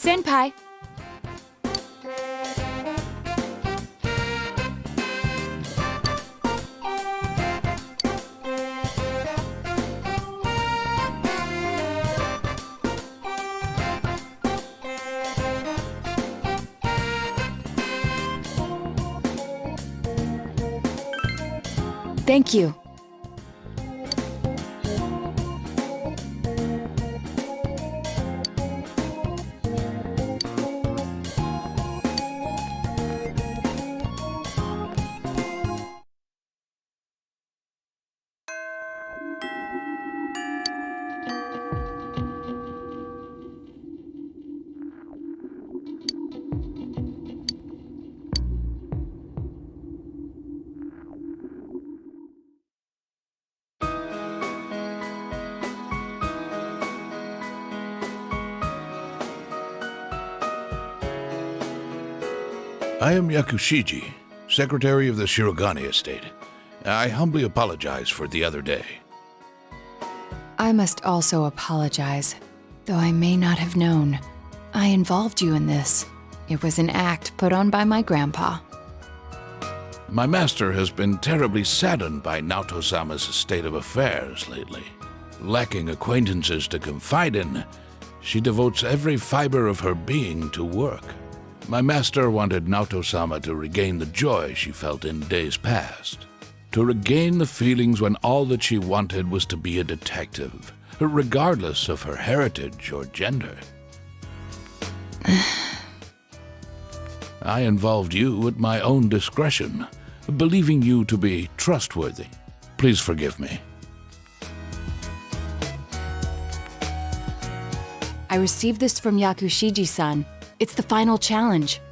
Senpai! Thank you. I am Yakushiji, Secretary of the Shirogane Estate. I humbly apologize for the other day. I must also apologize, though I may not have known. I involved you in this. It was an act put on by my grandpa. My master has been terribly saddened by Naoto-sama's state of affairs lately. Lacking acquaintances to confide in, she devotes every fiber of her being to work. My master wanted Naoto-sama to regain the joy she felt in days past. To regain the feelings when all that she wanted was to be a detective, regardless of her heritage or gender. I involved you at my own discretion, believing you to be trustworthy. Please forgive me. I received this from Yakushiji-san. It's the final challenge.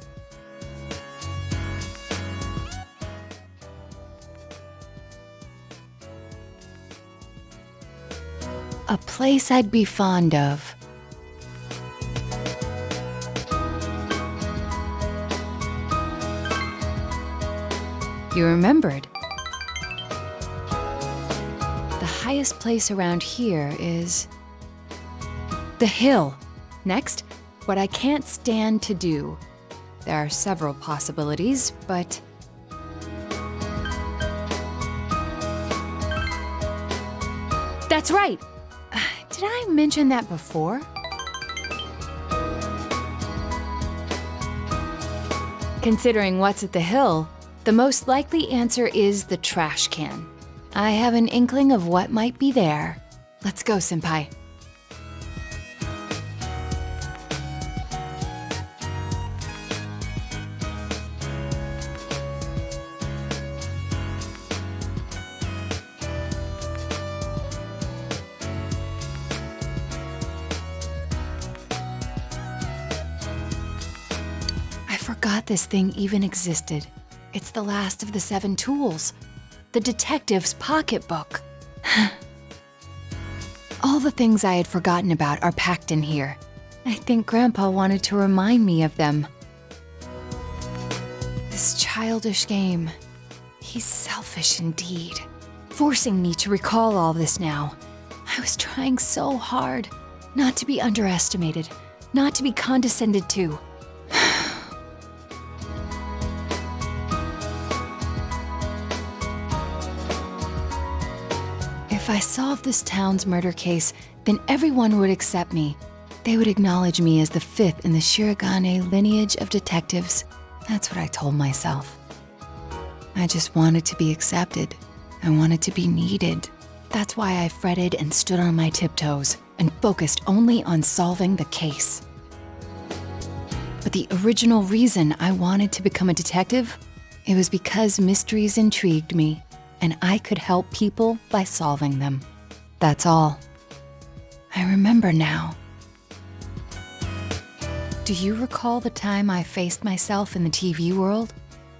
A place I'd be fond of. You remembered. The highest place around here is the hill. Next, what I can't stand to do. There are several possibilities, but that's right! Did I mention that before? Considering what's at the hill, the most likely answer is the trash can. I have an inkling of what might be there. Let's go, Senpai. I forgot this thing even existed. It's the last of the 7 tools. The detective's pocketbook. All the things I had forgotten about are packed in here. I think Grandpa wanted to remind me of them. This childish game. He's selfish indeed, forcing me to recall all this now. I was trying so hard not to be underestimated, not to be condescended to. If I solved this town's murder case, then everyone would accept me. They would acknowledge me as the 5th in the Shirogane lineage of detectives. That's what I told myself. I just wanted to be accepted. I wanted to be needed. That's why I fretted and stood on my tiptoes and focused only on solving the case. But the original reason I wanted to become a detective, it was because mysteries intrigued me, and I could help people by solving them. That's all. I remember now. Do you recall the time I faced myself in the TV world?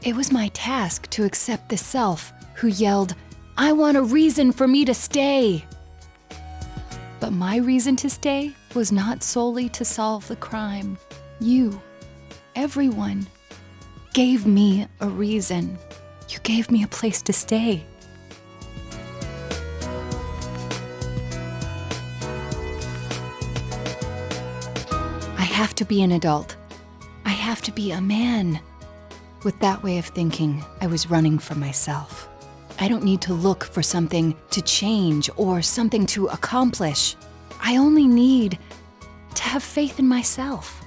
It was my task to accept the self who yelled, "I want a reason for me to stay!" But my reason to stay was not solely to solve the crime. You, everyone, gave me a reason. You gave me a place to stay. I have have to be an adult. I have to be a man. With that way of thinking, I was running from myself. I don't need to look for something to change or something to accomplish. I only need to have faith in myself.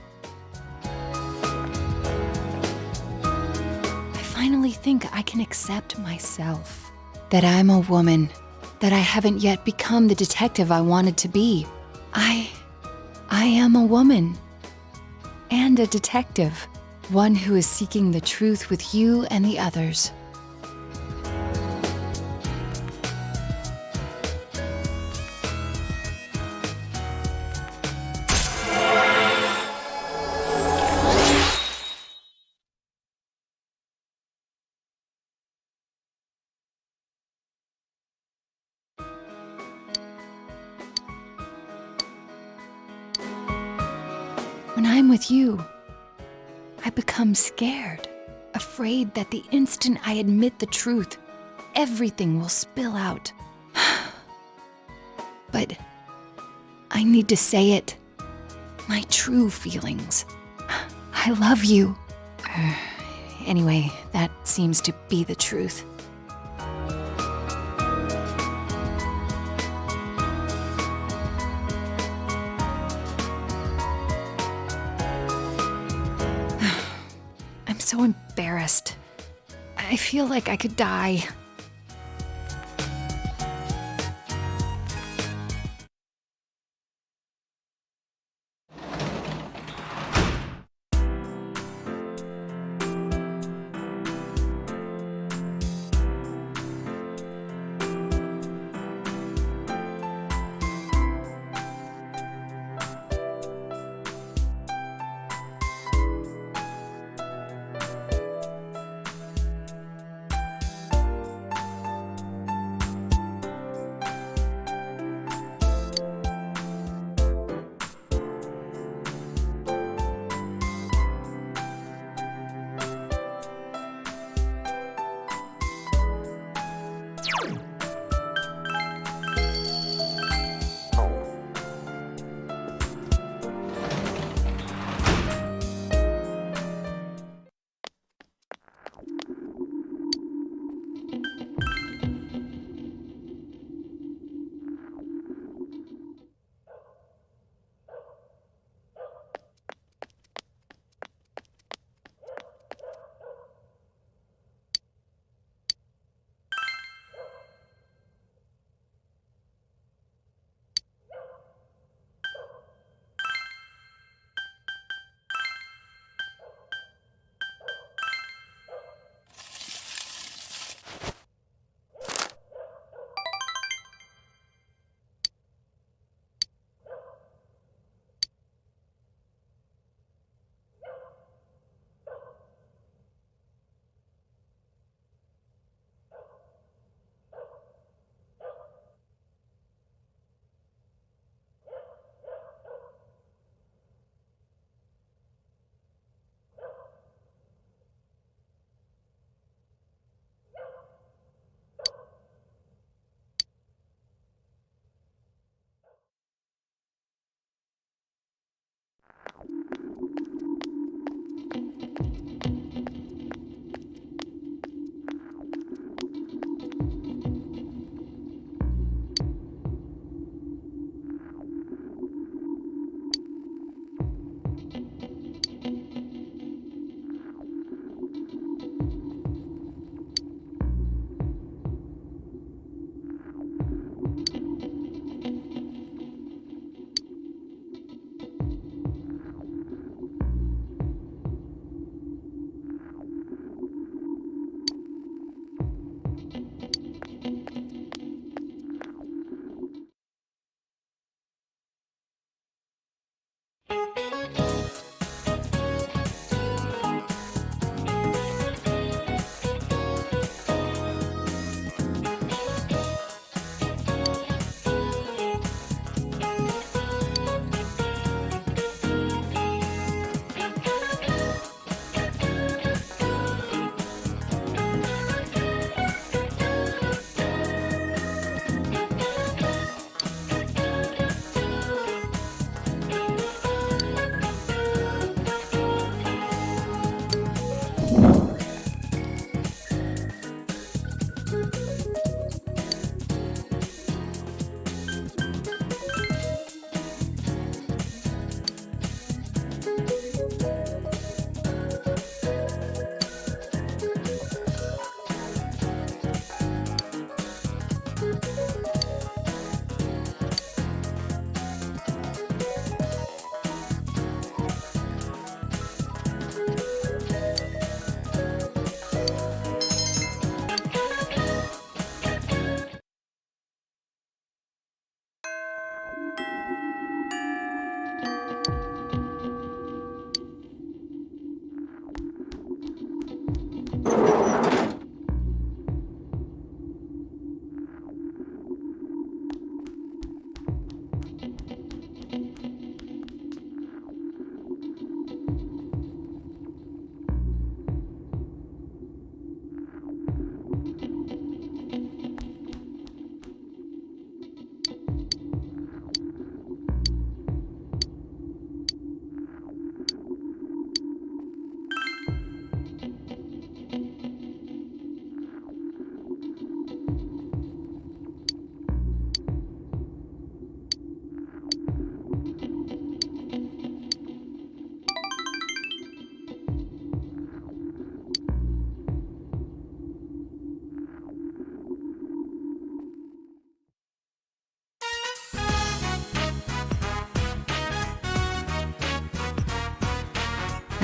I finally think I can accept myself. That I'm a woman. That I haven't yet become the detective I wanted to be. I am a woman. And a detective. One who is seeking the truth with you and the others. When I'm with you, I become scared, afraid that the instant I admit the truth, everything will spill out. But I need to say it. My true feelings. I love you. Anyway, that seems to be the truth. I'm so embarrassed. I feel like I could die.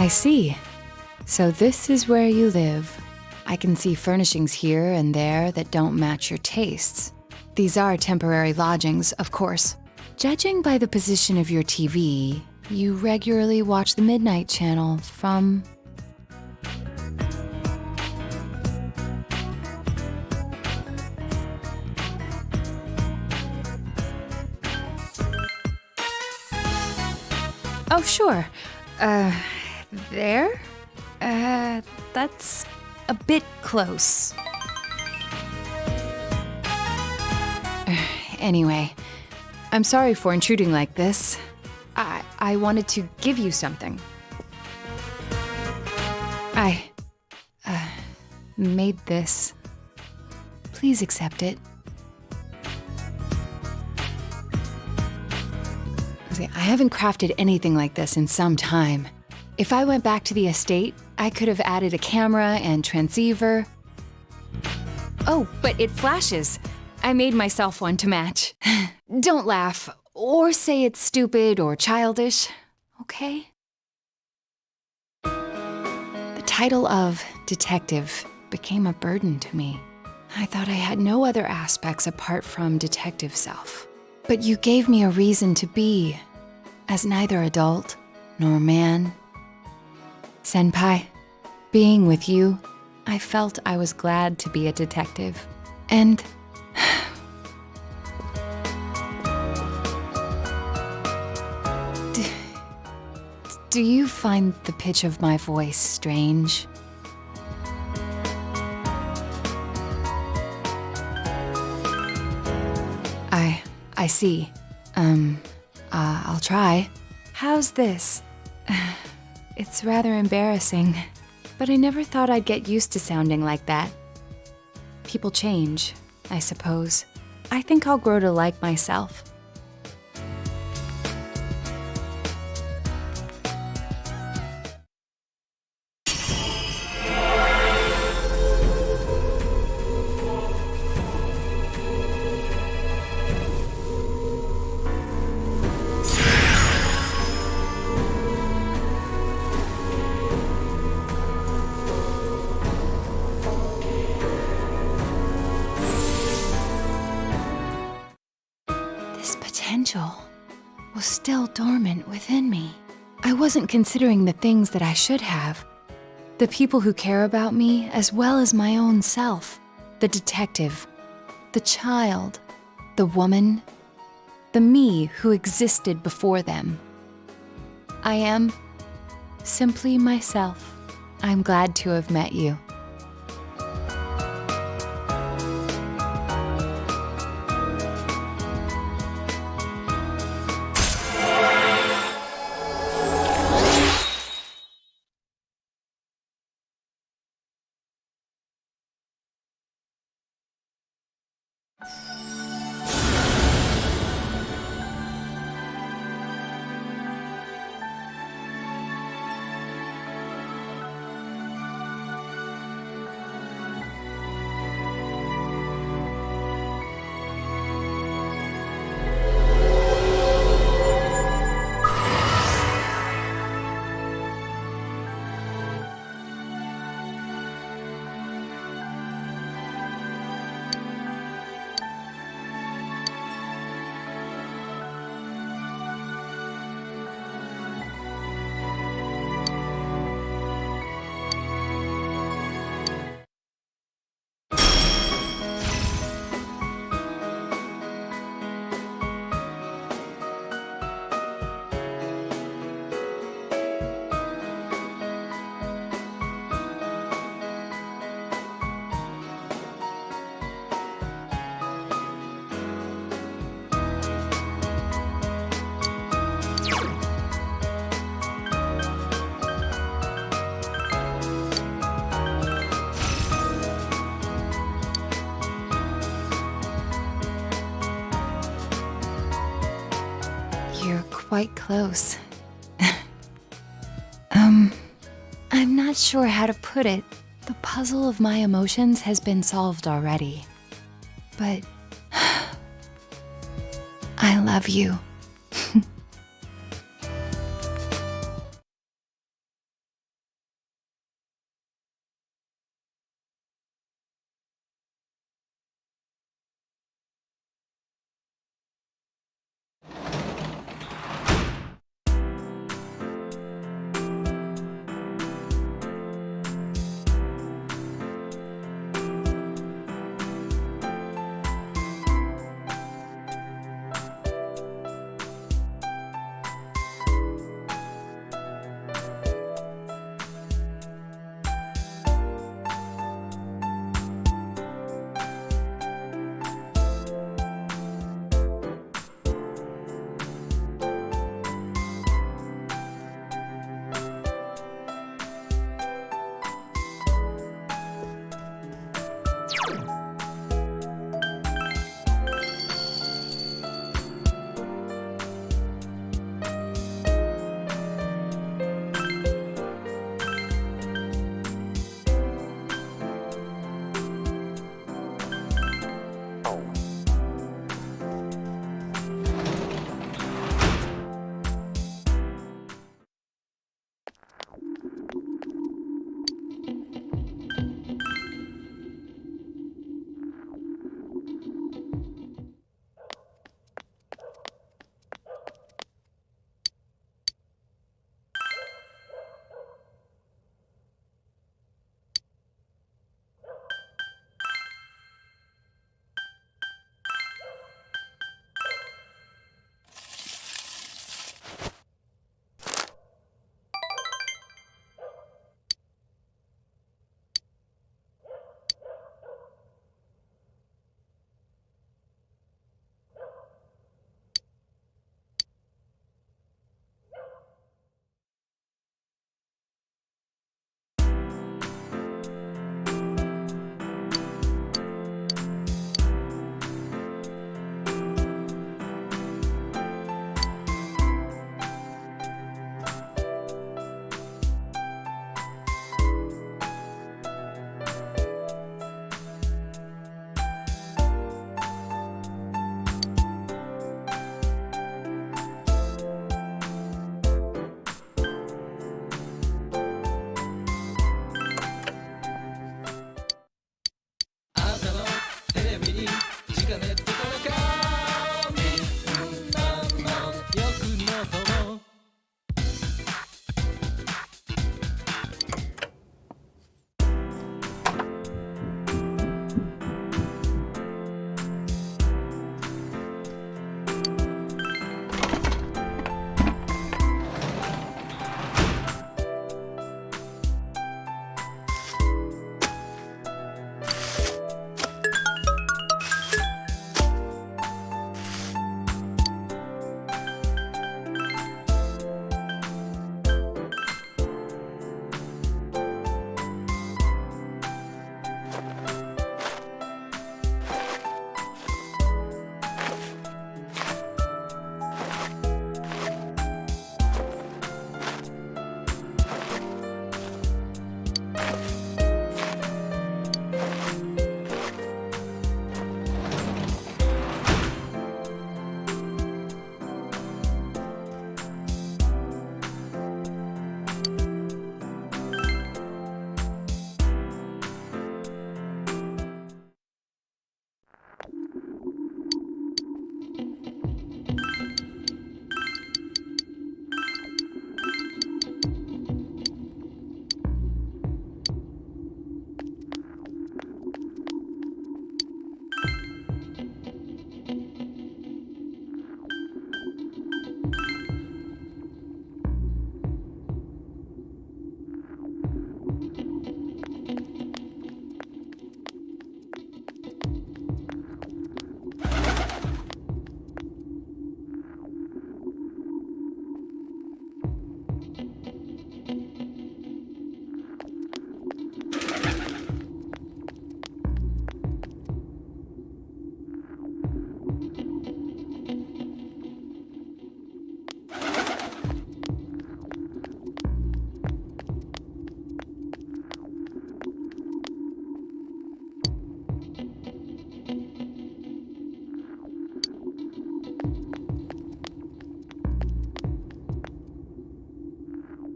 I see. So this is where you live. I can see furnishings here and there that don't match your tastes. These are temporary lodgings, of course. Judging by the position of your TV, you regularly watch the Midnight Channel from... Oh, sure. There? That's a bit close. Anyway, I'm sorry for intruding like this. I wanted to give you something. I made this. Please accept it. See, I haven't crafted anything like this in some time. If I went back to the estate, I could have added a camera and transceiver. Oh, but it flashes. I made myself one to match. Don't laugh, or say it's stupid or childish, okay? The title of detective became a burden to me. I thought I had no other aspects apart from detective self. But you gave me a reason to be, as neither adult nor man. Senpai, being with you, I felt I was glad to be a detective. And do you find the pitch of my voice strange? I see. I'll try. How's this? It's rather embarrassing, but I never thought I'd get used to sounding like that. People change, I suppose. I think I'll grow to like myself. This potential was still dormant within me. I wasn't considering the things that I should have. The people who care about me, as well as my own self. The detective, the child, the woman, the me who existed before them. I am simply myself. I'm glad to have met you. You're quite close. I'm not sure how to put it. The puzzle of my emotions has been solved already. But I love you.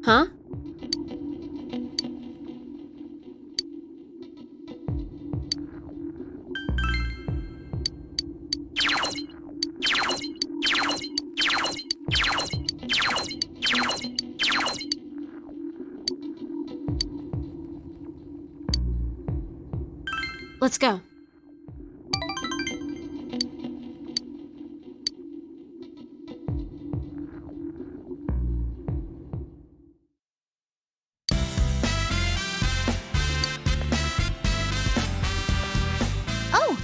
Huh? Let's go. Oh!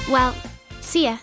Well, see ya.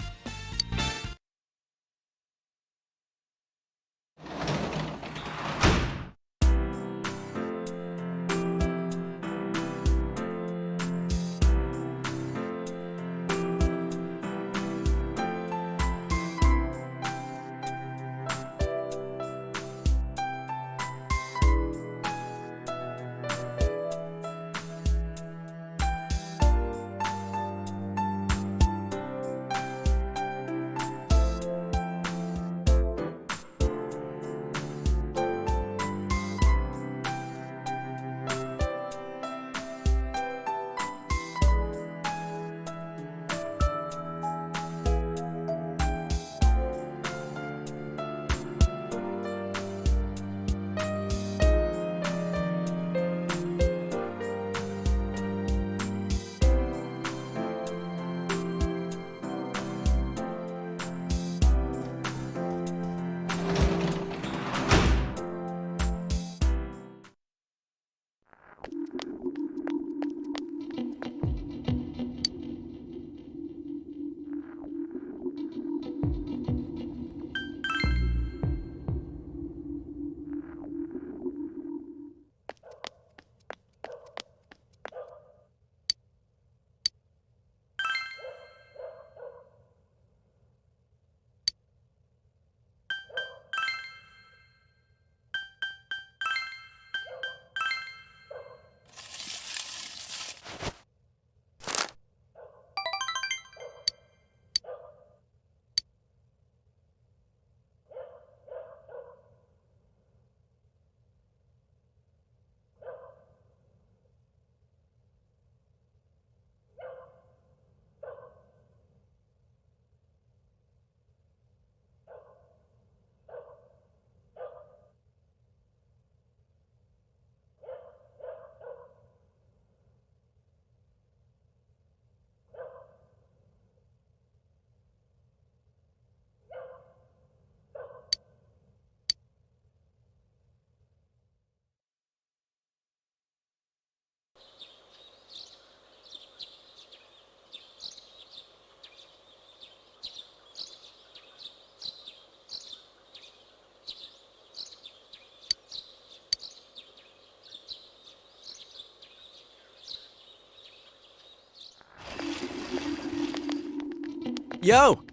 Yo!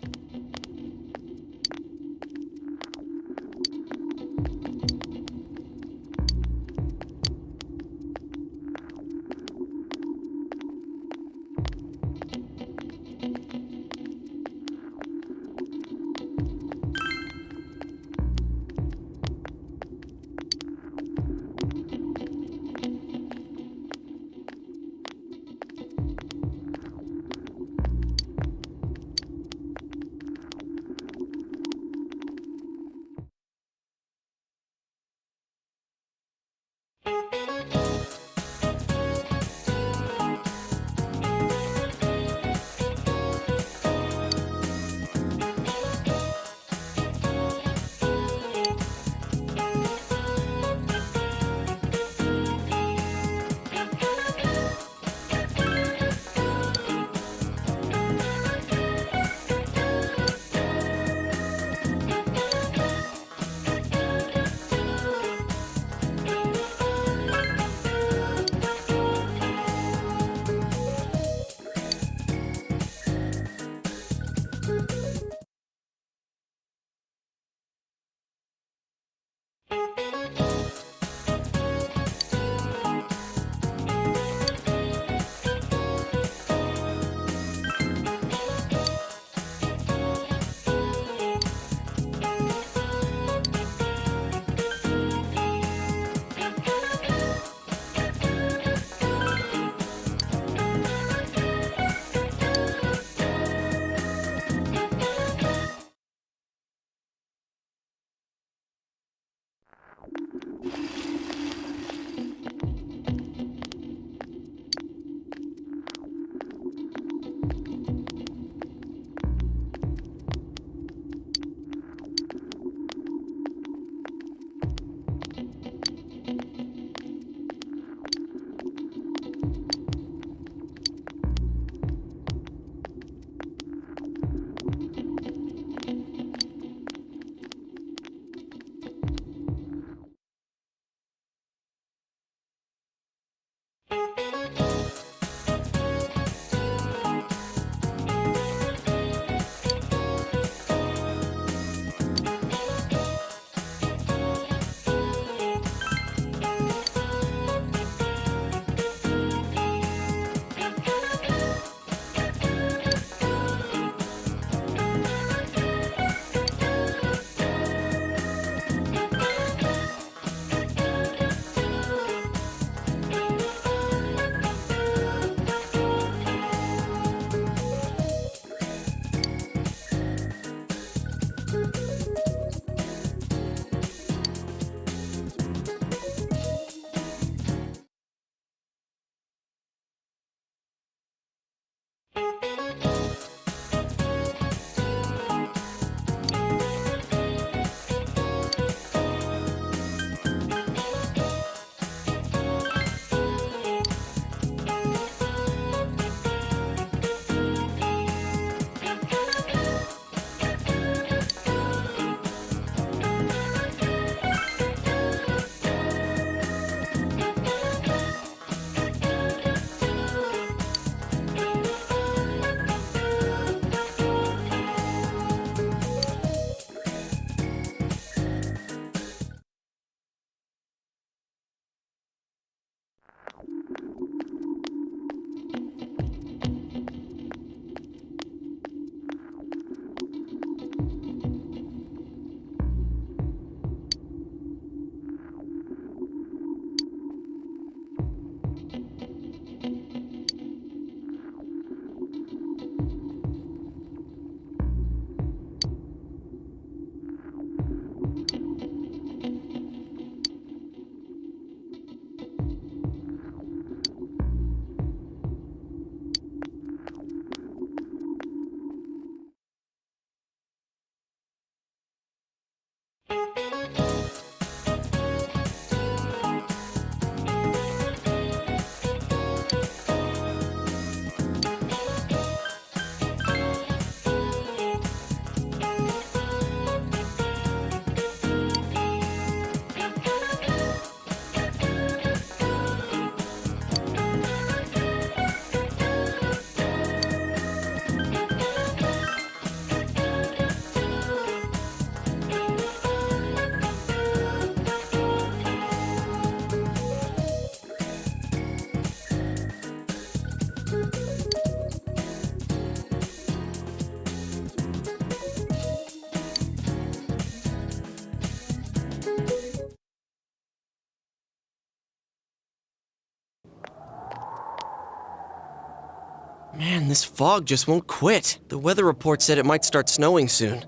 Man, this fog just won't quit. The weather report said it might start snowing soon.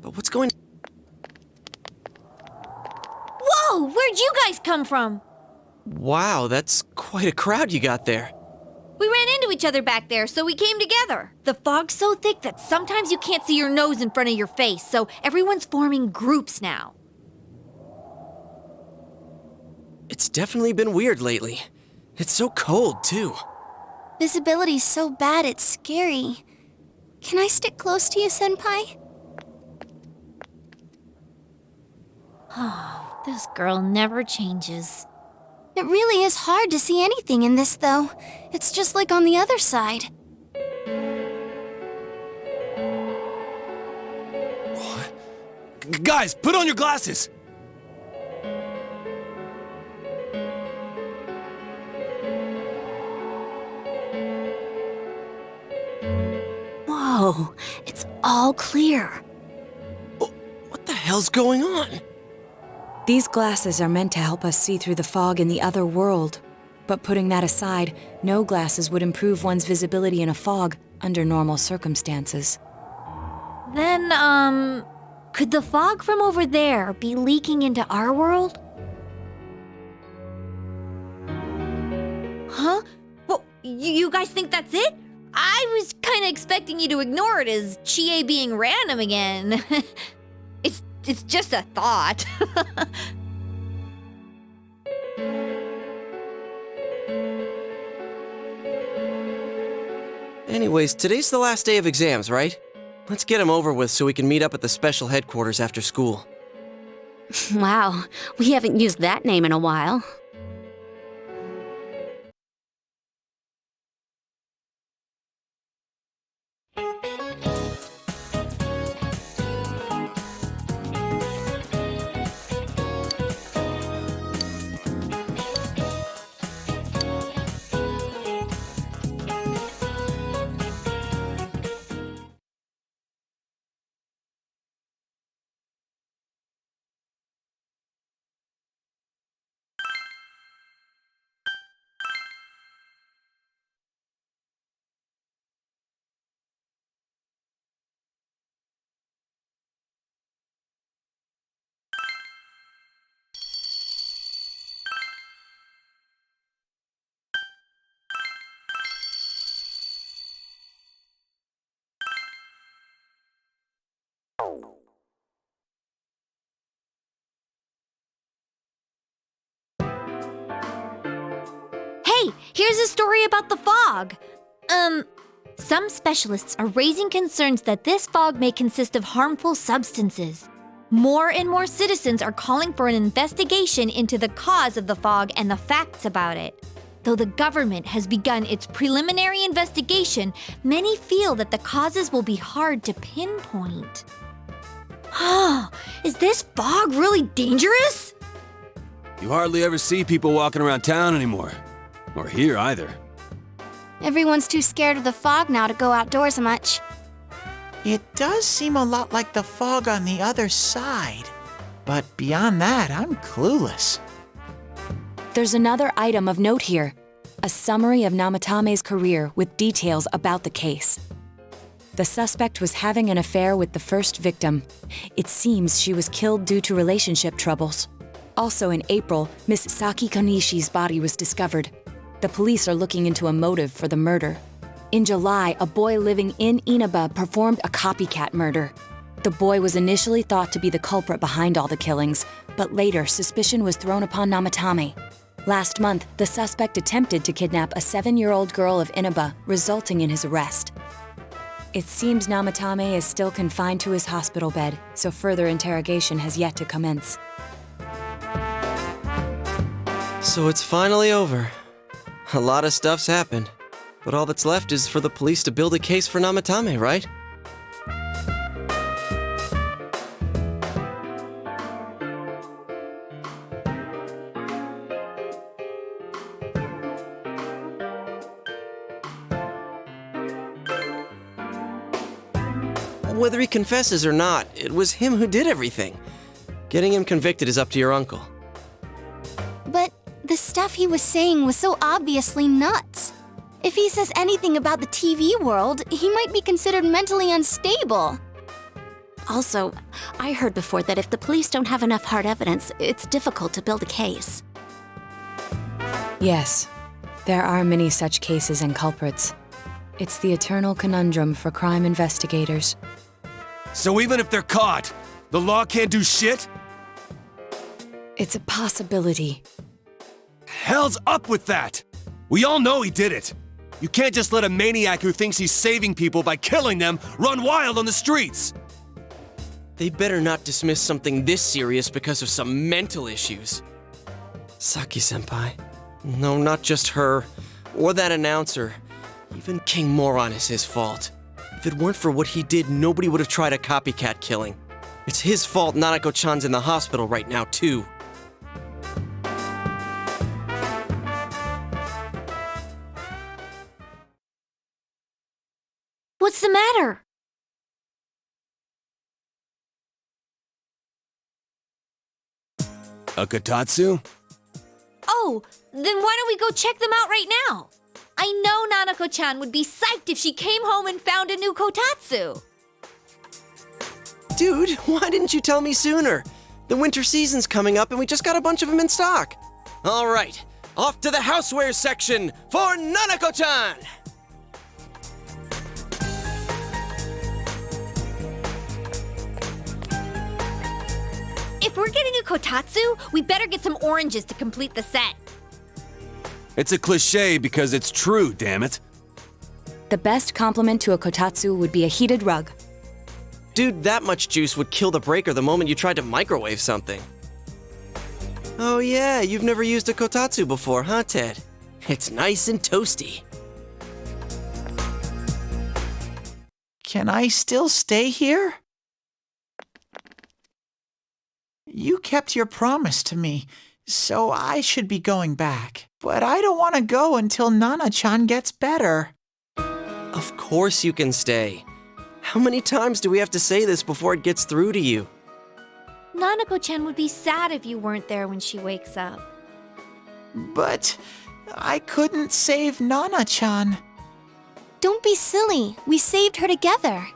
But what's going... Whoa! Where'd you guys come from? Wow, that's quite a crowd you got there. We ran into each other back there, so we came together. The fog's so thick that sometimes you can't see your nose in front of your face, so everyone's forming groups now. It's definitely been weird lately. It's so cold, too. Visibility's so bad it's scary. Can I stick close to you, Senpai? Oh, this girl never changes. It really is hard to see anything in this, though. It's just like on the other side. What? Guys, put on your glasses! Whoa, it's all clear. What the hell's going on? These glasses are meant to help us see through the fog in the other world. But putting that aside, no glasses would improve one's visibility in a fog under normal circumstances. Then, could the fog from over there be leaking into our world? Huh? Well, you guys think that's it? I was kinda expecting you to ignore it as Chie being random again. It's just a thought. Anyways, today's the last day of exams, right? Let's get them over with so we can meet up at the special headquarters after school. Wow, we haven't used that name in a while. Hey, here's a story about the fog. Some specialists are raising concerns that this fog may consist of harmful substances. More and more citizens are calling for an investigation into the cause of the fog and the facts about it. Though the government has begun its preliminary investigation, many feel that the causes will be hard to pinpoint. Is this fog really dangerous? You hardly ever see people walking around town anymore. Or here either. Everyone's too scared of the fog now to go outdoors much. It does seem a lot like the fog on the other side. But beyond that, I'm clueless. There's another item of note here. A summary of Namatame's career with details about the case. The suspect was having an affair with the first victim. It seems she was killed due to relationship troubles. Also in April, Miss Saki Kanishi's body was discovered. The police are looking into a motive for the murder. In July, a boy living in Inaba performed a copycat murder. The boy was initially thought to be the culprit behind all the killings, but later suspicion was thrown upon Namatame. Last month, the suspect attempted to kidnap a 7-year-old girl of Inaba, resulting in his arrest. It seems Namatame is still confined to his hospital bed, so further interrogation has yet to commence. So it's finally over. A lot of stuff's happened, but all that's left is for the police to build a case for Namatame, right? Whether he confesses or not, it was him who did everything. Getting him convicted is up to your uncle. But the stuff he was saying was so obviously nuts. If he says anything about the TV world, he might be considered mentally unstable. Also, I heard before that if the police don't have enough hard evidence, it's difficult to build a case. Yes, there are many such cases and culprits. It's the eternal conundrum for crime investigators. So even if they're caught, the law can't do shit? It's a possibility. Hell's up with that! We all know he did it! You can't just let a maniac who thinks he's saving people by killing them run wild on the streets! They better not dismiss something this serious because of some mental issues. Saki-senpai. No, not just her. Or that announcer. Even King Moron is his fault. If it weren't for what he did, nobody would have tried a copycat killing. It's his fault Nanako-chan's in the hospital right now, too. What's the matter? A Kotatsu? Oh, then why don't we go check them out right now? I know Nanako-chan would be psyched if she came home and found a new kotatsu. Dude, why didn't you tell me sooner? The winter season's coming up and we just got a bunch of them in stock. All right, off to the housewares section for Nanako-chan! If we're getting a kotatsu, we better get some oranges to complete the set. It's a cliche because it's true, damn it. The best compliment to a kotatsu would be a heated rug. Dude, that much juice would kill the breaker the moment you tried to microwave something. Oh yeah, you've never used a kotatsu before, huh, Ted? It's nice and toasty. Can I still stay here? You kept your promise to me, so I should be going back. But I don't want to go until Nana-chan gets better. Of course you can stay. How many times do we have to say this before it gets through to you? Nanako-chan would be sad if you weren't there when she wakes up. But I couldn't save Nana-chan. Don't be silly. We saved her together.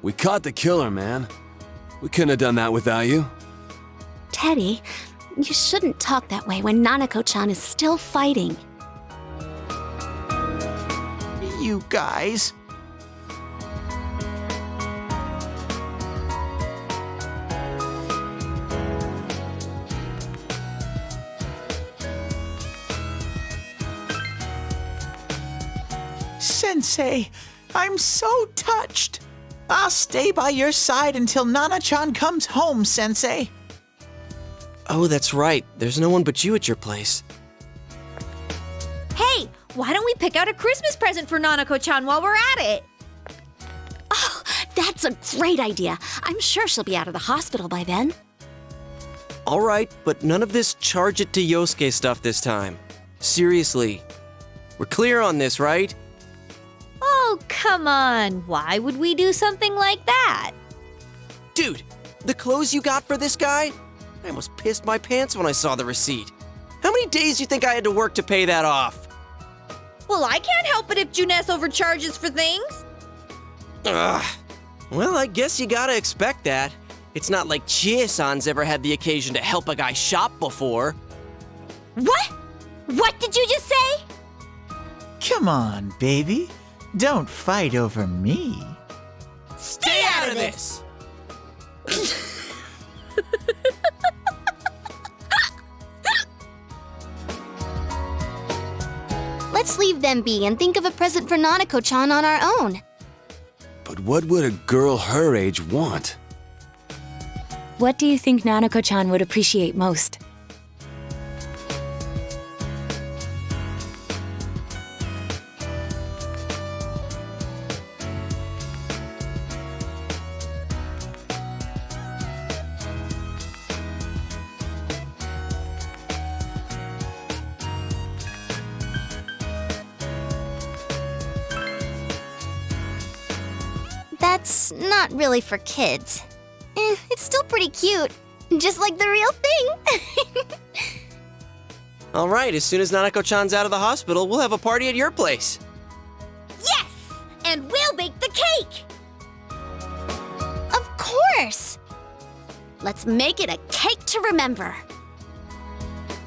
We caught the killer, man. We couldn't have done that without you. Teddy, you shouldn't talk that way when Nanako-chan is still fighting. You guys. Sensei, I'm so touched. I'll stay by your side until Nana-chan comes home, Sensei. Oh, that's right. There's no one but you at your place. Hey, why don't we pick out a Christmas present for Nanako-chan while we're at it? Oh, that's a great idea. I'm sure she'll be out of the hospital by then. All right, but none of this charge it to Yosuke stuff this time. Seriously. We're clear on this, right? Oh, come on. Why would we do something like that? Dude, the clothes you got for this guy? I almost pissed my pants when I saw the receipt. How many days do you think I had to work to pay that off? Well, I can't help it if Juness overcharges for things. Ugh. Well, I guess you gotta expect that. It's not like Chie-san's ever had the occasion to help a guy shop before. What? What did you just say? Come on, baby. Don't fight over me. Stay out of this! Let's leave them be and think of a present for Nanako-chan on our own. But what would a girl her age want? What do you think Nanako-chan would appreciate most? That's not really for kids. It's still pretty cute. Just like the real thing. All right, as soon as Nanako-chan's out of the hospital, we'll have a party at your place. Yes! And we'll bake the cake! Of course! Let's make it a cake to remember.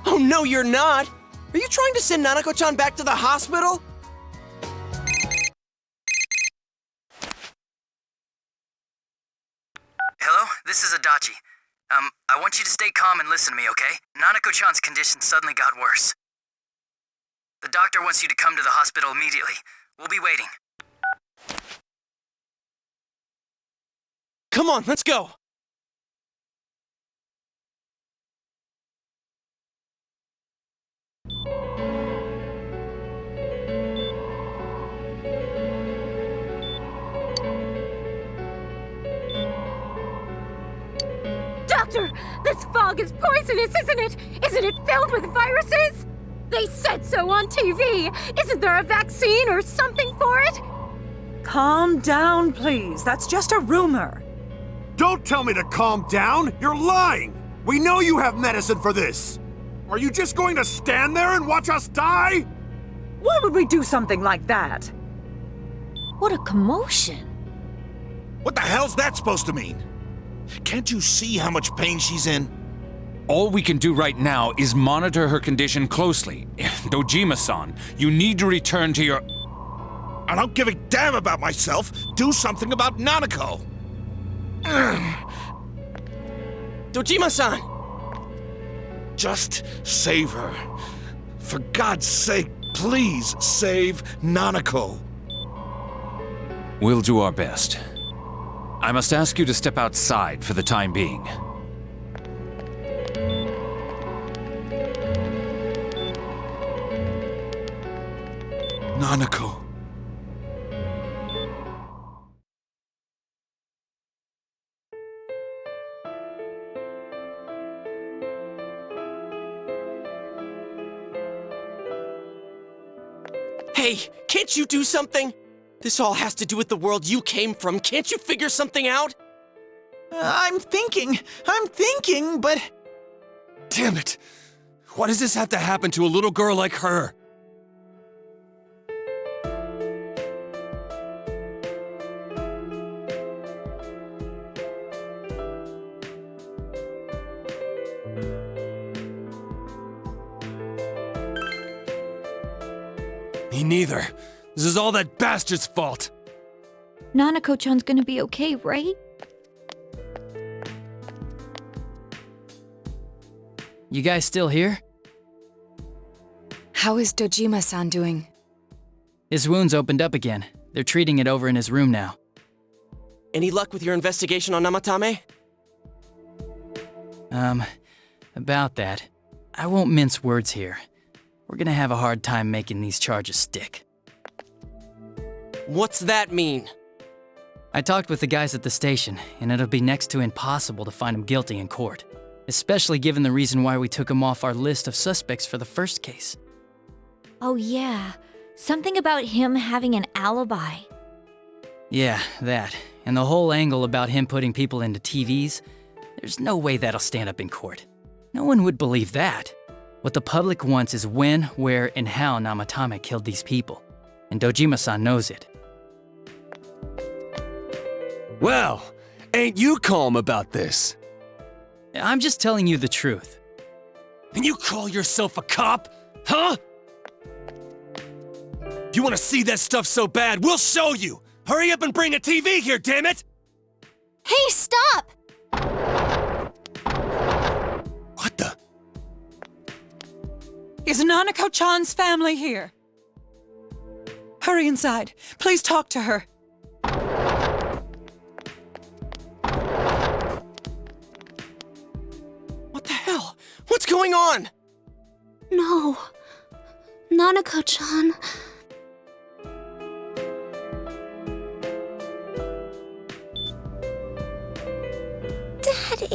Oh, no, you're not! Are you trying to send Nanako-chan back to the hospital? Hello, this is Adachi. I want you to stay calm and listen to me, okay? Nanako-chan's condition suddenly got worse. The doctor wants you to come to the hospital immediately. We'll be waiting. Come on, let's go! Doctor, this fog is poisonous, isn't it? Isn't it filled with viruses? They said so on TV. Isn't there a vaccine or something for it? Calm down, please. That's just a rumor. Don't tell me to calm down! You're lying! We know you have medicine for this! Are you just going to stand there and watch us die? Why would we do something like that? What a commotion. What the hell's that supposed to mean? Can't you see how much pain she's in? All we can do right now is monitor her condition closely. Dojima-san, you need to return to your... I don't give a damn about myself. Do something about Nanako. Dojima-san! Just save her. For God's sake, please save Nanako. We'll do our best. I must ask you to step outside for the time being. Nanako. Hey, can't you do something? This all has to do with the world you came from. Can't you figure something out? I'm thinking, but... Damn it! Why does this have to happen to a little girl like her? Me neither. This is all that bastard's fault. Nanako-chan's gonna be okay, right? You guys still here? How is Dojima-san doing? His wound's opened up again. They're treating it over in his room now. Any luck with your investigation on Namatame? About that. I won't mince words here. We're gonna have a hard time making these charges stick. What's that mean? I talked with the guys at the station, and it'll be next to impossible to find him guilty in court. Especially given the reason why we took him off our list of suspects for the first case. Oh yeah, something about him having an alibi. Yeah, that. And the whole angle about him putting people into TVs, there's no way that'll stand up in court. No one would believe that. What the public wants is when, where, and how Namatame killed these people. And Dojima-san knows it. Well, ain't you calm about this? I'm just telling you the truth. And you call yourself a cop? Huh? You want to see that stuff so bad, we'll show you! Hurry up and bring a TV here, damn it! Hey, stop! What the? Is Nanako-chan's family here? Hurry inside. Please talk to her. What the hell? What's going on? No. Nanako-chan. Daddy.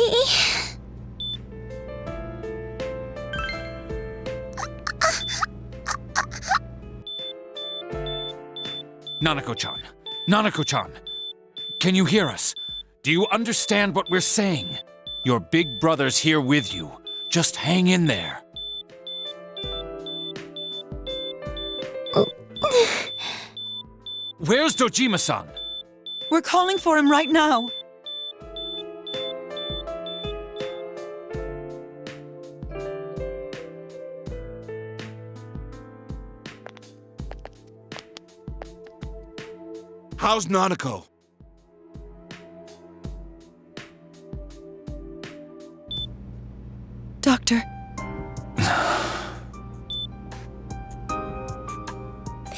Nanako-chan! Nanako-chan! Can you hear us? Do you understand what we're saying? Your big brother's here with you. Just hang in there. Where's Dojima-san? We're calling for him right now. How's Nanako? Doctor.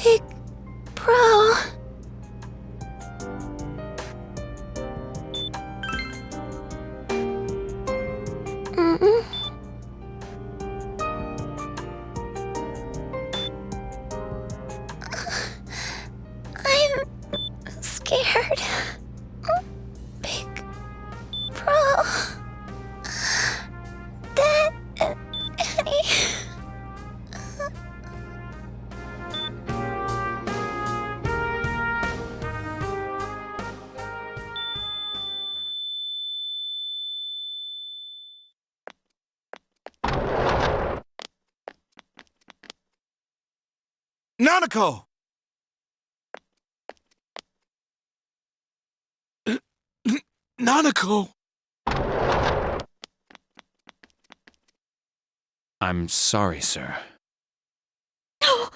Big Bro. I'm scared. Big Bro. Dad and Annie. Nanako! Nanako! I'm sorry, sir. No!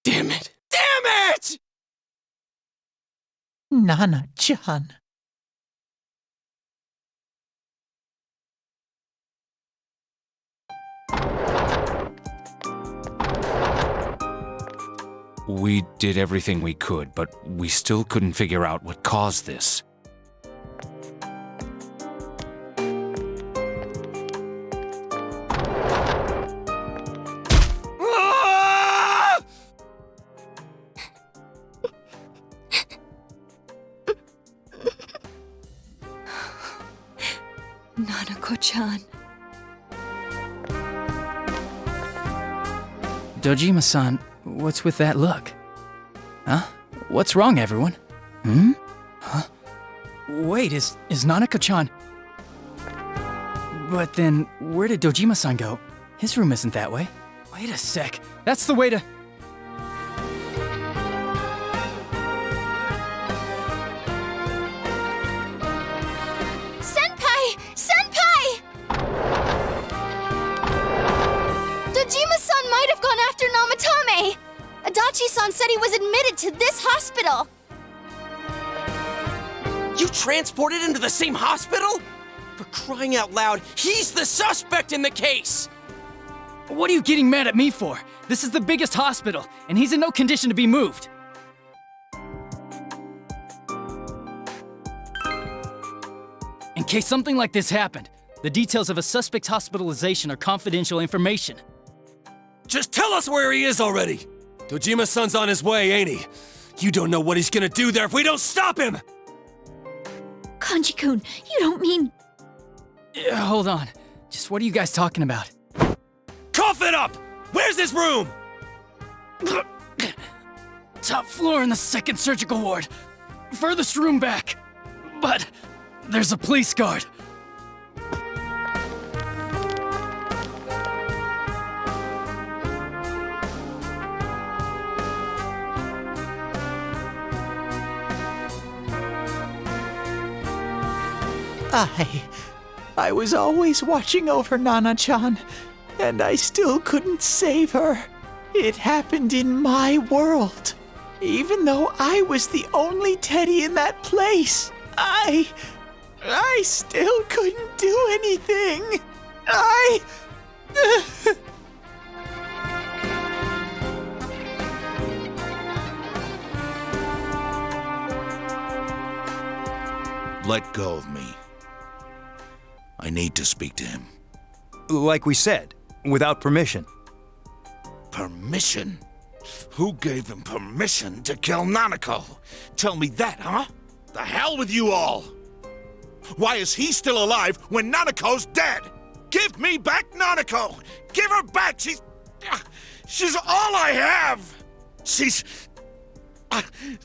Damn it! Damn it! Nana-chan. We did everything we could, but we still couldn't figure out what caused this. Ah! Nanako-chan. Dojima-san, what's with that look? Huh? What's wrong, everyone? Hmm? Huh? Wait, is Nanako-chan... But then, where did Dojima-san go? His room isn't that way. Wait a sec. That's the way to... Senpai! Senpai! Dojima-san might have gone after Namatame! Adachi-san said he was admitted to this hospital! You transported him to the same hospital? For crying out loud, he's the suspect in the case! What are you getting mad at me for? This is the biggest hospital, and he's in no condition to be moved. In case something like this happened, the details of a suspect's hospitalization are confidential information. Just tell us where he is already! Dojima-san's on his way, ain't he? You don't know what he's gonna do there if we don't stop him! Kanji-kun, you don't mean... Hold on. Just what are you guys talking about? Cough it up! Where's his room? Top floor in the second surgical ward. Furthest room back. But there's a police guard. I was always watching over Nana-chan, and I still couldn't save her. It happened in my world. Even though I was the only teddy in that place, I still couldn't do anything. Let go of me. I need to speak to him. Like we said, without permission. Permission? Who gave him permission to kill Nanako? Tell me that, huh? The hell with you all! Why is he still alive when Nanako's dead? Give me back Nanako! Give her back! She's all I have! She's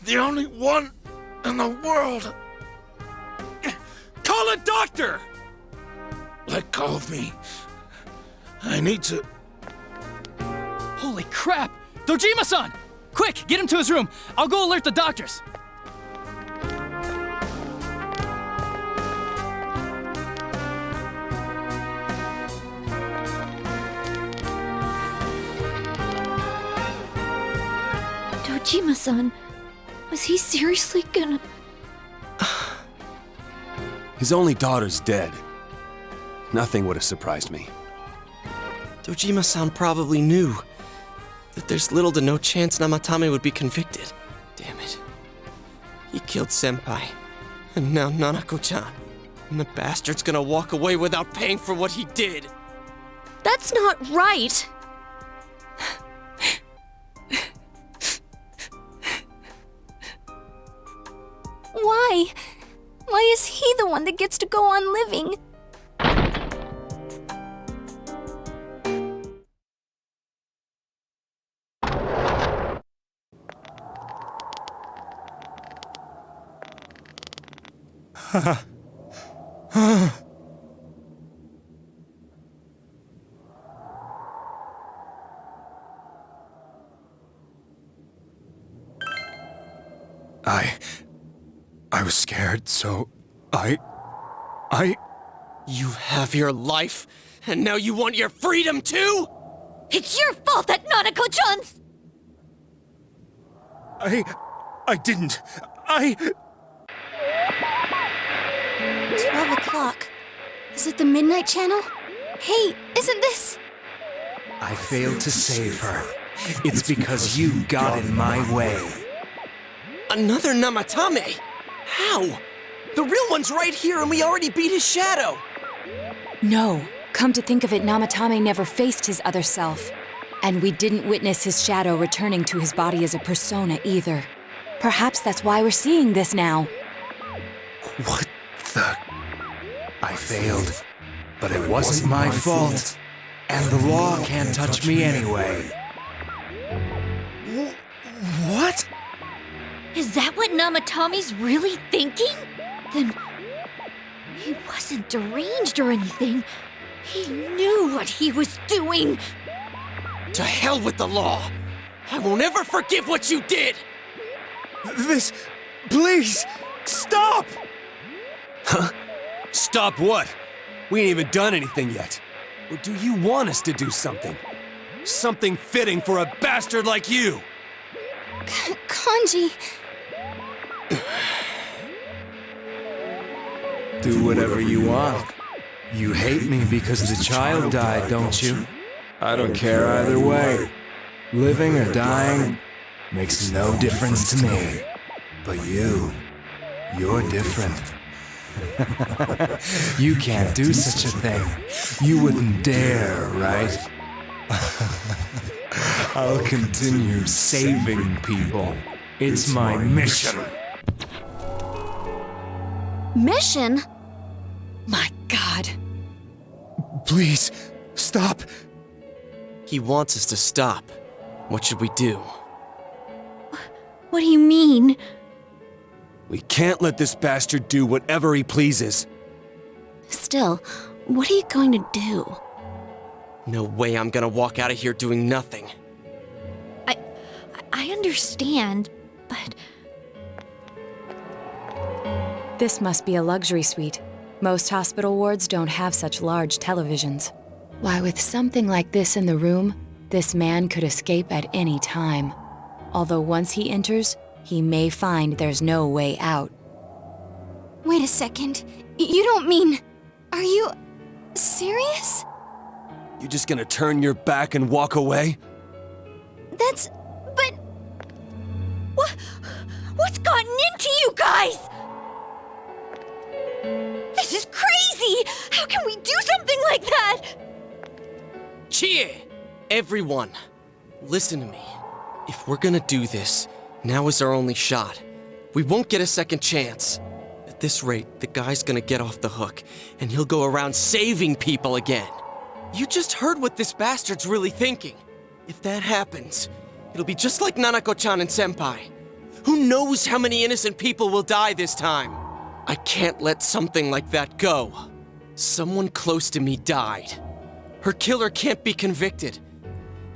the only one in the world Call a doctor! Let go of me. I need to... Holy crap! Dojima-san! Quick, get him to his room. I'll go alert the doctors. Dojima-san, was he seriously gonna... His only daughter's dead. Nothing would have surprised me. Dojima-san probably knew that there's little to no chance Namatame would be convicted. Damn it. He killed Senpai, and now Nanako-chan. And the bastard's gonna walk away without paying for what he did. That's not right! Why? Why is he the one that gets to go on living? I was scared, so I... You have your life, and now you want your freedom too? It's your fault that Nanako-chan's... I didn't. 12 o'clock. Is it the Midnight Channel? Hey, isn't this... I failed to save her. It's because you got in my way. Another Namatame? How? The real one's right here and we already beat his shadow! No. Come to think of it, Namatame never faced his other self. And we didn't witness his shadow returning to his body as a persona either. Perhaps that's why we're seeing this now. What the... I failed, but it wasn't my fault. And the law can't touch me anyway. What? Is that what Namatame's really thinking? Then... he wasn't deranged or anything. He knew what he was doing. To hell with the law! I won't ever forgive what you did! This... Please! Stop! Huh? Stop what? We ain't even done anything yet. Or do you want us to do something? Something fitting for a bastard like you! Kanji... Do whatever you want. You hate me because the child died, don't you? I don't care either way. Living or dying makes no difference to me. But you're different. You can't do such a thing. You wouldn't dare, right? I'll continue saving people. It's my mission. Mission? My God. Please, stop. He wants us to stop. What should we do? What do you mean? We can't let this bastard do whatever he pleases. Still, what are you going to do? No way I'm gonna walk out of here doing nothing. I understand, but... This must be a luxury suite. Most hospital wards don't have such large televisions. Why, with something like this in the room, this man could escape at any time. Although once he enters, he may find there's no way out. Wait a second. You don't mean... Are you... serious? You just gonna turn your back and walk away? That's... but... What's gotten into you guys? This is crazy! How can we do something like that? Chie! Everyone, listen to me. If we're gonna do this, now is our only shot. We won't get a second chance. At this rate, the guy's gonna get off the hook, and he'll go around saving people again. You just heard what this bastard's really thinking. If that happens, it'll be just like Nanako-chan and Senpai. Who knows how many innocent people will die this time? I can't let something like that go. Someone close to me died. Her killer can't be convicted.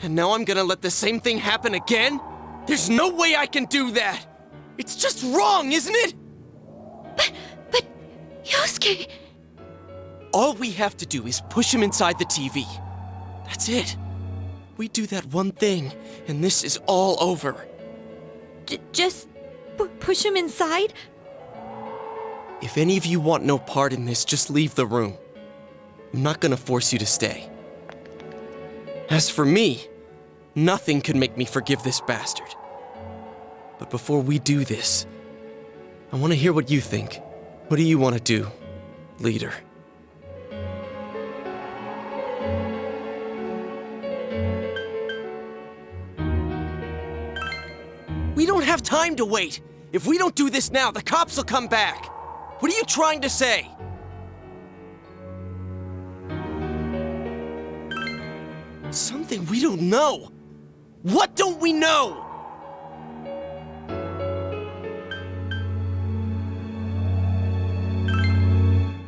And now I'm gonna let the same thing happen again? There's no way I can do that! It's just wrong, isn't it? But, Yosuke... All we have to do is push him inside the TV. That's it. We do that one thing, and this is all over. Just push him inside? If any of you want no part in this, just leave the room. I'm not gonna force you to stay. As for me, nothing could make me forgive this bastard. But before we do this, I want to hear what you think. What do you want to do, leader? We don't have time to wait. If we don't do this now, the cops will come back. What are you trying to say? Something we don't know. What don't we know?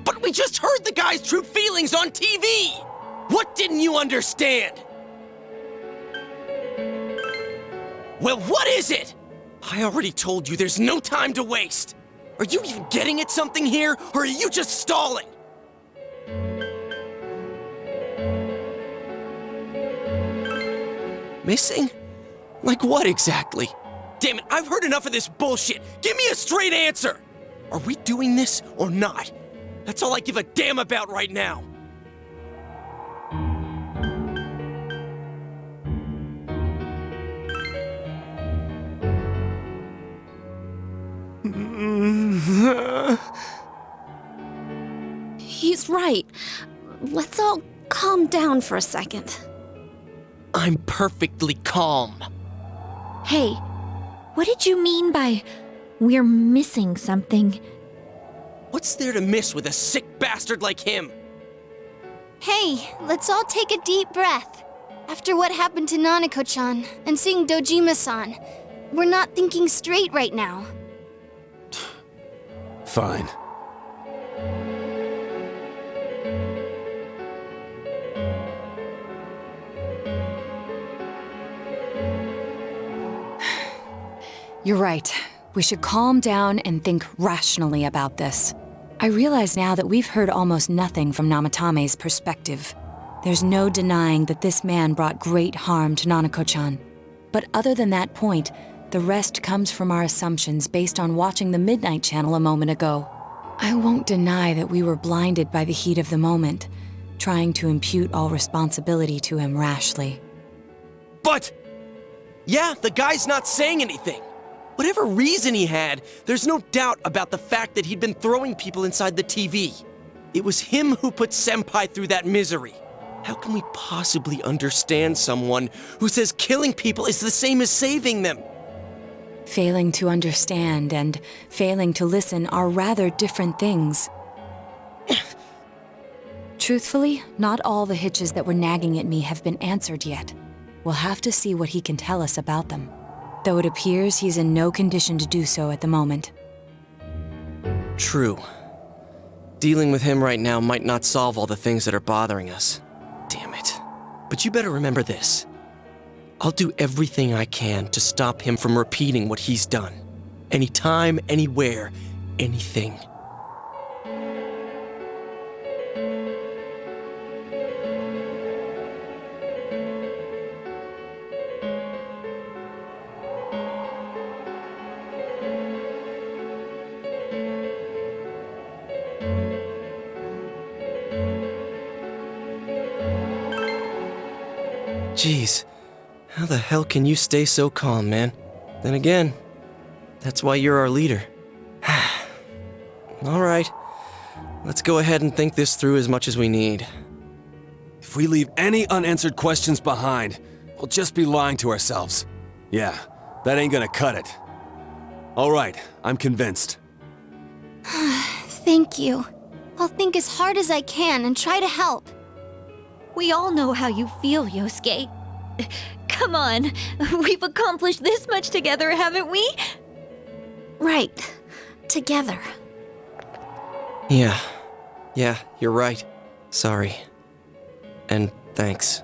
But we just heard the guy's true feelings on TV. What didn't you understand? Well, what is it? I already told you there's no time to waste. Are you even getting at something here, or are you just stalling? Missing? Like what exactly? Damn it, I've heard enough of this bullshit. Give me a straight answer. Are we doing this or not? That's all I give a damn about right now. He's right. Let's all calm down for a second. I'm perfectly calm. Hey, what did you mean by we're missing something? What's there to miss with a sick bastard like him? Hey, let's all take a deep breath. After what happened to Nanako-chan and seeing Dojima-san, we're not thinking straight right now. Fine. You're right. We should calm down and think rationally about this. I realize now that we've heard almost nothing from Namatame's perspective. There's no denying that this man brought great harm to Nanako-chan. But other than that point, the rest comes from our assumptions based on watching the Midnight Channel a moment ago. I won't deny that we were blinded by the heat of the moment, trying to impute all responsibility to him rashly. But, yeah, the guy's not saying anything. Whatever reason he had, there's no doubt about the fact that he'd been throwing people inside the TV. It was him who put Senpai through that misery. How can we possibly understand someone who says killing people is the same as saving them? Failing to understand and failing to listen are rather different things. Truthfully, not all the hitches that were nagging at me have been answered yet. We'll have to see what he can tell us about them, though it appears he's in no condition to do so at the moment. True. Dealing with him right now might not solve all the things that are bothering us. Damn it. But you better remember this. I'll do everything I can to stop him from repeating what he's done. Anytime, anywhere, anything. Jeez, how the hell can you stay so calm, man? Then again, that's why you're our leader. All right, let's go ahead and think this through as much as we need. If we leave any unanswered questions behind, we'll just be lying to ourselves. Yeah, that ain't gonna cut it. All right, I'm convinced. Thank you. I'll think as hard as I can and try to help. We all know how you feel, Yosuke. Come on, we've accomplished this much together, haven't we? Right. Together. Yeah, you're right. Sorry. And thanks.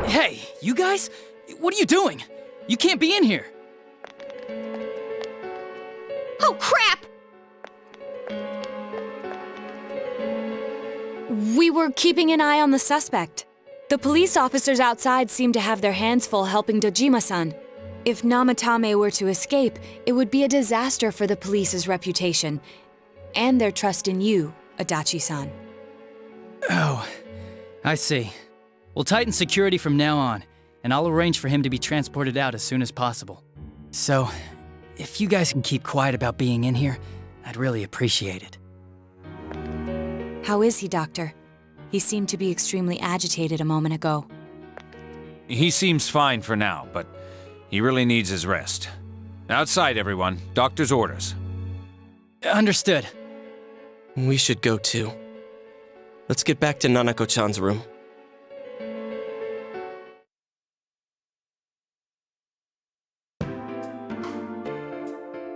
Hey, you guys? What are you doing? You can't be in here. Oh, crap! We were keeping an eye on the suspect. The police officers outside seem to have their hands full helping Dojima-san. If Namatame were to escape, it would be a disaster for the police's reputation and their trust in you, Adachi-san. Oh, I see. We'll tighten security from now on, and I'll arrange for him to be transported out as soon as possible. So, if you guys can keep quiet about being in here, I'd really appreciate it. How is he, Doctor? He seemed to be extremely agitated a moment ago. He seems fine for now, but he really needs his rest. Outside, everyone. Doctor's orders. Understood. We should go too. Let's get back to Nanako-chan's room.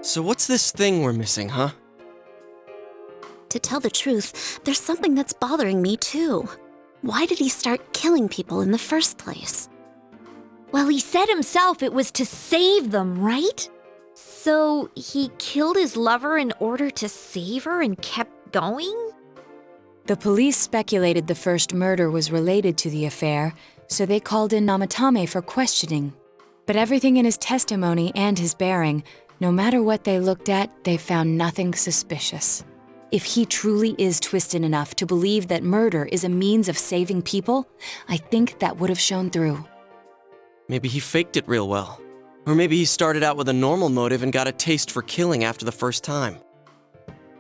So what's this thing we're missing, huh? To tell the truth, there's something that's bothering me too. Why did he start killing people in the first place? Well, he said himself it was to save them, right? So he killed his lover in order to save her and kept going? The police speculated the first murder was related to the affair, so they called in Namatame for questioning. But everything in his testimony and his bearing, no matter what they looked at, they found nothing suspicious. If he truly is twisted enough to believe that murder is a means of saving people, I think that would have shown through. Maybe he faked it real well. Or maybe he started out with a normal motive and got a taste for killing after the first time.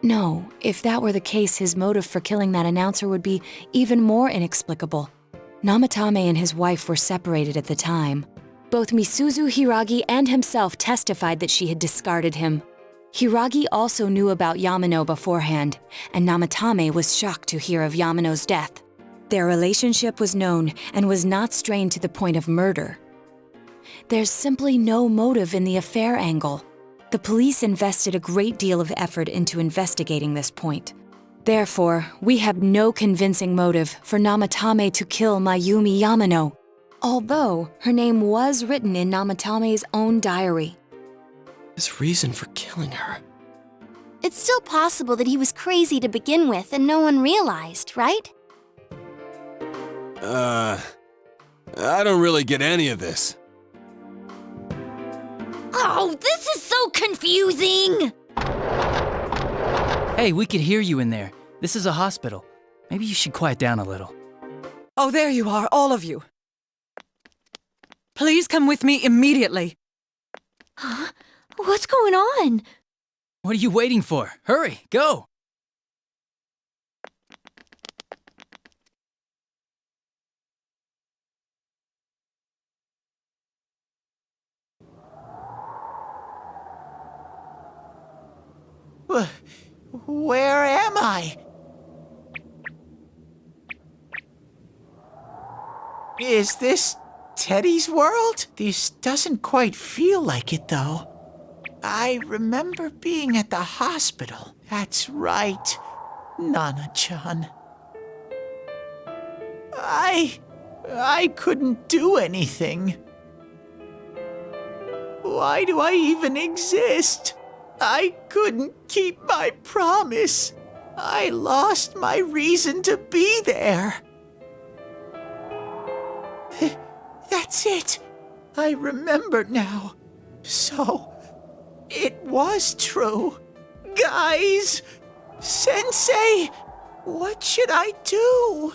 No, if that were the case, his motive for killing that announcer would be even more inexplicable. Namatame and his wife were separated at the time. Both Misuzu Hiragi and himself testified that she had discarded him. Hiragi also knew about Yamano beforehand, and Namatame was shocked to hear of Yamano's death. Their relationship was known and was not strained to the point of murder. There's simply no motive in the affair angle. The police invested a great deal of effort into investigating this point. Therefore, we have no convincing motive for Namatame to kill Mayumi Yamano, although her name was written in Namatame's own diary. His reason for killing her. It's still possible that he was crazy to begin with and no one realized, right? I don't really get any of this. Oh, this is so confusing! Hey, we could hear you in there. This is a hospital. Maybe you should quiet down a little. Oh, there you are, all of you. Please come with me immediately. Huh? What's going on? What are you waiting for? Hurry, go! Where am I? Is this Teddy's world? This doesn't quite feel like it, though. I remember being at the hospital. That's right, Nana-chan. I couldn't do anything. Why do I even exist? I couldn't keep my promise. I lost my reason to be there. That's it. I remember now. So, it was true. Guys! Sensei! What should I do?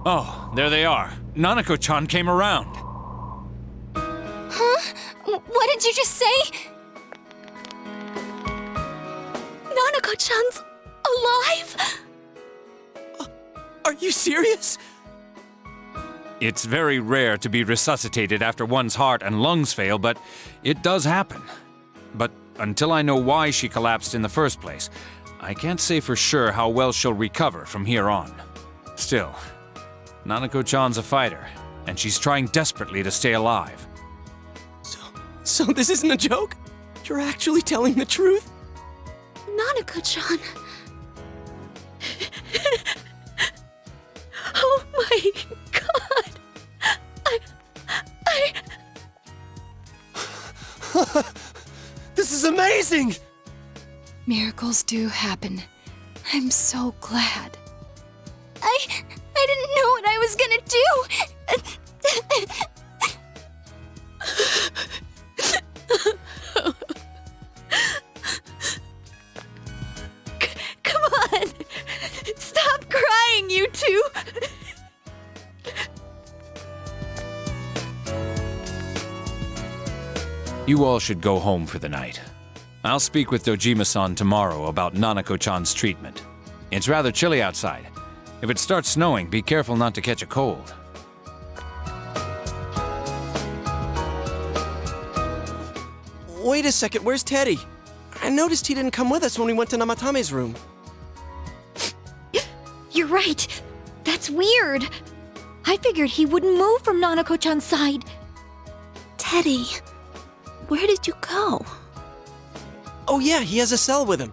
Oh, there they are. Nanako-chan came around. Huh? What did you just say? Nanako-chan's alive? Are you serious? It's very rare to be resuscitated after one's heart and lungs fail, but it does happen. But until I know why she collapsed in the first place, I can't say for sure how well she'll recover from here on. Still, Nanako-chan's a fighter, and she's trying desperately to stay alive. So this isn't a joke? You're actually telling the truth? Nanako-chan. Oh my god. This is amazing! Miracles do happen. I'm so glad. I didn't know what I was gonna do. Come on! Stop crying, you two! You all should go home for the night. I'll speak with Dojima-san tomorrow about Nanako-chan's treatment. It's rather chilly outside. If it starts snowing, be careful not to catch a cold. Wait a second, where's Teddy? I noticed he didn't come with us when we went to Namatame's room. You're right. That's weird. I figured he wouldn't move from Nanako-chan's side. Teddy, where did you go? Oh yeah, he has a cell with him.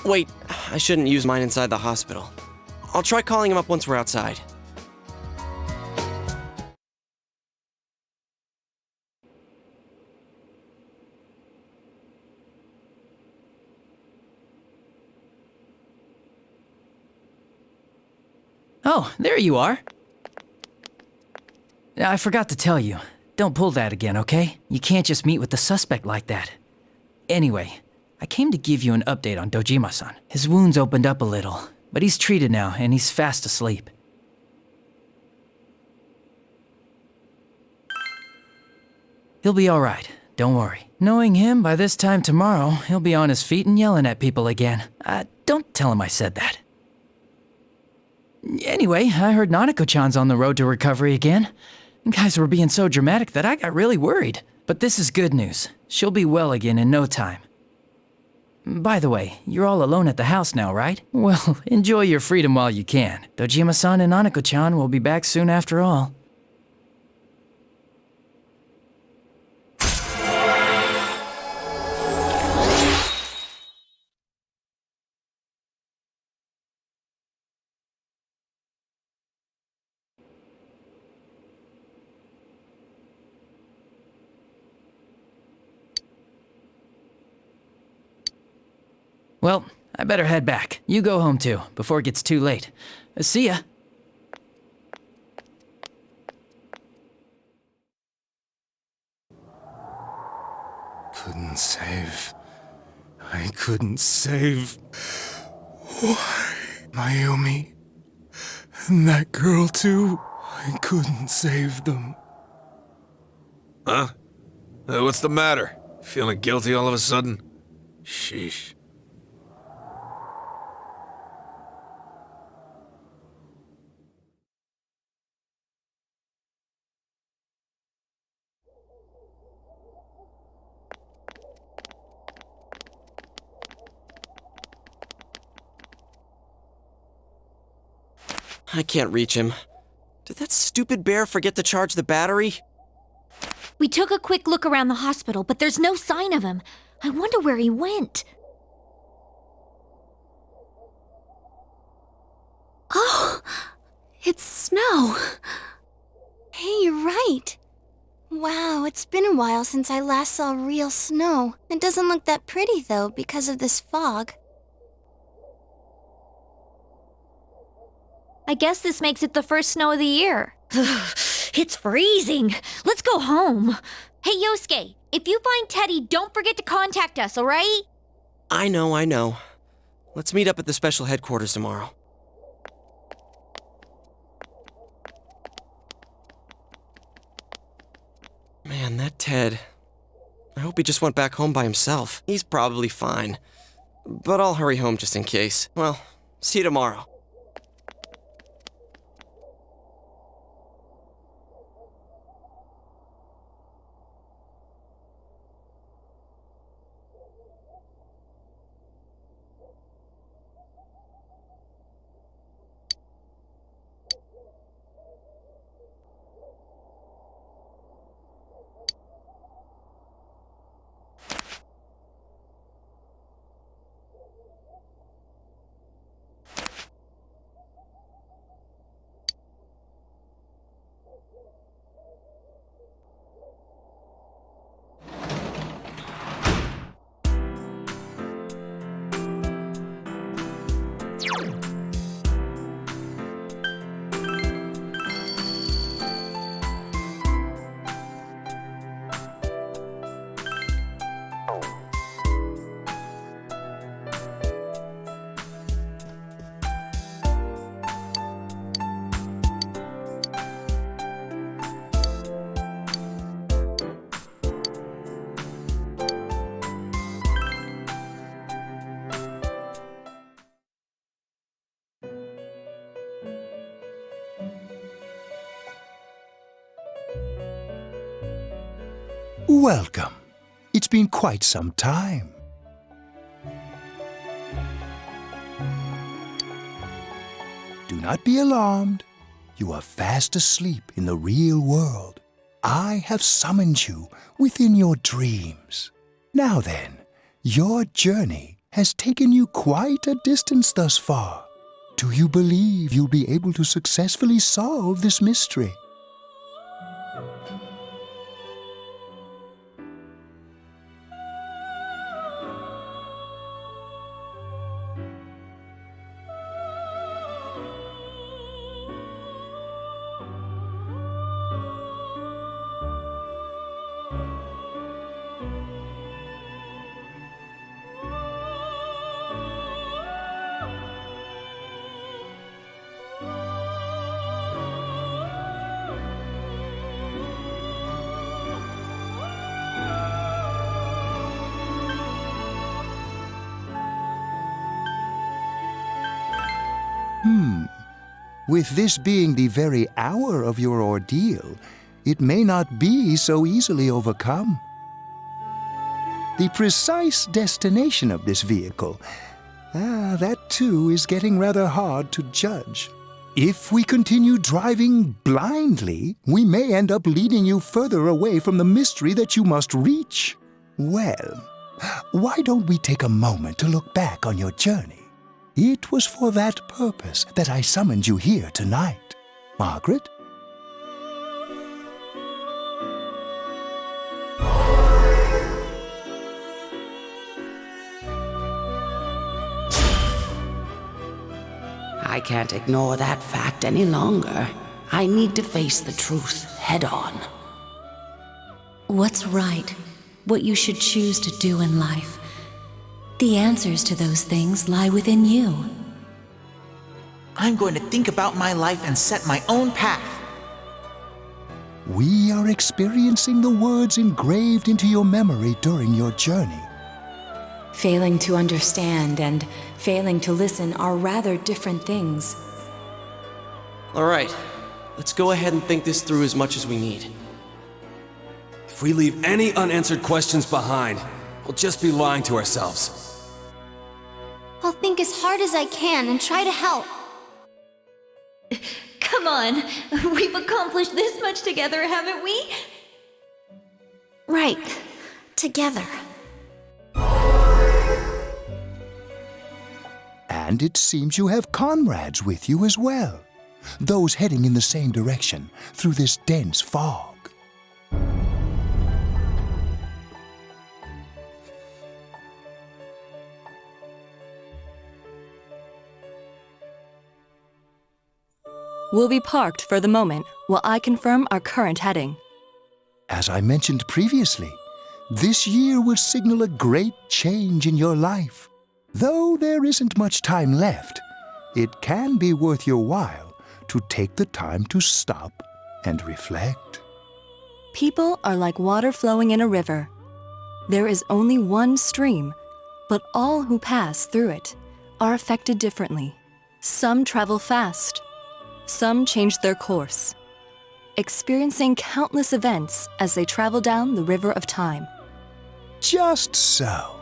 Wait, I shouldn't use mine inside the hospital. I'll try calling him up once we're outside. Oh, there you are. I forgot to tell you. Don't pull that again, okay? You can't just meet with the suspect like that. Anyway, I came to give you an update on Dojima-san. His wounds opened up a little, but he's treated now and he's fast asleep. He'll be alright, don't worry. Knowing him, by this time tomorrow, he'll be on his feet and yelling at people again. Don't tell him I said that. Anyway, I heard Nanako-chan's on the road to recovery again. You guys were being so dramatic that I got really worried. But this is good news. She'll be well again in no time. By the way, you're all alone at the house now, right? Well, enjoy your freedom while you can. Dojima-san and Nanako-chan will be back soon after all. Well, I better head back. You go home too, before it gets too late. See ya. Couldn't save. I couldn't save. Why? Mayumi. And that girl too. I couldn't save them. Huh? What's the matter? Feeling guilty all of a sudden? Sheesh. I can't reach him. Did that stupid bear forget to charge the battery? We took a quick look around the hospital, but there's no sign of him. I wonder where he went. Oh, it's snow. Hey, you're right. Wow, it's been a while since I last saw real snow. It doesn't look that pretty, though, because of this fog. I guess this makes it the first snow of the year. It's freezing. Let's go home. Hey, Yosuke, if you find Teddy, don't forget to contact us, all right? I know. Let's meet up at the special headquarters tomorrow. Man, that Ted. I hope he just went back home by himself. He's probably fine. But I'll hurry home just in case. Well, see you tomorrow. Welcome. It's been quite some time. Do not be alarmed. You are fast asleep in the real world. I have summoned you within your dreams. Now then, your journey has taken you quite a distance thus far. Do you believe you'll be able to successfully solve this mystery? With this being the very hour of your ordeal, it may not be so easily overcome. The precise destination of this vehicle, that too is getting rather hard to judge. If we continue driving blindly, we may end up leading you further away from the mystery that you must reach. Well, why don't we take a moment to look back on your journey? It was for that purpose that I summoned you here tonight. Margaret? can't ignore that fact any longer. I need to face the truth head on. What's right? What you should choose to do in life? The answers to those things lie within you. I'm going to think about my life and set my own path. We are experiencing the words engraved into your memory during your journey. Failing to understand and failing to listen are rather different things. All right, let's go ahead and think this through as much as we need. If we leave any unanswered questions behind, we'll just be lying to ourselves. I'll think as hard as I can and try to help. Come on, we've accomplished this much together, haven't we? Right. Together. And it seems you have comrades with you as well. Those heading in the same direction through this dense fog. We'll be parked for the moment while I confirm our current heading. As I mentioned previously, this year will signal a great change in your life. Though there isn't much time left, it can be worth your while to take the time to stop and reflect. People are like water flowing in a river. There is only one stream, but all who pass through it are affected differently. Some travel fast. Some change their course, experiencing countless events as they travel down the river of time. Just so.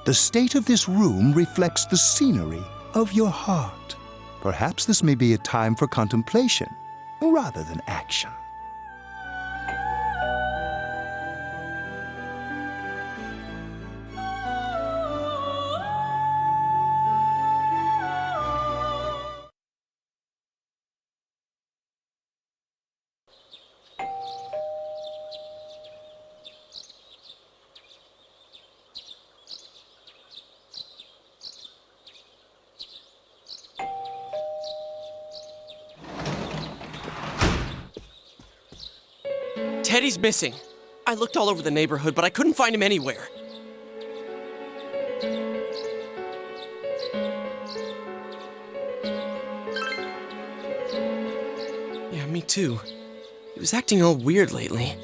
The state of this room reflects the scenery of your heart. Perhaps this may be a time for contemplation rather than action. Teddy's missing. I looked all over the neighborhood, but I couldn't find him anywhere. Yeah, me too. He was acting all weird lately.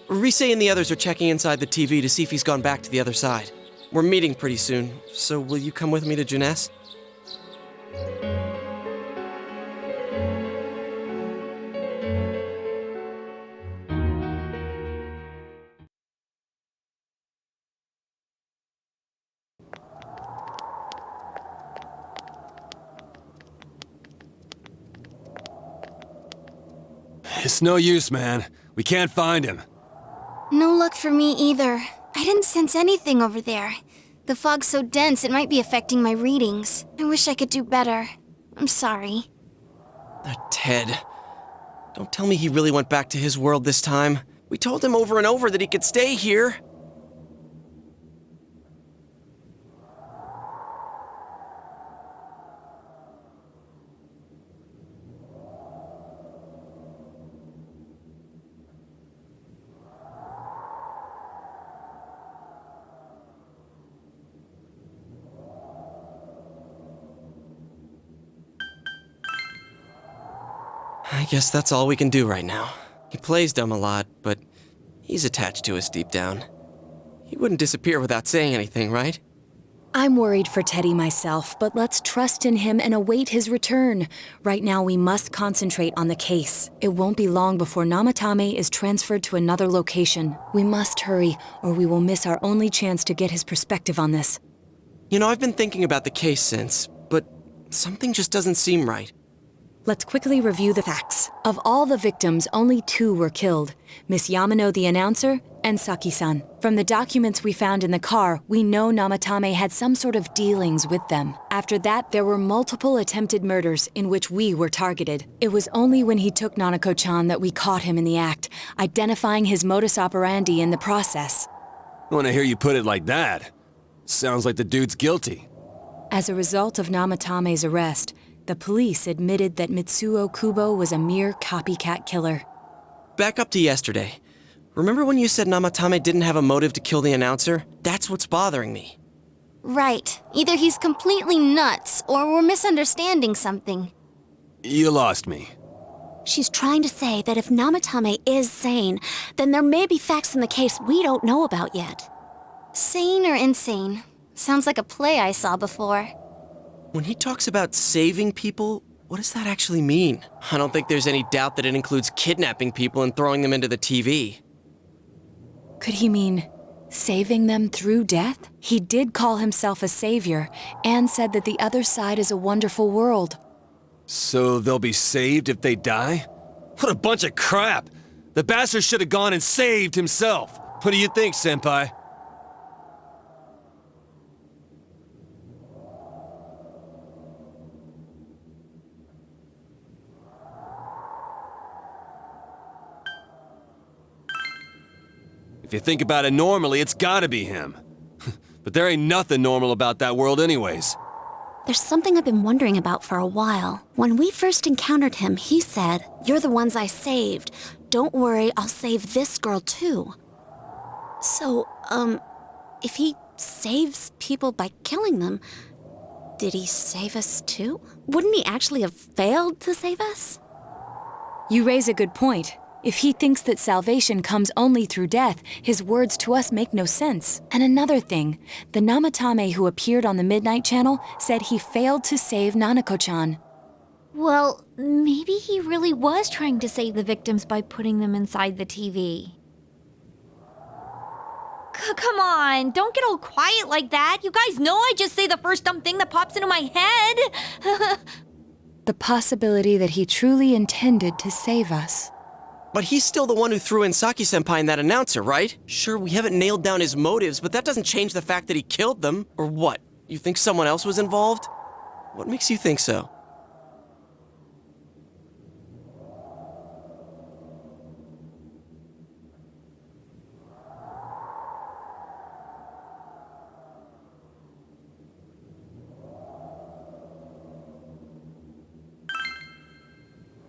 Rise and the others are checking inside the TV to see if he's gone back to the other side. We're meeting pretty soon, so will you come with me to Jeunesse? It's no use, man. We can't find him. No luck for me either. I didn't sense anything over there. The fog's so dense it might be affecting my readings. I wish I could do better. I'm sorry. That Ted. Don't tell me he really went back to his world this time. We told him over and over that he could stay here. I guess that's all we can do right now. He plays dumb a lot, but he's attached to us deep down. He wouldn't disappear without saying anything, right? I'm worried for Teddy myself, but let's trust in him and await his return. Right now, we must concentrate on the case. It won't be long before Namatame is transferred to another location. We must hurry, or we will miss our only chance to get his perspective on this. You know, I've been thinking about the case since, but something just doesn't seem right. Let's quickly review the facts. Of all the victims, only 2 were killed. Miss Yamano the announcer, and Saki-san. From the documents we found in the car, we know Namatame had some sort of dealings with them. After that, there were multiple attempted murders in which we were targeted. It was only when he took Nanako-chan that we caught him in the act, identifying his modus operandi in the process. When I hear you put it like that, sounds like the dude's guilty. As a result of Namatame's arrest, the police admitted that Mitsuo Kubo was a mere copycat killer. Back up to yesterday. Remember when you said Namatame didn't have a motive to kill the announcer? That's what's bothering me. Right. Either he's completely nuts, or we're misunderstanding something. You lost me. She's trying to say that if Namatame is sane, then there may be facts in the case we don't know about yet. Sane or insane? Sounds like a play I saw before. When he talks about saving people, what does that actually mean? I don't think there's any doubt that it includes kidnapping people and throwing them into the TV. Could he mean saving them through death? He did call himself a savior and said that the other side is a wonderful world. So they'll be saved if they die? What a bunch of crap! The bastard should have gone and saved himself. What do you think, Senpai? If you think about it normally, it's gotta be him. But there ain't nothing normal about that world anyways. There's something I've been wondering about for a while. When we first encountered him, he said, "You're the ones I saved. Don't worry, I'll save this girl too." So, if he saves people by killing them, did he save us too? Wouldn't he actually have failed to save us? You raise a good point. If he thinks that salvation comes only through death, his words to us make no sense. And another thing, the Namatame who appeared on the Midnight Channel said he failed to save Nanako-chan. Well, maybe he really was trying to save the victims by putting them inside the TV. Come on, don't get all quiet like that. You guys know I just say the first dumb thing that pops into my head. The possibility that he truly intended to save us. But he's still the one who threw in Saki-senpai and that announcer, right? Sure, we haven't nailed down his motives, but that doesn't change the fact that he killed them. Or what? You think someone else was involved? What makes you think so?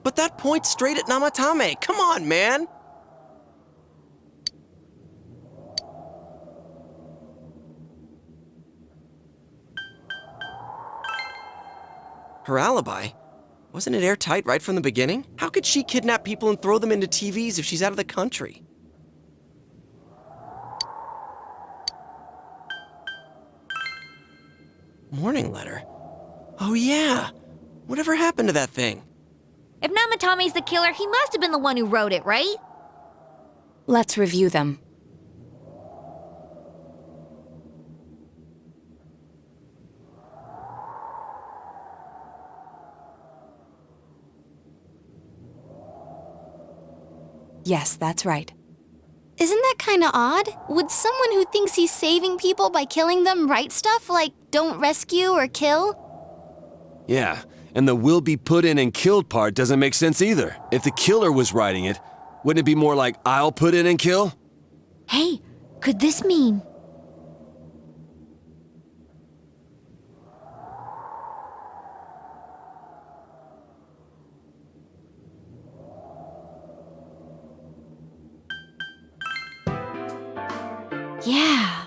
But that points straight at Namatame. Come on, man! Her alibi? Wasn't it airtight right from the beginning? How could she kidnap people and throw them into TVs if she's out of the country? Morning letter? Oh yeah! Whatever happened to that thing? If Namatame's the killer, he must have been the one who wrote it, right? Let's review them. Yes, that's right. Isn't that kinda odd? Would someone who thinks he's saving people by killing them write stuff like, "Don't rescue or kill"? Yeah, and the "will be put in and killed" part doesn't make sense either. If the killer was writing it, wouldn't it be more like, "I'll put in and kill"? Hey, could this mean... Yeah,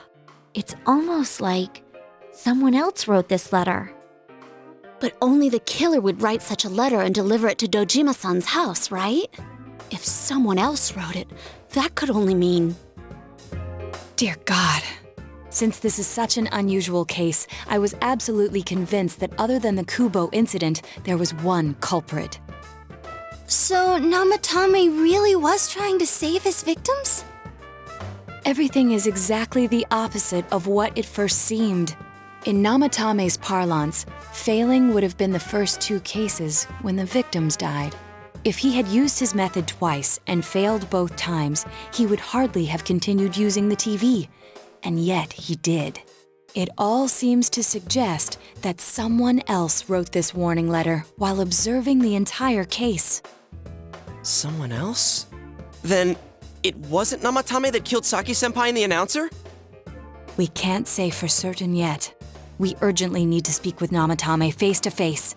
it's almost like someone else wrote this letter. But only the killer would write such a letter and deliver it to Dojima-san's house, right? If someone else wrote it, that could only mean... Dear God. Since this is such an unusual case, I was absolutely convinced that other than the Kubo incident, there was one culprit. So Namatame really was trying to save his victims? Everything is exactly the opposite of what it first seemed. In Namatame's parlance, failing would have been the first two cases when the victims died. If he had used his method twice and failed both times, he would hardly have continued using the TV. And yet he did. It all seems to suggest that someone else wrote this warning letter while observing the entire case. Someone else? Then it wasn't Namatame that killed Saki-senpai and the announcer? We can't say for certain yet. We urgently need to speak with Namatame face to face.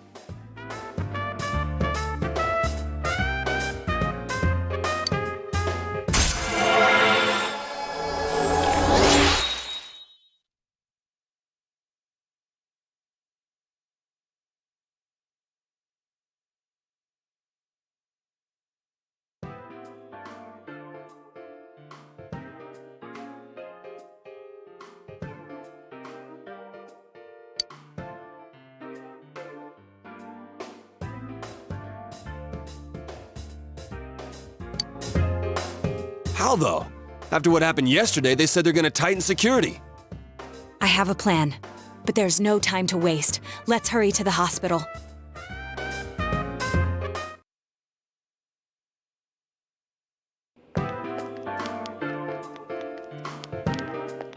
How though? After what happened yesterday, they said they're gonna tighten security. I have a plan, but there's no time to waste. Let's hurry to the hospital.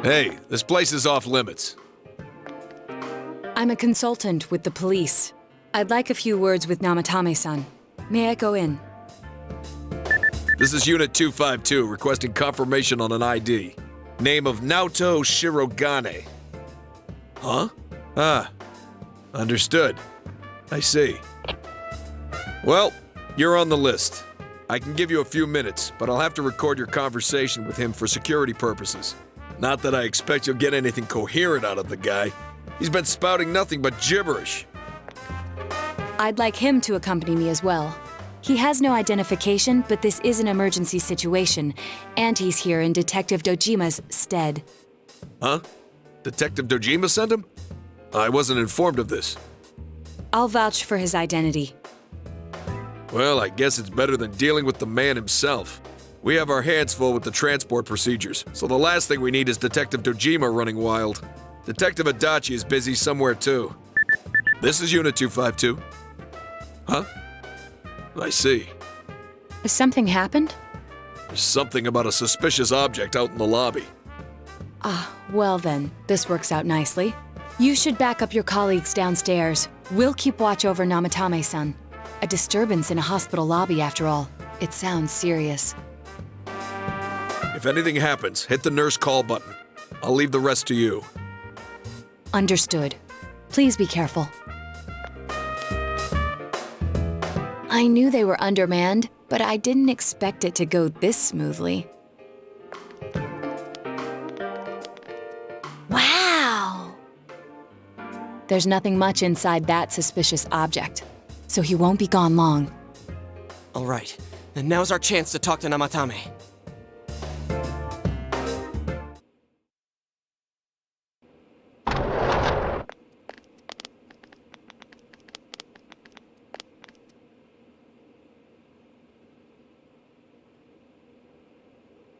Hey, this place is off limits. I'm a consultant with the police. I'd like a few words with Namatame-san. May I go in? This is Unit 252, requesting confirmation on an ID. Name of Naoto Shirogane. Huh? Ah. Understood. I see. Well, you're on the list. I can give you a few minutes, but I'll have to record your conversation with him for security purposes. Not that I expect you'll get anything coherent out of the guy. He's been spouting nothing but gibberish. I'd like him to accompany me as well. He has no identification, but this is an emergency situation, and he's here in Detective Dojima's stead. Huh? Detective Dojima sent him? I wasn't informed of this. I'll vouch for his identity. Well, I guess it's better than dealing with the man himself. We have our hands full with the transport procedures, so the last thing we need is Detective Dojima running wild. Detective Adachi is busy somewhere too. This is Unit 252. Huh? I see. Has something happened? There's something about a suspicious object out in the lobby. Ah, well then, this works out nicely. You should back up your colleagues downstairs. We'll keep watch over Namatame-san. A disturbance in a hospital lobby, after all. It sounds serious. If anything happens, hit the nurse call button. I'll leave the rest to you. Understood. Please be careful. I knew they were undermanned, but I didn't expect it to go this smoothly. Wow! There's nothing much inside that suspicious object, so he won't be gone long. All right, then now's our chance to talk to Namatame.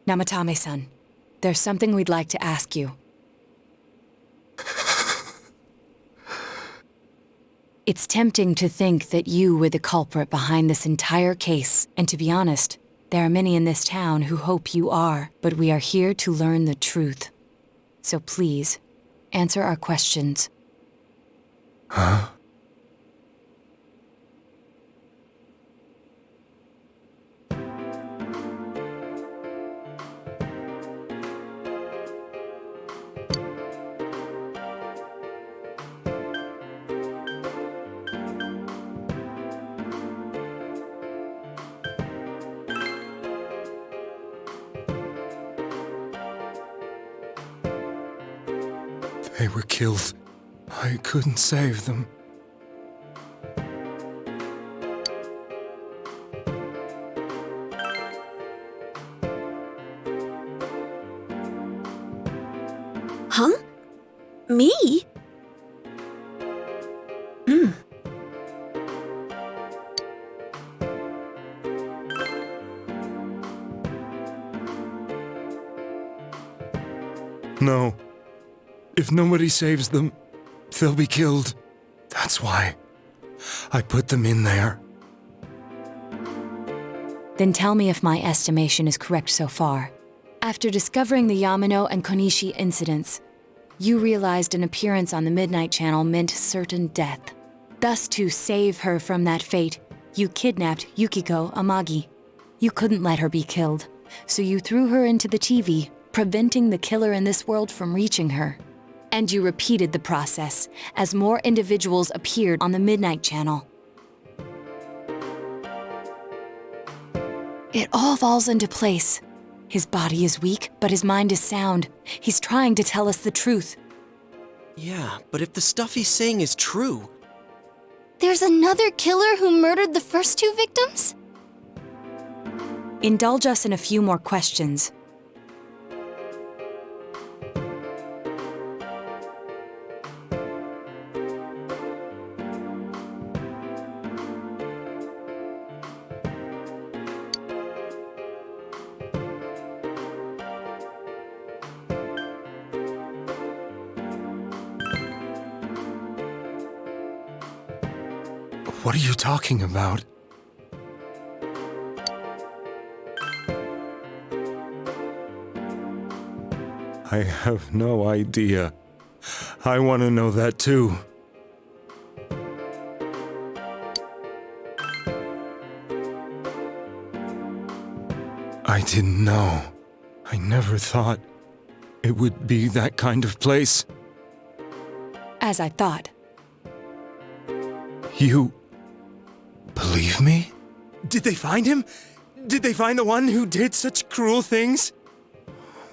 Namatame-san, there's something we'd like to ask you. It's tempting to think that you were the culprit behind this entire case, and to be honest, there are many in this town who hope you are, but we are here to learn the truth. So please, answer our questions. Huh? They were killed. I couldn't save them. Huh? Me? No. If nobody saves them, they'll be killed. That's why I put them in there. Then tell me if my estimation is correct so far. After discovering the Yamano and Konishi incidents, you realized an appearance on the Midnight Channel meant certain death. Thus, to save her from that fate, you kidnapped Yukiko Amagi. You couldn't let her be killed, so you threw her into the TV, preventing the killer in this world from reaching her. And you repeated the process as more individuals appeared on the Midnight Channel. It all falls into place. His body is weak, but his mind is sound. He's trying to tell us the truth. Yeah, but if the stuff he's saying is true... There's another killer who murdered the first two victims? Indulge us in a few more questions. What are you talking about? I have no idea. I want to know that too. I didn't know. I never thought it would be that kind of place. As I thought. You believe me? Did they find him? Did they find the one who did such cruel things?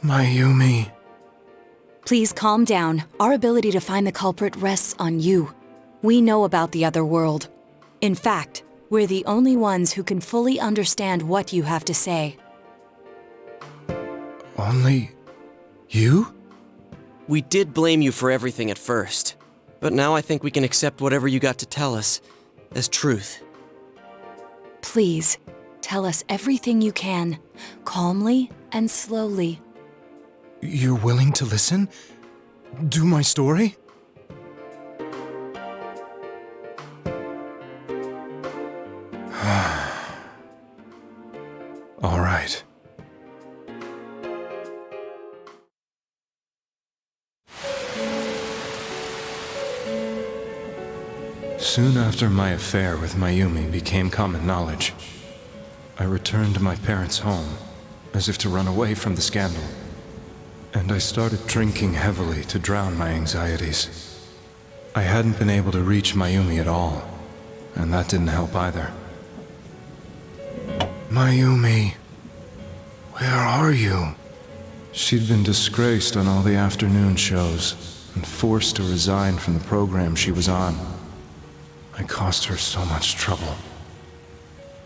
Mayumi. Please calm down. Our ability to find the culprit rests on you. We know about the other world. In fact, we're the only ones who can fully understand what you have to say. Only you? We did blame you for everything at first, but now I think we can accept whatever you got to tell us as truth. Please, tell us everything you can, calmly and slowly. You're willing to listen? Do my story? All right. Soon after my affair with Mayumi became common knowledge, I returned to my parents' home, as if to run away from the scandal. And I started drinking heavily to drown my anxieties. I hadn't been able to reach Mayumi at all, and that didn't help either. Mayumi, where are you? She'd been disgraced on all the afternoon shows and forced to resign from the program she was on. I caused her so much trouble.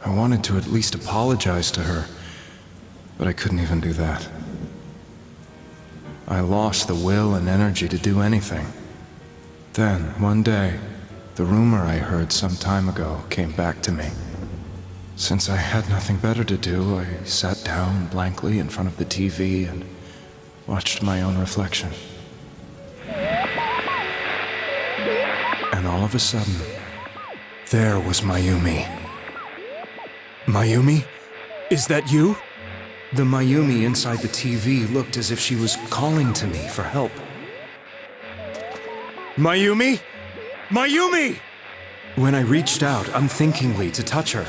I wanted to at least apologize to her, but I couldn't even do that. I lost the will and energy to do anything. Then, one day, the rumor I heard some time ago came back to me. Since I had nothing better to do, I sat down blankly in front of the TV and watched my own reflection. And all of a sudden, there was Mayumi. Mayumi? Is that you? The Mayumi inside the TV looked as if she was calling to me for help. Mayumi? Mayumi! When I reached out unthinkingly to touch her,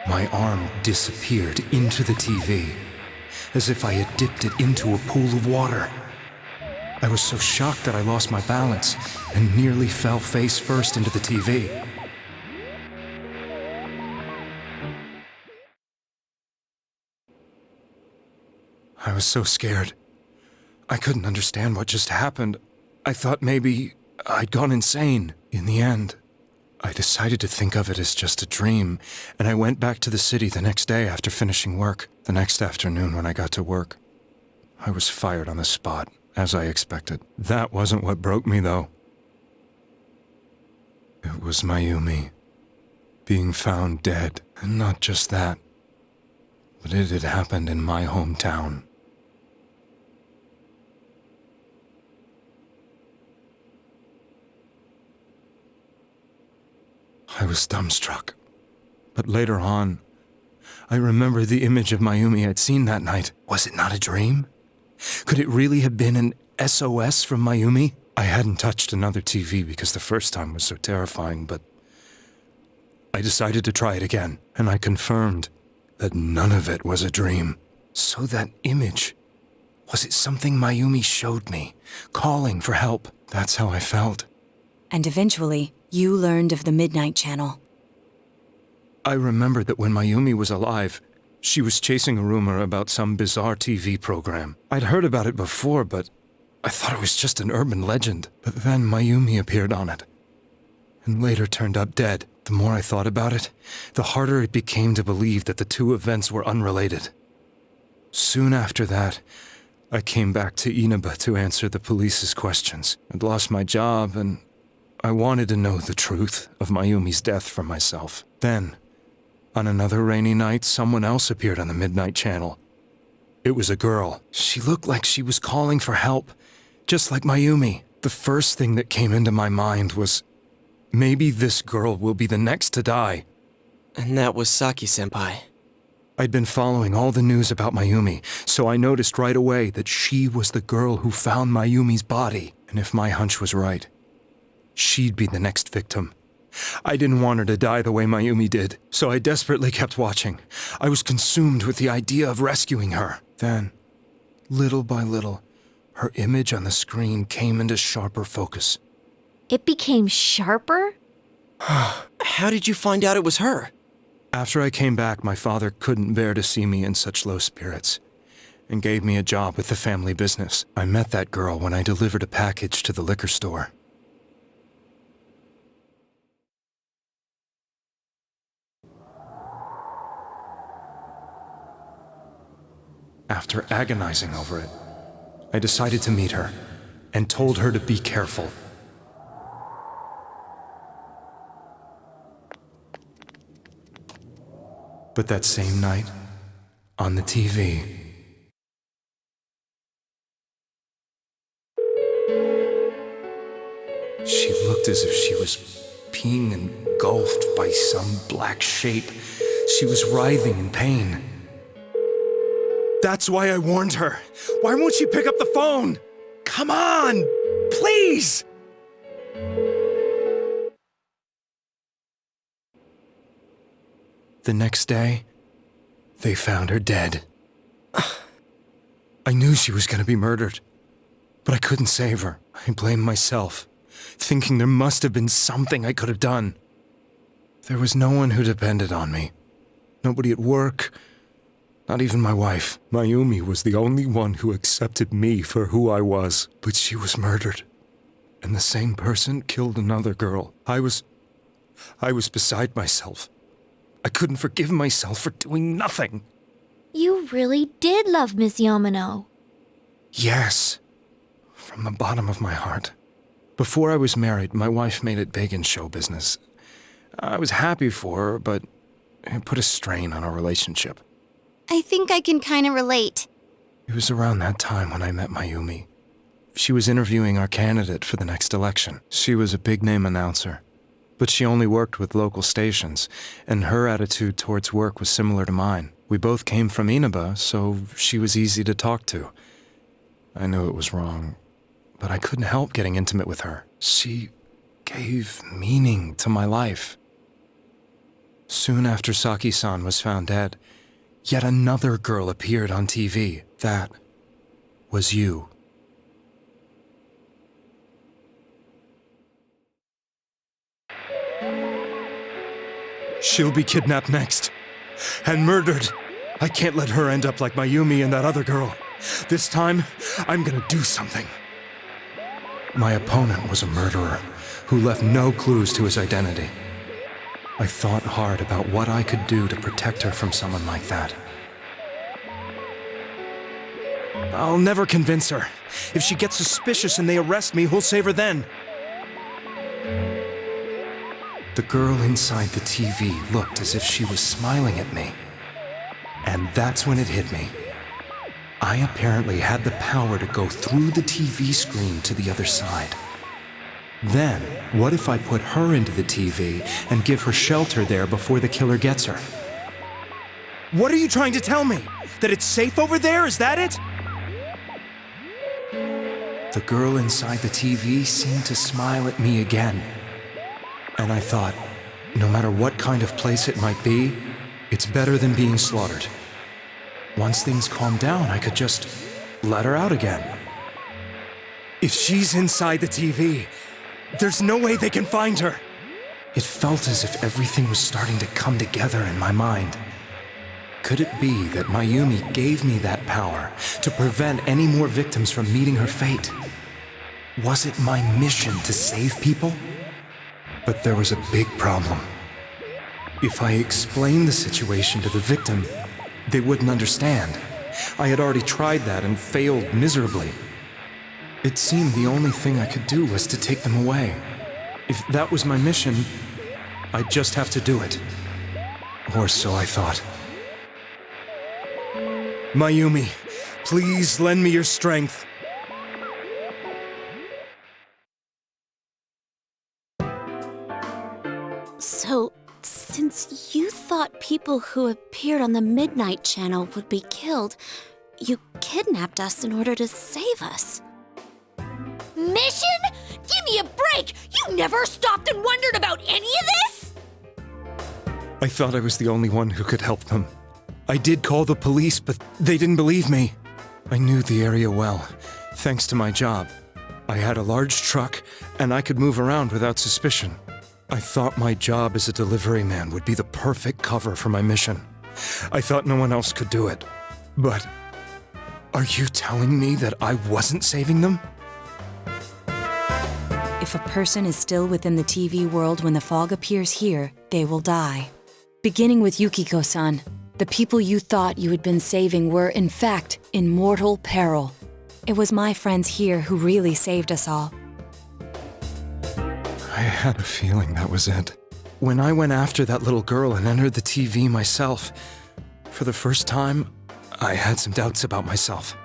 my arm disappeared into the TV, as if I had dipped it into a pool of water. I was so shocked that I lost my balance and nearly fell face first into the TV. I was so scared. I couldn't understand what just happened. I thought maybe I'd gone insane. In the end, I decided to think of it as just a dream, and I went back to the city the next day after finishing work. The next afternoon when I got to work, I was fired on the spot, as I expected. That wasn't what broke me, though. It was Mayumi being found dead, and not just that, but it had happened in my hometown. I was dumbstruck. But later on, I remember the image of Mayumi I'd seen that night. Was it not a dream? Could it really have been an SOS from Mayumi? I hadn't touched another TV because the first time was so terrifying, but I decided to try it again, and I confirmed that none of it was a dream. So that image, was it something Mayumi showed me, calling for help? That's how I felt. And eventually, you learned of the Midnight Channel. I remembered that when Mayumi was alive, she was chasing a rumor about some bizarre TV program. I'd heard about it before, but I thought it was just an urban legend. But then Mayumi appeared on it, and later turned up dead. The more I thought about it, the harder it became to believe that the two events were unrelated. Soon after that, I came back to Inaba to answer the police's questions. I'd lost my job, and I wanted to know the truth of Mayumi's death for myself. Then, on another rainy night, someone else appeared on the Midnight Channel. It was a girl. She looked like she was calling for help, just like Mayumi. The first thing that came into my mind was, Maybe this girl will be the next to die. And that was Saki-senpai. I'd been following all the news about Mayumi, so I noticed right away that she was the girl who found Mayumi's body. And if my hunch was right, she'd be the next victim. I didn't want her to die the way Mayumi did, so I desperately kept watching. I was consumed with the idea of rescuing her. Then, little by little, her image on the screen came into sharper focus. It became sharper? How did you find out it was her? After I came back, my father couldn't bear to see me in such low spirits and gave me a job with the family business. I met that girl when I delivered a package to the liquor store. After agonizing over it, I decided to meet her and told her to be careful. But that same night, on the TV, she looked as if she was being engulfed by some black shape. She was writhing in pain. That's why I warned her. Why won't she pick up the phone? Come on, please! The next day, they found her dead. I knew she was going to be murdered, but I couldn't save her. I blamed myself, thinking there must have been something I could have done. There was no one who depended on me. Nobody at work, not even my wife. Mayumi was the only one who accepted me for who I was, but she was murdered. And the same person killed another girl. I was beside myself. I couldn't forgive myself for doing nothing. You really did love Miss Yamano. Yes, from the bottom of my heart. Before I was married, my wife made it big in show business. I was happy for her, but it put a strain on our relationship. I think I can kind of relate. It was around that time when I met Mayumi. She was interviewing our candidate for the next election. She was a big-name announcer, but she only worked with local stations, and her attitude towards work was similar to mine. We both came from Inaba, so she was easy to talk to. I knew it was wrong, but I couldn't help getting intimate with her. She gave meaning to my life. Soon after Saki-san was found dead, yet another girl appeared on TV. That was you. She'll be kidnapped next. And murdered. I can't let her end up like Mayumi and that other girl. This time, I'm gonna do something. My opponent was a murderer who left no clues to his identity. I thought hard about what I could do to protect her from someone like that. I'll never convince her. If she gets suspicious and they arrest me, who'll save her then? The girl inside the TV looked as if she was smiling at me. And that's when it hit me. I apparently had the power to go through the TV screen to the other side. Then, what if I put her into the TV and give her shelter there before the killer gets her? What are you trying to tell me? That it's safe over there? Is that it? The girl inside the TV seemed to smile at me again. And I thought, no matter what kind of place it might be, it's better than being slaughtered. Once things calmed down, I could just let her out again. If she's inside the TV, there's no way they can find her. It felt as if everything was starting to come together in my mind. Could it be that Mayumi gave me that power to prevent any more victims from meeting her fate? Was it my mission to save people? But there was a big problem. If I explained the situation to the victim, they wouldn't understand. I had already tried that and failed miserably. It seemed the only thing I could do was to take them away. If that was my mission, I'd just have to do it. Or so I thought. Mayumi, please lend me your strength. Since you thought people who appeared on the Midnight Channel would be killed, you kidnapped us in order to save us. Mission? Give me a break! You never stopped and wondered about any of this? I thought I was the only one who could help them. I did call the police, but they didn't believe me. I knew the area well, thanks to my job. I had a large truck, and I could move around without suspicion. I thought my job as a delivery man would be the perfect cover for my mission. I thought no one else could do it. But are you telling me that I wasn't saving them? If a person is still within the TV world when the fog appears here, they will die. Beginning with Yukiko-san, the people you thought you had been saving were, in fact, in mortal peril. It was my friends here who really saved us all. I had a feeling that was it. When I went after that little girl and entered the TV myself, for the first time, I had some doubts about myself.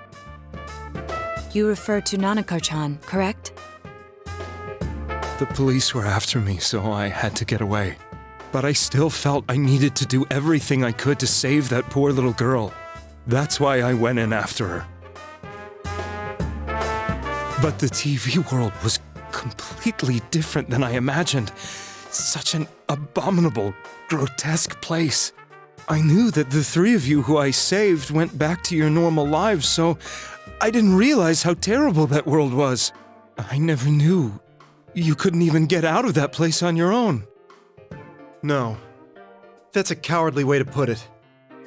You refer to Nanako-chan, correct? The police were after me, so I had to get away. But I still felt I needed to do everything I could to save that poor little girl. That's why I went in after her. But the TV world was completely different than I imagined. Such an abominable, grotesque place. I knew that the three of you who I saved went back to your normal lives, so I didn't realize how terrible that world was. I never knew you couldn't even get out of that place on your own. No. That's a cowardly way to put it.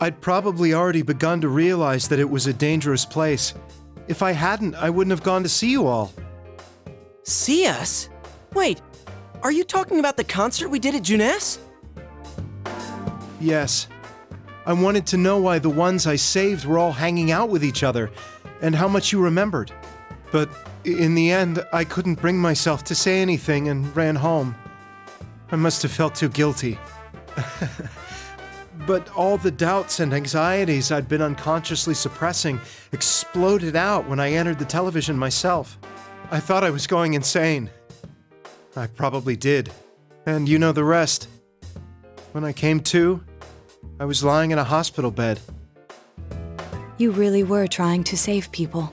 I'd probably already begun to realize that it was a dangerous place. If I hadn't, I wouldn't have gone to see you all. See us? Wait, are you talking about the concert we did at Junes? Yes. I wanted to know why the ones I saved were all hanging out with each other, and how much you remembered. But in the end, I couldn't bring myself to say anything and ran home. I must have felt too guilty. But all the doubts and anxieties I'd been unconsciously suppressing exploded out when I entered the television myself. I thought I was going insane. I probably did. And you know the rest. When I came to, I was lying in a hospital bed. You really were trying to save people.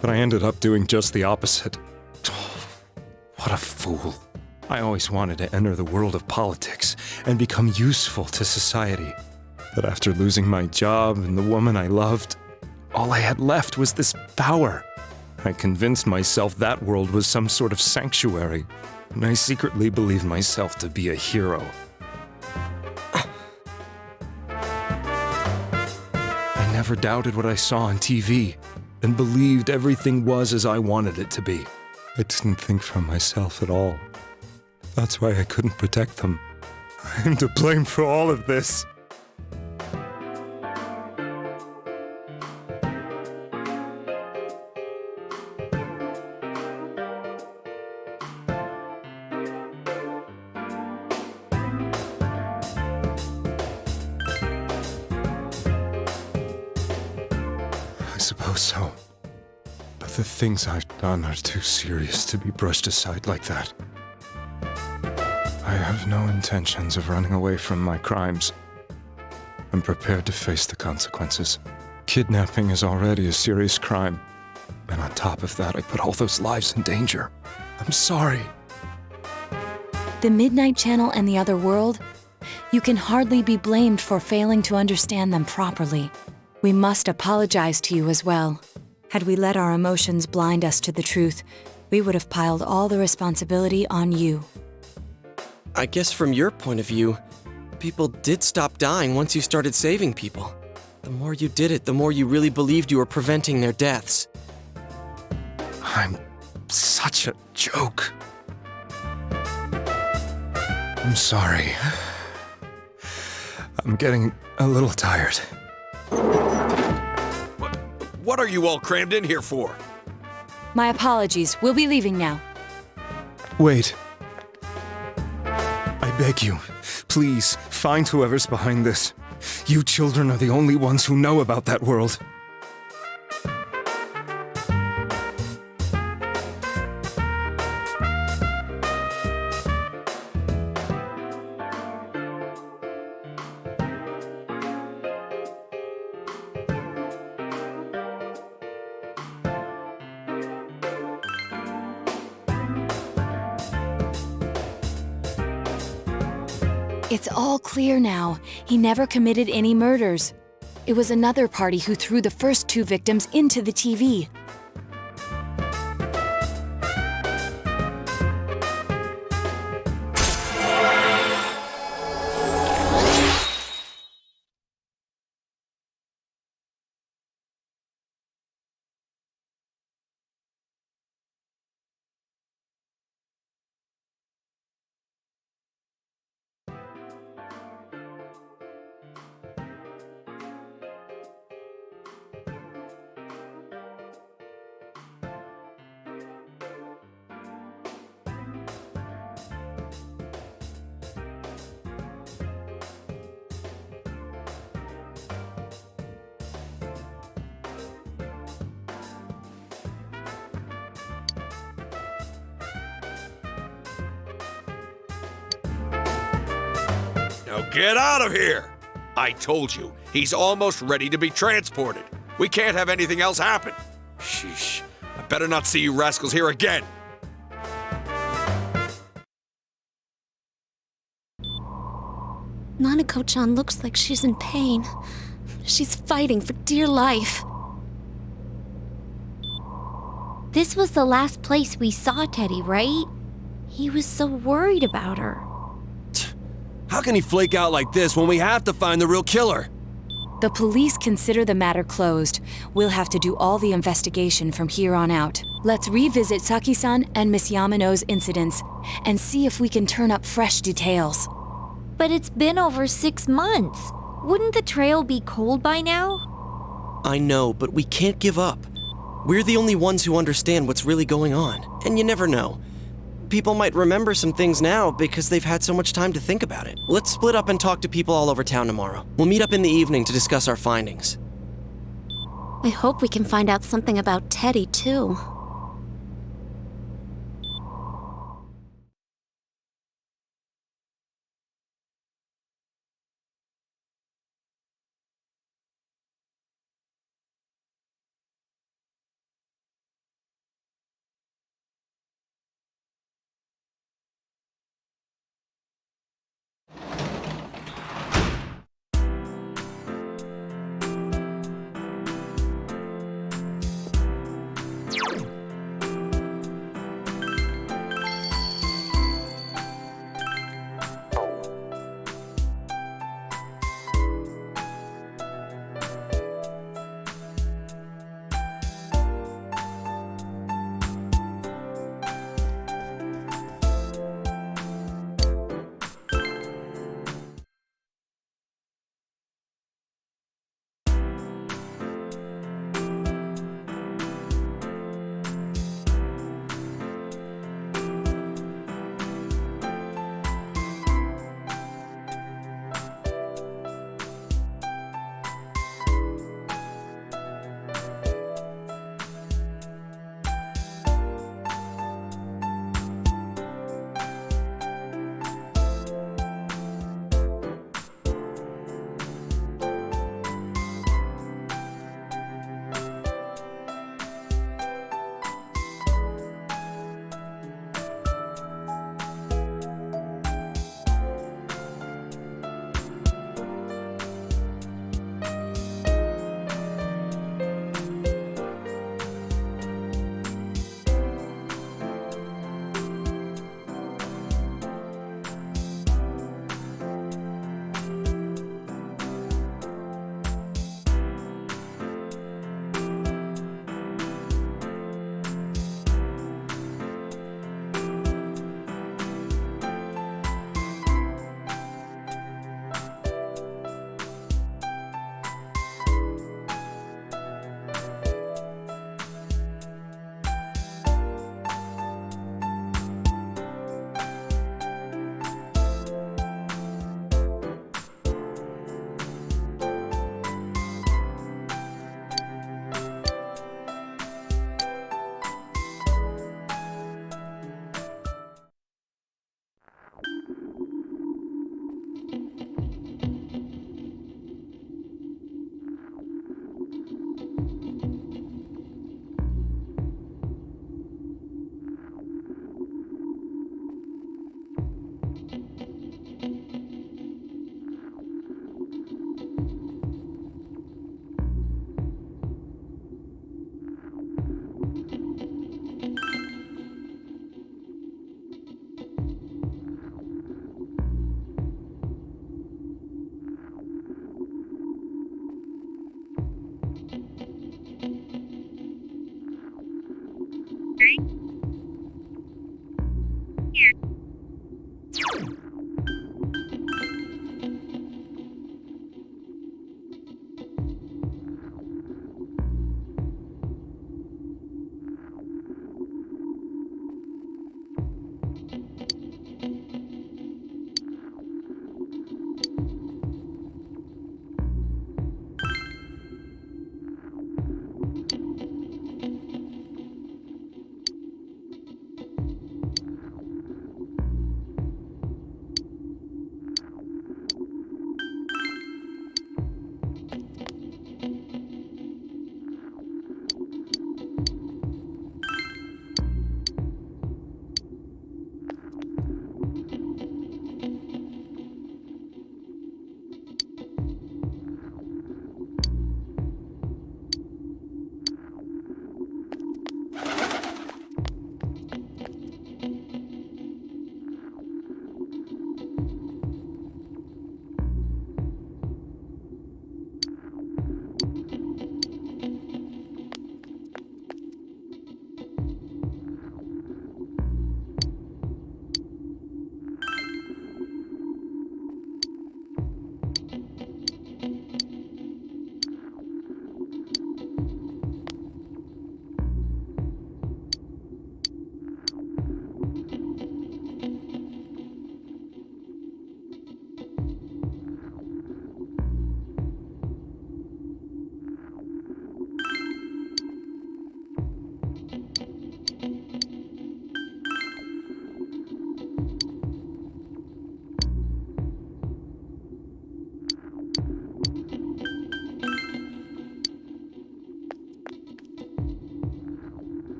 But I ended up doing just the opposite. What a fool. I always wanted to enter the world of politics and become useful to society. But after losing my job and the woman I loved, all I had left was this power. I convinced myself that world was some sort of sanctuary, and I secretly believed myself to be a hero. I never doubted what I saw on TV, and believed everything was as I wanted it to be. I didn't think for myself at all. That's why I couldn't protect them. I'm to blame for all of this. I suppose so. But the things I've done are too serious to be brushed aside like that. I have no intentions of running away from my crimes. I'm prepared to face the consequences. Kidnapping is already a serious crime. And on top of that, I put all those lives in danger. I'm sorry. The Midnight Channel and the other world? You can hardly be blamed for failing to understand them properly. We must apologize to you as well. Had we let our emotions blind us to the truth, we would have piled all the responsibility on you. I guess from your point of view, people did stop dying once you started saving people. The more you did it, the more you really believed you were preventing their deaths. I'm such a joke. I'm sorry. I'm getting a little tired. What are you all crammed in here for? My apologies. We'll be leaving now. Wait. I beg you, please, find whoever's behind this. You children are the only ones who know about that world. It's all clear now. He never committed any murders. It was another party who threw the first 2 victims into the TV. Now get out of here! I told you, he's almost ready to be transported. We can't have anything else happen. Sheesh. I better not see you rascals here again. Nanako-chan looks like she's in pain. She's fighting for dear life. This was the last place we saw Teddy, right? He was so worried about her. How can he flake out like this when we have to find the real killer? The police consider the matter closed. We'll have to do all the investigation from here on out. Let's revisit Saki-san and Miss Yamano's incidents and see if we can turn up fresh details. But it's been over 6 months. Wouldn't the trail be cold by now? I know, but we can't give up. We're the only ones who understand what's really going on. And you never know. People might remember some things now because they've had so much time to think about it. Let's split up and talk to people all over town tomorrow. We'll meet up in the evening to discuss our findings. I hope we can find out something about Teddy, too.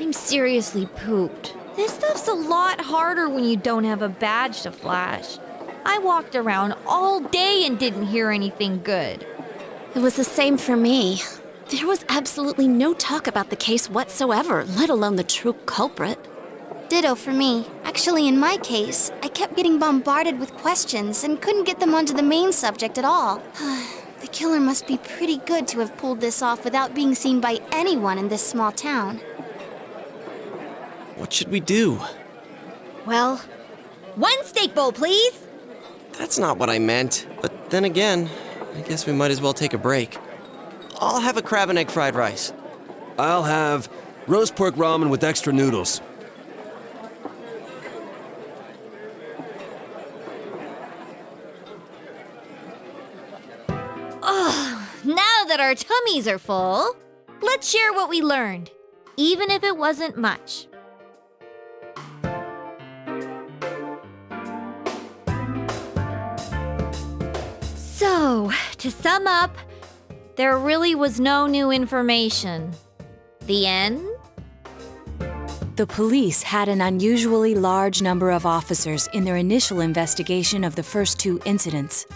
I'm seriously pooped. This stuff's a lot harder when you don't have a badge to flash. I walked around all day and didn't hear anything good. It was the same for me. There was absolutely no talk about the case whatsoever, let alone the true culprit. Ditto for me. Actually, in my case, I kept getting bombarded with questions and couldn't get them onto the main subject at all. The killer must be pretty good to have pulled this off without being seen by anyone in this small town. What should we do? Well, 1 steak bowl, please. That's not what I meant. But then again, I guess we might as well take a break. I'll have a crab and egg fried rice. I'll have roast pork ramen with extra noodles. Now that our tummies are full, let's share what we learned, even if it wasn't much. So, to sum up, there really was no new information. The end? The police had an unusually large number of officers in their initial investigation of the first 2 incidents.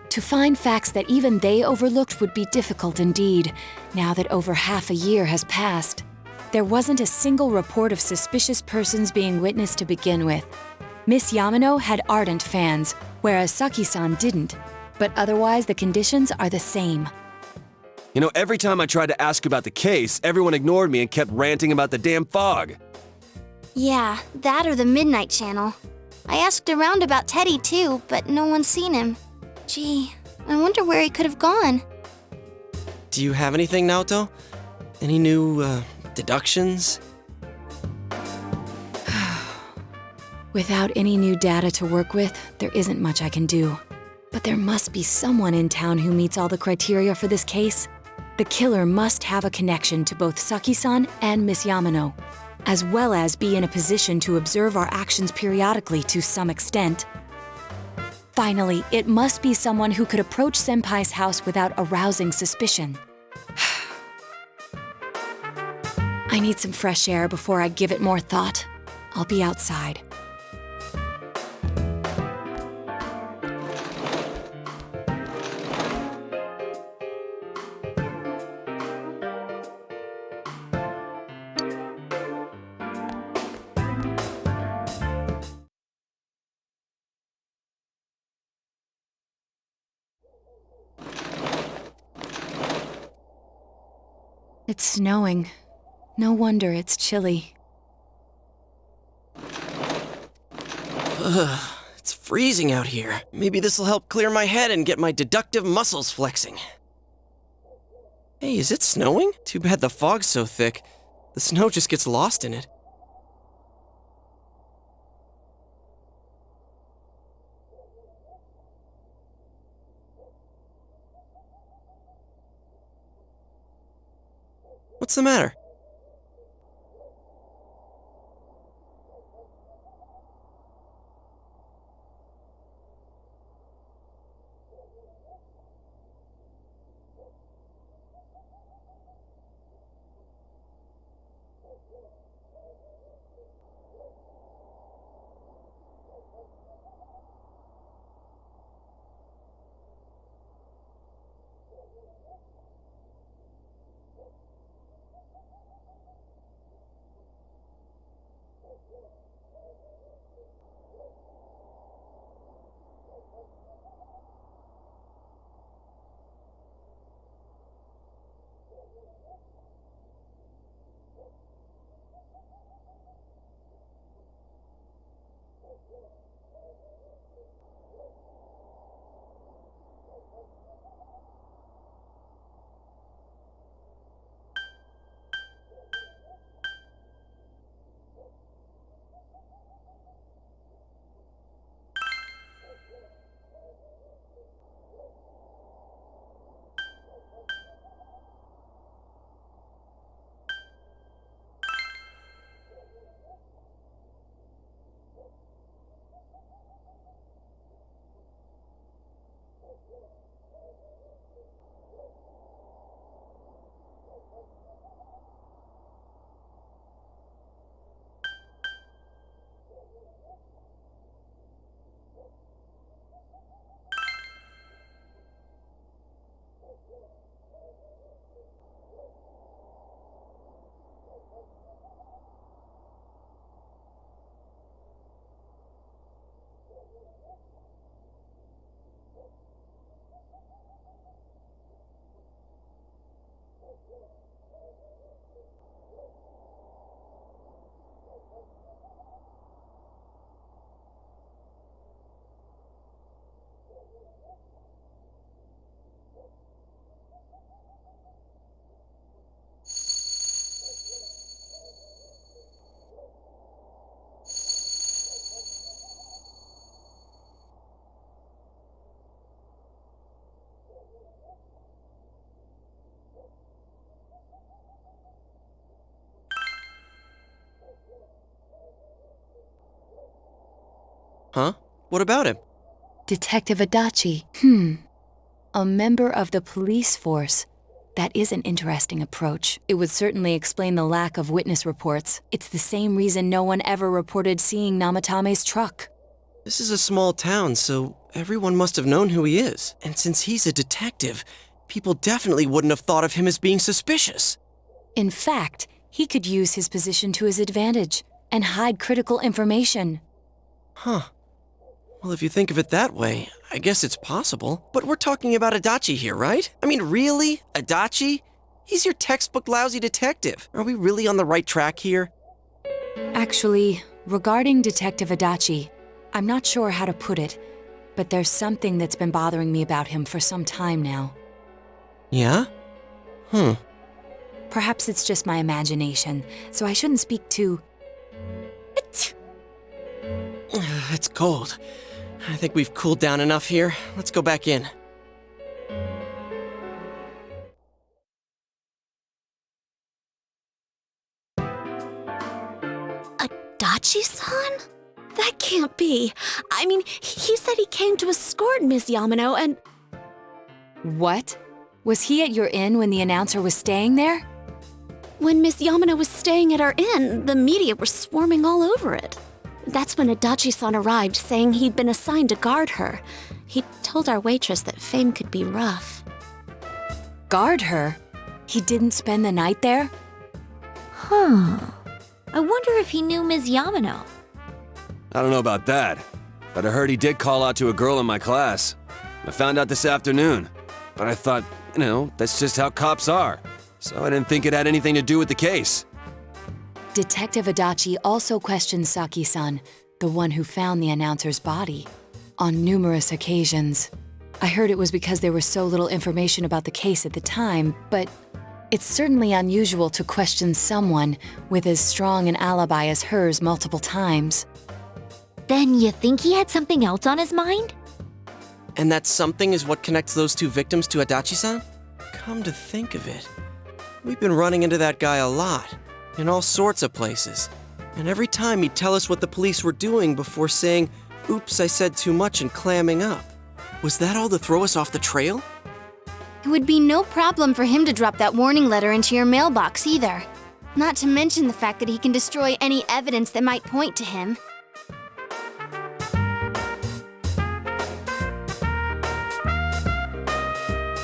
To find facts that even they overlooked would be difficult indeed, now that over half a year has passed. There wasn't a single report of suspicious persons being witnessed to begin with. Miss Yamano had ardent fans, whereas Saki-san didn't. But otherwise, the conditions are the same. You know, every time I tried to ask about the case, everyone ignored me and kept ranting about the damn fog. Yeah, that or the Midnight Channel. I asked around about Teddy too, but no one's seen him. Gee, I wonder where he could have gone. Do you have anything, Naoto? Any new, deductions? Without any new data to work with, there isn't much I can do. But there must be someone in town who meets all the criteria for this case. The killer must have a connection to both Saki-san and Miss Yamano, as well as be in a position to observe our actions periodically to some extent. Finally, it must be someone who could approach Senpai's house without arousing suspicion. I need some fresh air before I give it more thought. I'll be outside. It's snowing. No wonder it's chilly. It's freezing out here. Maybe this'll help clear my head and get my deductive muscles flexing. Hey, is it snowing? Too bad the fog's so thick. The snow just gets lost in it. What's the matter? Huh? What about him? Detective Adachi. A member of the police force. That is an interesting approach. It would certainly explain the lack of witness reports. It's the same reason no one ever reported seeing Namatame's truck. This is a small town, so everyone must have known who he is. And since he's a detective, people definitely wouldn't have thought of him as being suspicious. In fact, he could use his position to his advantage and hide critical information. Huh. Well, if you think of it that way, I guess it's possible. But we're talking about Adachi here, right? I mean, really? Adachi? He's your textbook lousy detective. Are we really on the right track here? Actually, regarding Detective Adachi, I'm not sure how to put it, but there's something that's been bothering me about him for some time now. Yeah? Perhaps it's just my imagination, so I shouldn't speak too... It's cold. I think we've cooled down enough here. Let's go back in. Adachi-san? That can't be. I mean, he said he came to escort Miss Yamano and... What? Was he at your inn when the announcer was staying there? When Miss Yamano was staying at our inn, the media were swarming all over it. That's when Adachi-san arrived, saying he'd been assigned to guard her. He told our waitress that fame could be rough. Guard her? He didn't spend the night there? Huh. I wonder if he knew Ms. Yamano. I don't know about that, but I heard he did call out to a girl in my class. I found out this afternoon, but I thought, that's just how cops are. So I didn't think it had anything to do with the case. Detective Adachi also questioned Saki-san, the one who found the announcer's body, on numerous occasions. I heard it was because there was so little information about the case at the time, but it's certainly unusual to question someone with as strong an alibi as hers multiple times. Then you think he had something else on his mind? And that something is what connects those two victims to Adachi-san? Come to think of it, we've been running into that guy a lot, in all sorts of places. And every time he'd tell us what the police were doing before saying, "Oops, I said too much," and clamming up. Was that all to throw us off the trail? It would be no problem for him to drop that warning letter into your mailbox either. Not to mention the fact that he can destroy any evidence that might point to him.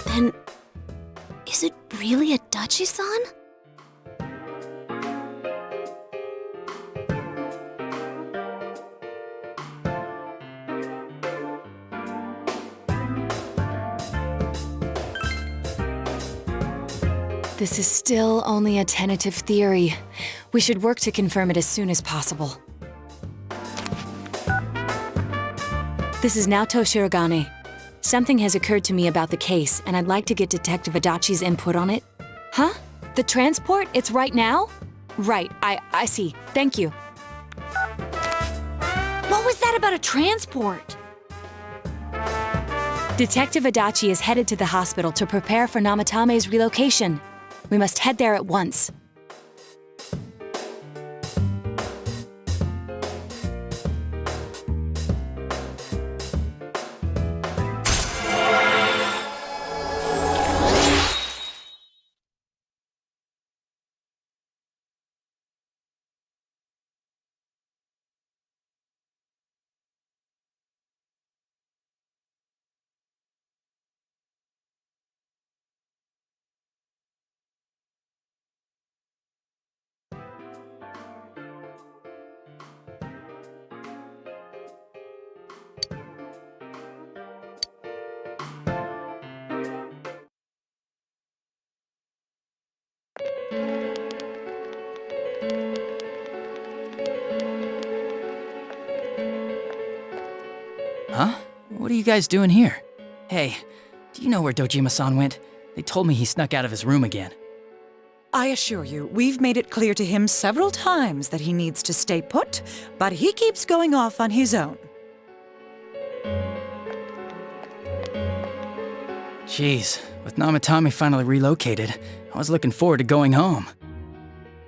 Then, is it really Adachi-san? This is still only a tentative theory. We should work to confirm it as soon as possible. This is Naoto Shirogane. Something has occurred to me about the case, and I'd like to get Detective Adachi's input on it. Huh? The transport? It's right now? Right, I see. Thank you. What was that about a transport? Detective Adachi is headed to the hospital to prepare for Namatame's relocation. We must head there at once. Huh? What are you guys doing here? Hey, do you know where Dojima-san went? They told me he snuck out of his room again. I assure you, we've made it clear to him several times that he needs to stay put, but he keeps going off on his own. Jeez, with Namatame finally relocated, I was looking forward to going home.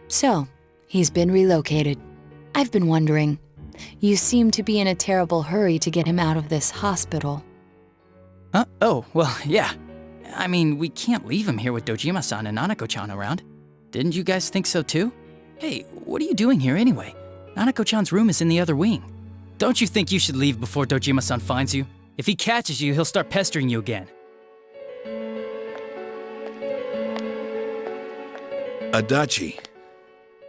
So, he's been relocated. I've been wondering, You seem to be in a terrible hurry to get him out of this hospital. Huh? Oh, well, yeah. I mean, we can't leave him here with Dojima-san and Nanako-chan around. Didn't you guys think so too? Hey, what are you doing here anyway? Nanako-chan's room is in the other wing. Don't you think you should leave before Dojima-san finds you? If he catches you, he'll start pestering you again. Adachi,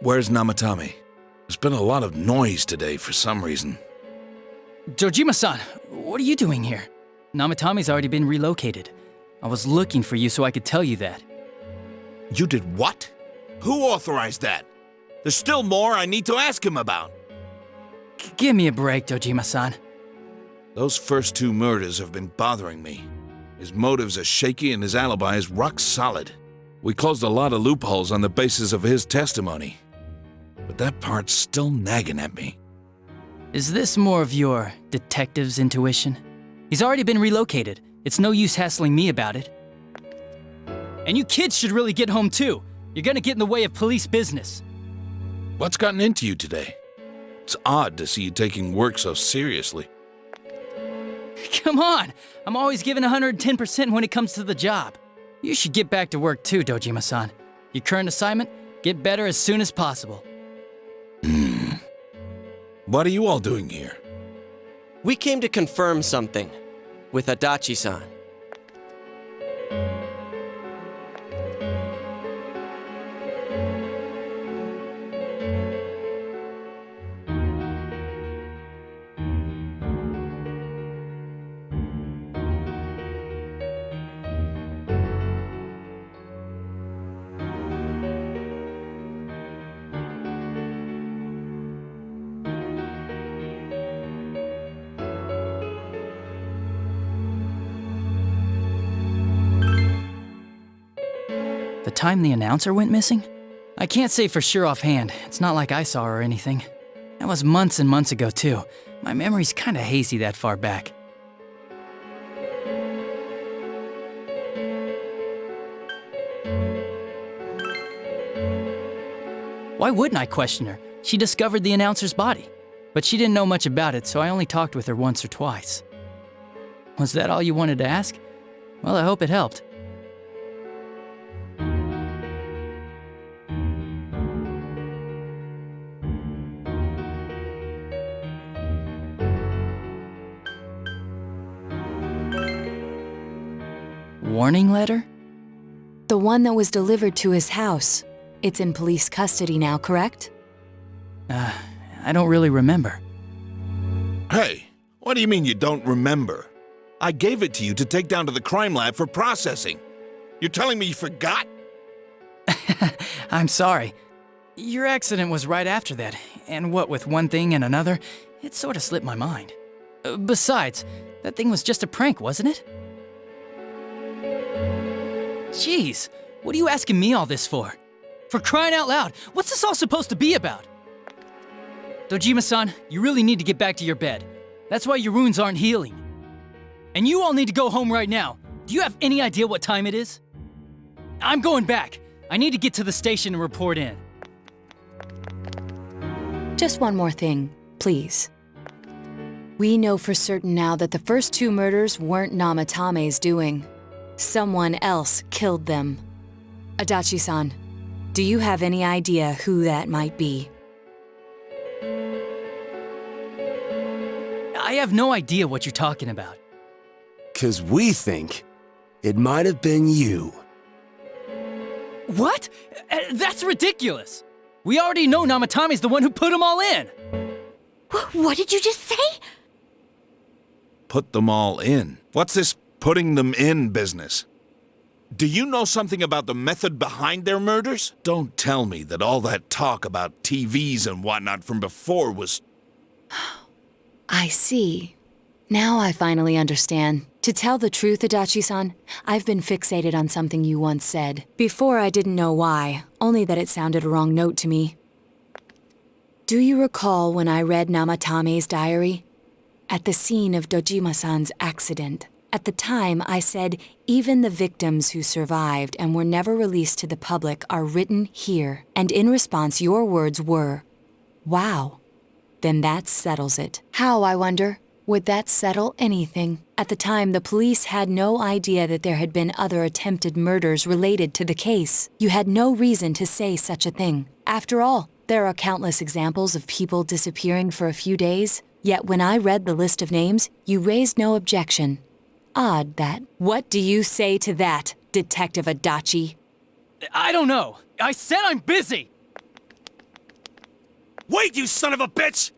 where's Namatame? There's been a lot of noise today for some reason. Dojima-san, what are you doing here? Namatame's already been relocated. I was looking for you so I could tell you that. You did what? Who authorized that? There's still more I need to ask him about. Give me a break, Dojima-san. Those first 2 murders have been bothering me. His motives are shaky and his alibi is rock solid. We closed a lot of loopholes on the basis of his testimony. But that part's still nagging at me. Is this more of your detective's intuition? He's already been relocated. It's no use hassling me about it. And you kids should really get home too. You're gonna get in the way of police business. What's gotten into you today? It's odd to see you taking work so seriously. Come on! I'm always giving 110% when it comes to the job. You should get back to work too, Dojima-san. Your current assignment? Get better as soon as possible. What are you all doing here? We came to confirm something with Adachi-san. The time the announcer went missing? I can't say for sure offhand. It's not like I saw her or anything. That was months and months ago, too. My memory's kinda hazy that far back. Why wouldn't I question her? She discovered the announcer's body. But she didn't know much about it, so I only talked with her once or twice. Was that all you wanted to ask? Well, I hope it helped. Warning letter? The one that was delivered to his house. It's in police custody now, correct? I don't really remember. Hey, what do you mean you don't remember? I gave it to you to take down to the crime lab for processing. You're telling me you forgot? I'm sorry. Your accident was right after that, and what with one thing and another, it sort of slipped my mind. Besides, that thing was just a prank, wasn't it? Jeez, what are you asking me all this for? For crying out loud, what's this all supposed to be about? Dojima-san, you really need to get back to your bed. That's why your wounds aren't healing. And you all need to go home right now. Do you have any idea what time it is? I'm going back. I need to get to the station and report in. Just one more thing, please. We know for certain now that the first 2 murders weren't Namatame's doing. Someone else killed them. Adachi-san, do you have any idea who that might be? I have no idea what you're talking about. 'Cause we think it might have been you. What? That's ridiculous! We already know Namatame's the one who put them all in! What did you just say? Put them all in? What's this putting them in business? Do you know something about the method behind their murders? Don't tell me that all that talk about TVs and whatnot from before was... I see. Now I finally understand. To tell the truth, Adachi-san, I've been fixated on something you once said. Before I didn't know why, only that it sounded a wrong note to me. Do you recall when I read Namatame's diary? At the scene of Dojima-san's accident. At the time, I said, even the victims who survived and were never released to the public are written here. And in response, your words were, wow. then that settles it. How, I wonder? Would that settle anything? At the time, the police had no idea that there had been other attempted murders related to the case. You had no reason to say such a thing. After all, there are countless examples of people disappearing for a few days. Yet when I read the list of names, you raised no objection. Odd that. What do you say to that, Detective Adachi? I don't know. I said I'm busy! Wait, you son of a bitch!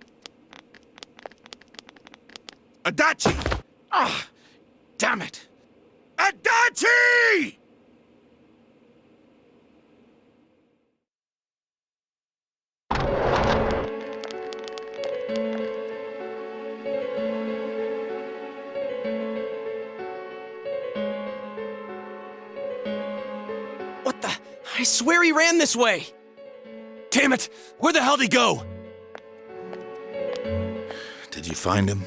Adachi! Ah, damn it! Adachi! What the? I swear he ran this way! Damn it! Where the hell'd he go? Did you find him?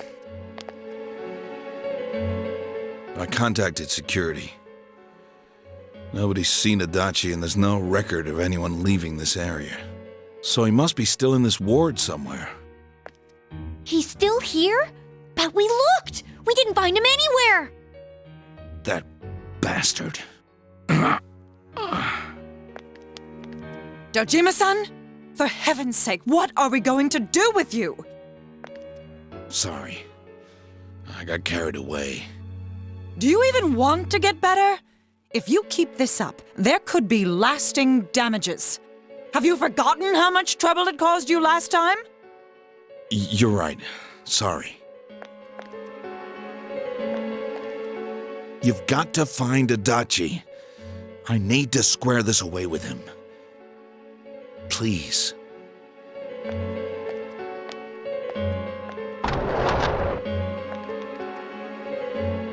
I contacted security. Nobody's seen Adachi, and there's no record of anyone leaving this area. So he must be still in this ward somewhere. He's still here? But we looked! We didn't find him anywhere! That bastard. Dojima-san? For heaven's sake, what are we going to do with you? Sorry. I got carried away. Do you even want to get better? If you keep this up, there could be lasting damages. Have you forgotten how much trouble it caused you last time? You're right. Sorry. You've got to find Adachi. I need to square this away with him. Please.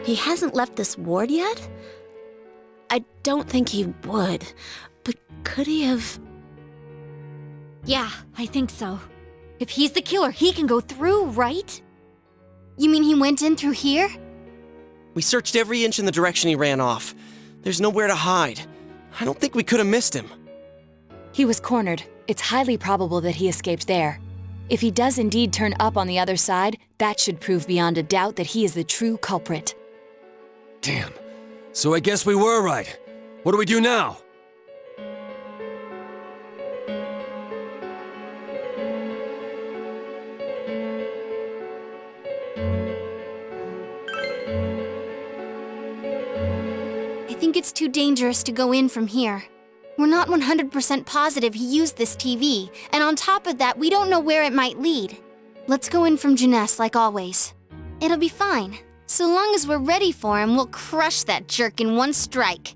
He hasn't left this ward yet? I don't think he would, but could he have... Yeah, I think so. If he's the killer, he can go through, right? You mean he went in through here? We searched every inch in the direction he ran off. There's nowhere to hide. I don't think we could have missed him. He was cornered. It's highly probable that he escaped there. If he does indeed turn up on the other side, that should prove beyond a doubt that he is the true culprit. Damn. So I guess we were right. What do we do now? I think it's too dangerous to go in from here. We're not 100% positive he used this TV, and on top of that, we don't know where it might lead. Let's go in from Jeunesse like always. It'll be fine. So long as we're ready for him, we'll crush that jerk in one strike.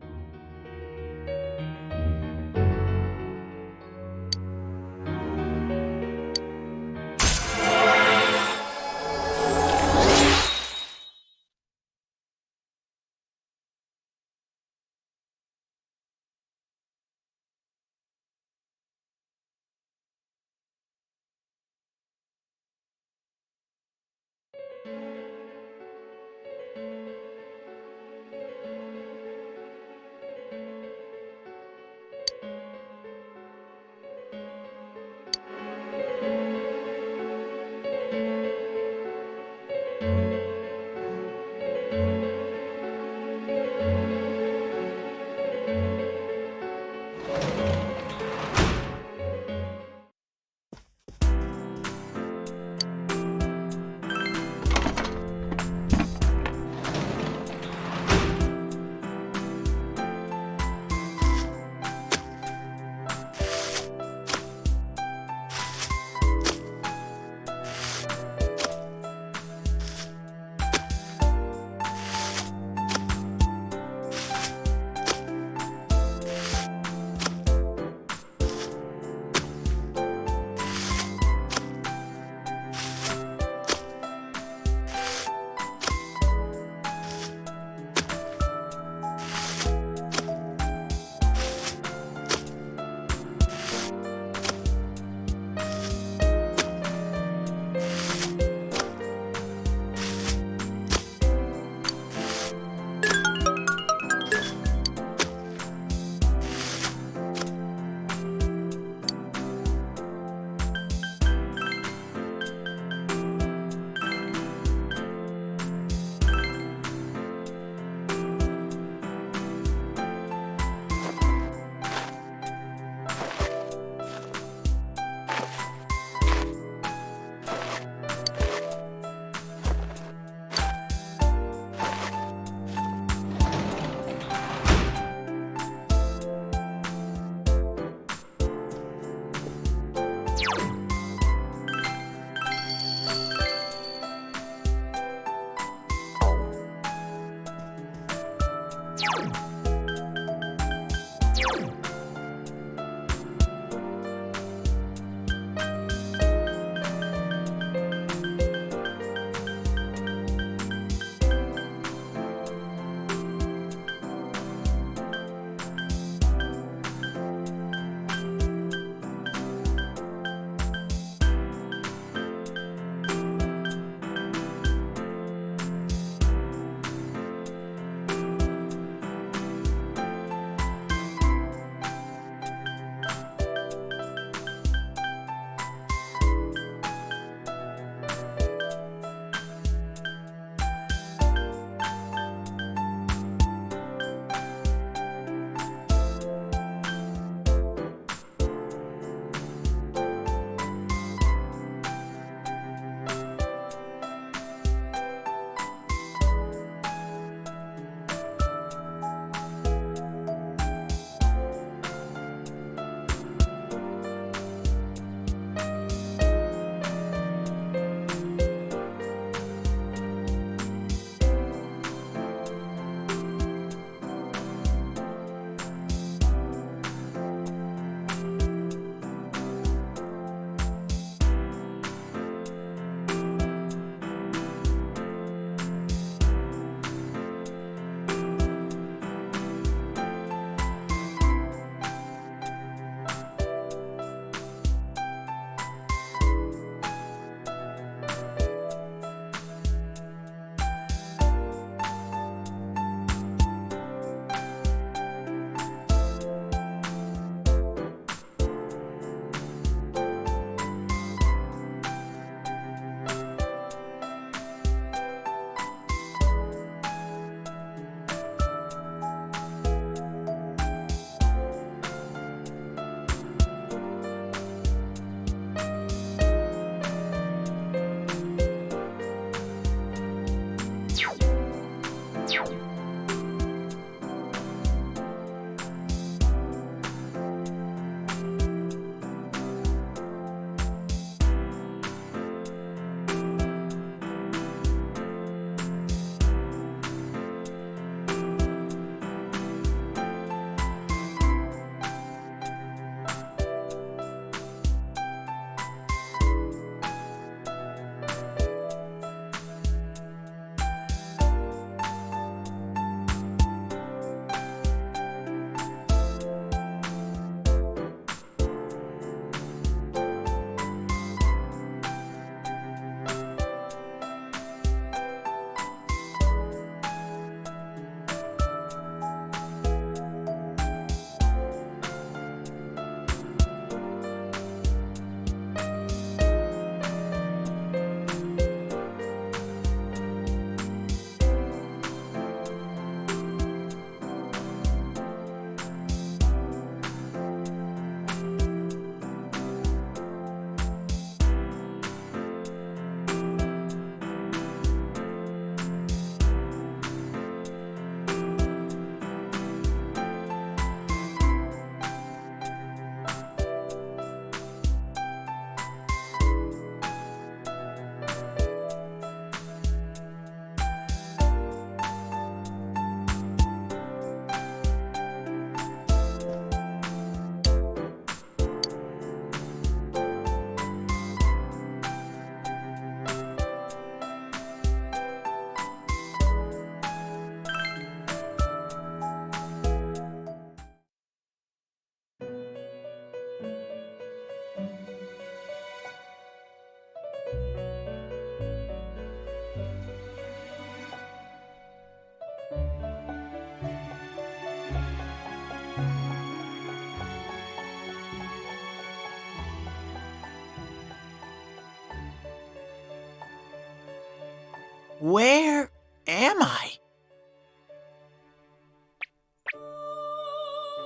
Where am I?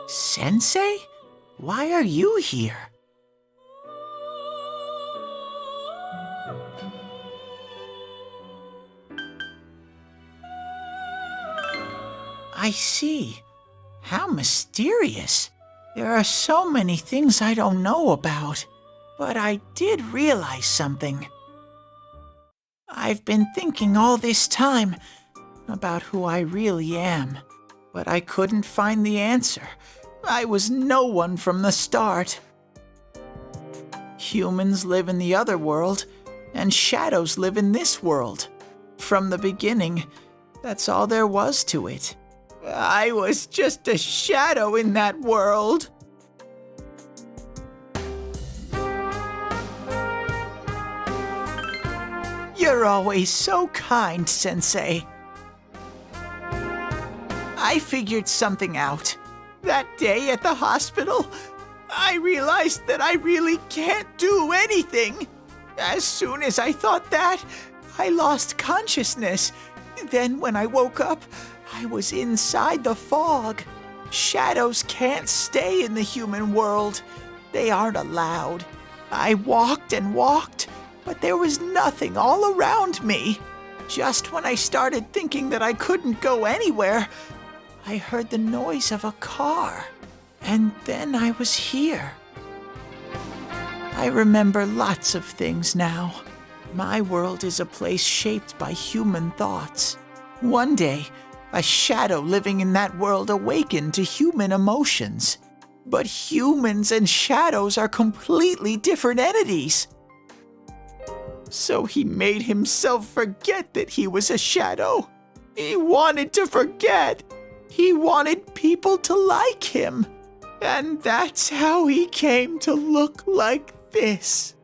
Sensei? Why are you here? I see. How mysterious. There are so many things I don't know about. But I did realize something. I've been thinking all this time about who I really am, but I couldn't find the answer. I was no one from the start. Humans live in the other world, and shadows live in this world. From the beginning, that's all there was to it. I was just a shadow in that world. You're always so kind, Sensei. I figured something out. That day at the hospital, I realized that I really can't do anything. As soon as I thought that, I lost consciousness. Then when I woke up, I was inside the fog. Shadows can't stay in the human world. They aren't allowed. I walked and walked, but there was nothing all around me. Just when I started thinking that I couldn't go anywhere, I heard the noise of a car, and then I was here. I remember lots of things now. My world is a place shaped by human thoughts. One day, a shadow living in that world awakened to human emotions. But humans and shadows are completely different entities. So he made himself forget that he was a shadow. He wanted to forget. He wanted people to like him. And that's how he came to look like this.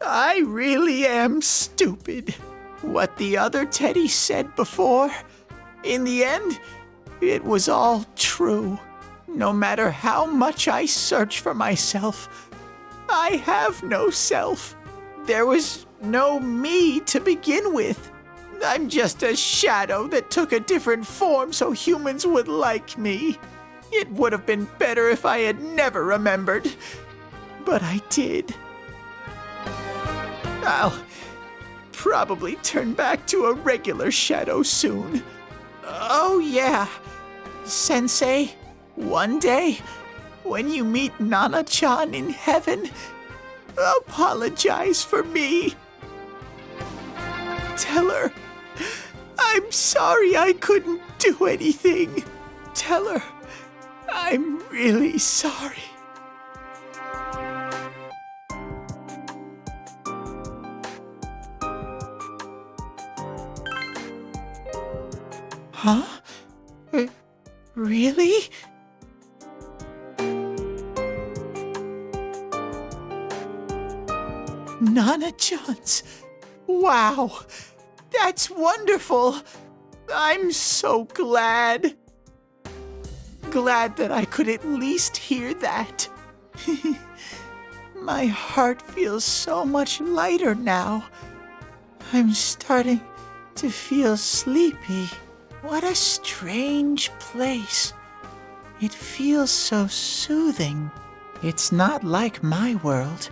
I really am stupid. What the other Teddy said before, in the end, it was all true. No matter how much I search for myself, I have no self. There was no me to begin with. I'm just a shadow that took a different form so humans would like me. It would have been better if I had never remembered, but I did. I'll probably turn back to a regular shadow soon. Oh yeah, Sensei, one day, when you meet Nana-chan in heaven, apologize for me. Tell her, I'm sorry I couldn't do anything. Tell her, I'm really sorry. Huh? Really? Nana-chan's. Wow, that's wonderful. I'm so glad. Glad that I could at least hear that. My heart feels so much lighter now. I'm starting to feel sleepy. What a strange place. It feels so soothing. It's not like my world.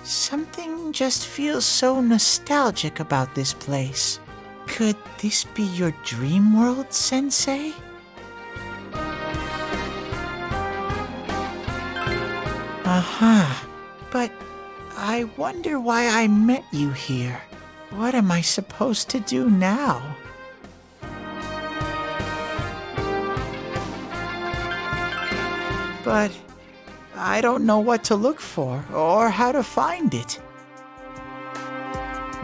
Something just feels so nostalgic about this place. Could this be your dream world, Sensei? But I wonder why I met you here. What am I supposed to do now? But I don't know what to look for or how to find it.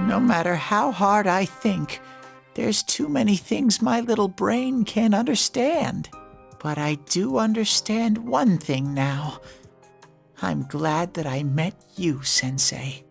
No matter how hard I think, there's too many things my little brain can't understand. But I do understand one thing now. I'm glad that I met you, Sensei.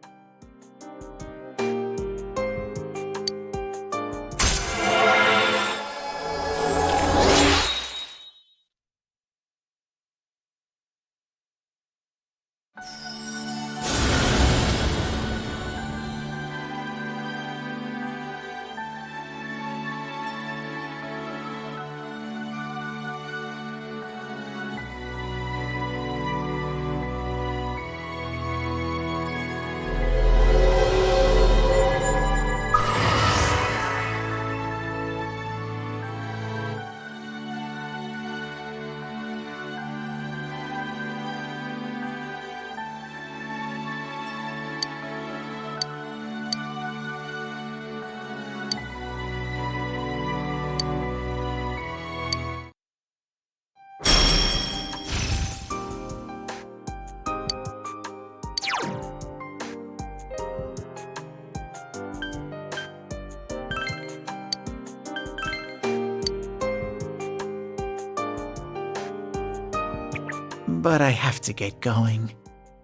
But I have to get going.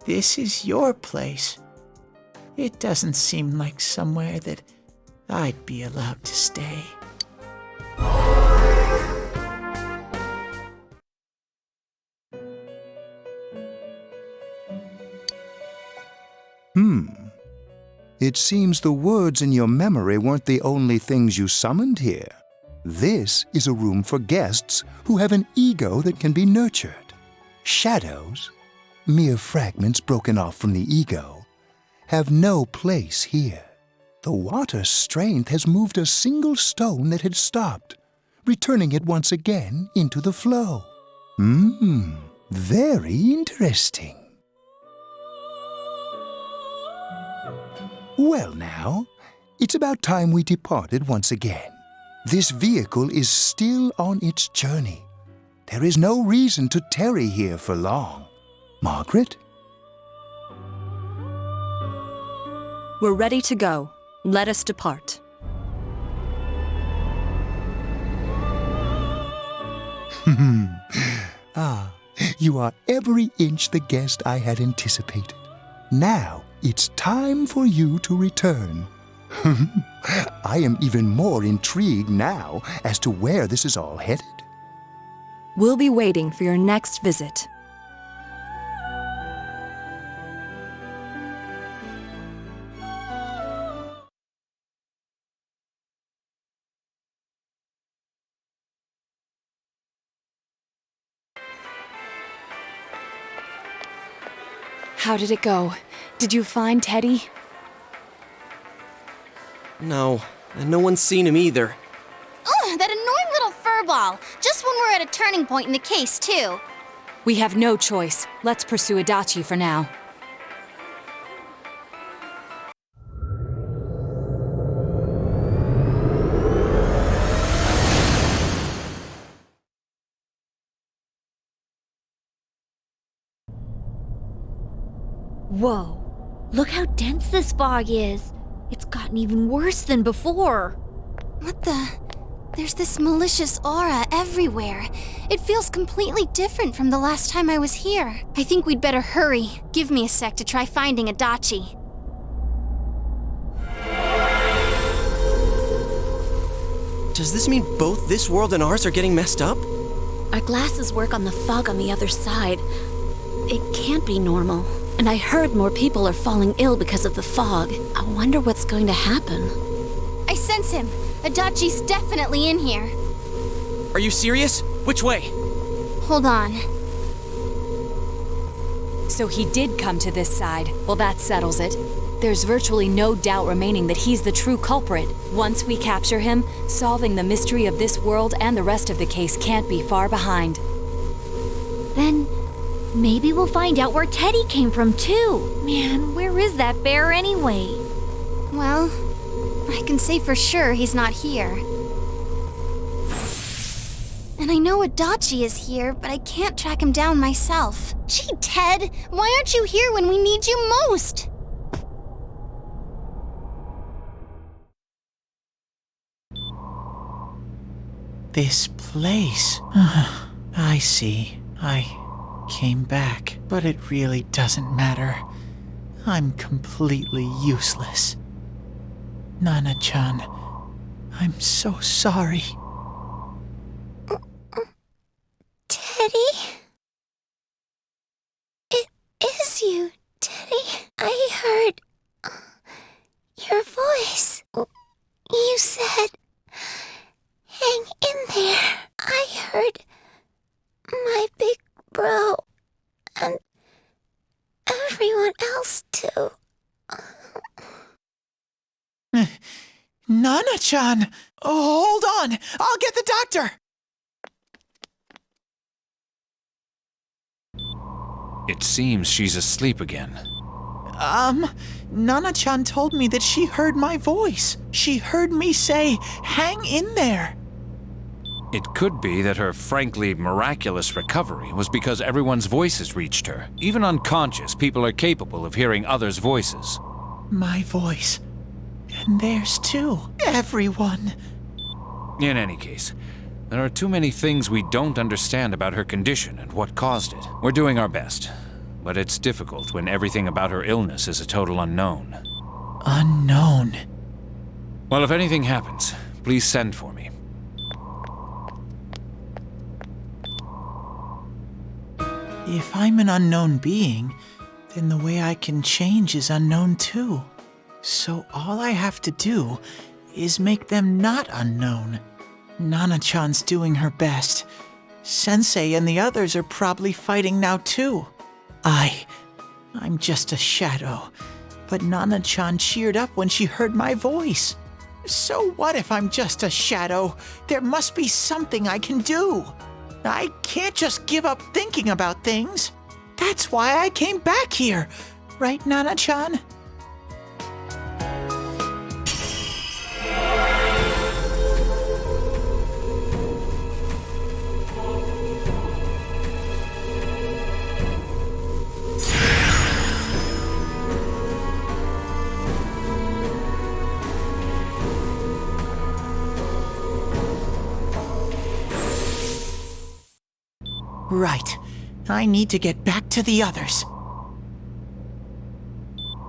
This is your place. It doesn't seem like somewhere that I'd be allowed to stay. It seems the words in your memory weren't the only things you summoned here. This is a room for guests who have an ego that can be nurtured. Shadows, mere fragments broken off from the ego, have no place here. The water's strength has moved a single stone that had stopped, returning it once again into the flow. Very interesting. Well now, it's about time we departed once again. This vehicle is still on its journey. There is no reason to tarry here for long. Margaret? We're ready to go. Let us depart. You are every inch the guest I had anticipated. Now, it's time for you to return. I am even more intrigued now as to where this is all headed. We'll be waiting for your next visit. How did it go? Did you find Teddy? No, and no one's seen him either. Ugh, that annoying little furball. Just when we're at a turning point in the case, too. We have no choice. Let's pursue Adachi for now. Whoa. Look how dense this fog is. It's gotten even worse than before. What the? There's this malicious aura everywhere. It feels completely different from the last time I was here. I think we'd better hurry. Give me a sec to try finding Adachi. Does this mean both this world and ours are getting messed up? Our glasses work on the fog on the other side. It can't be normal. And I heard more people are falling ill because of the fog. I wonder what's going to happen. I sense him. Adachi's definitely in here. Are you serious? Which way? Hold on. So he did come to this side. Well, that settles it. There's virtually no doubt remaining that he's the true culprit. Once we capture him, solving the mystery of this world and the rest of the case can't be far behind. Then maybe we'll find out where Teddy came from, too. Man, where is that bear anyway? Well, I can say for sure he's not here. And I know Adachi is here, but I can't track him down myself. Gee, Ted, why aren't you here when we need you most? This place. I see. I came back, but it really doesn't matter. I'm completely useless. Nana-chan, I'm so sorry. Teddy? It is you, Teddy. I heard your voice. You said, hang in there. I heard my big bro and everyone else too. Nana-chan! Hold on! I'll get the doctor! It seems she's asleep again. Nana-chan told me that she heard my voice. She heard me say, hang in there. It could be that her frankly miraculous recovery was because everyone's voices reached her. Even unconscious, people are capable of hearing others' voices. My voice. And theirs too. Everyone. In any case, There are too many things we don't understand about her condition and what caused it. We're doing our best, but it's difficult when everything about her illness is a total unknown. Unknown. Well, if anything happens, please send for me. If I'm an unknown being, then the way I can change is unknown too. So all I have to do is make them not unknown. Nana-chan's doing her best. Sensei and the others are probably fighting now too. I'm just a shadow. But Nana-chan cheered up when she heard my voice. So what if I'm just a shadow? There must be something I can do. I can't just give up thinking about things. That's why I came back here. Right, Nana-chan? Right. I need to get back to the others.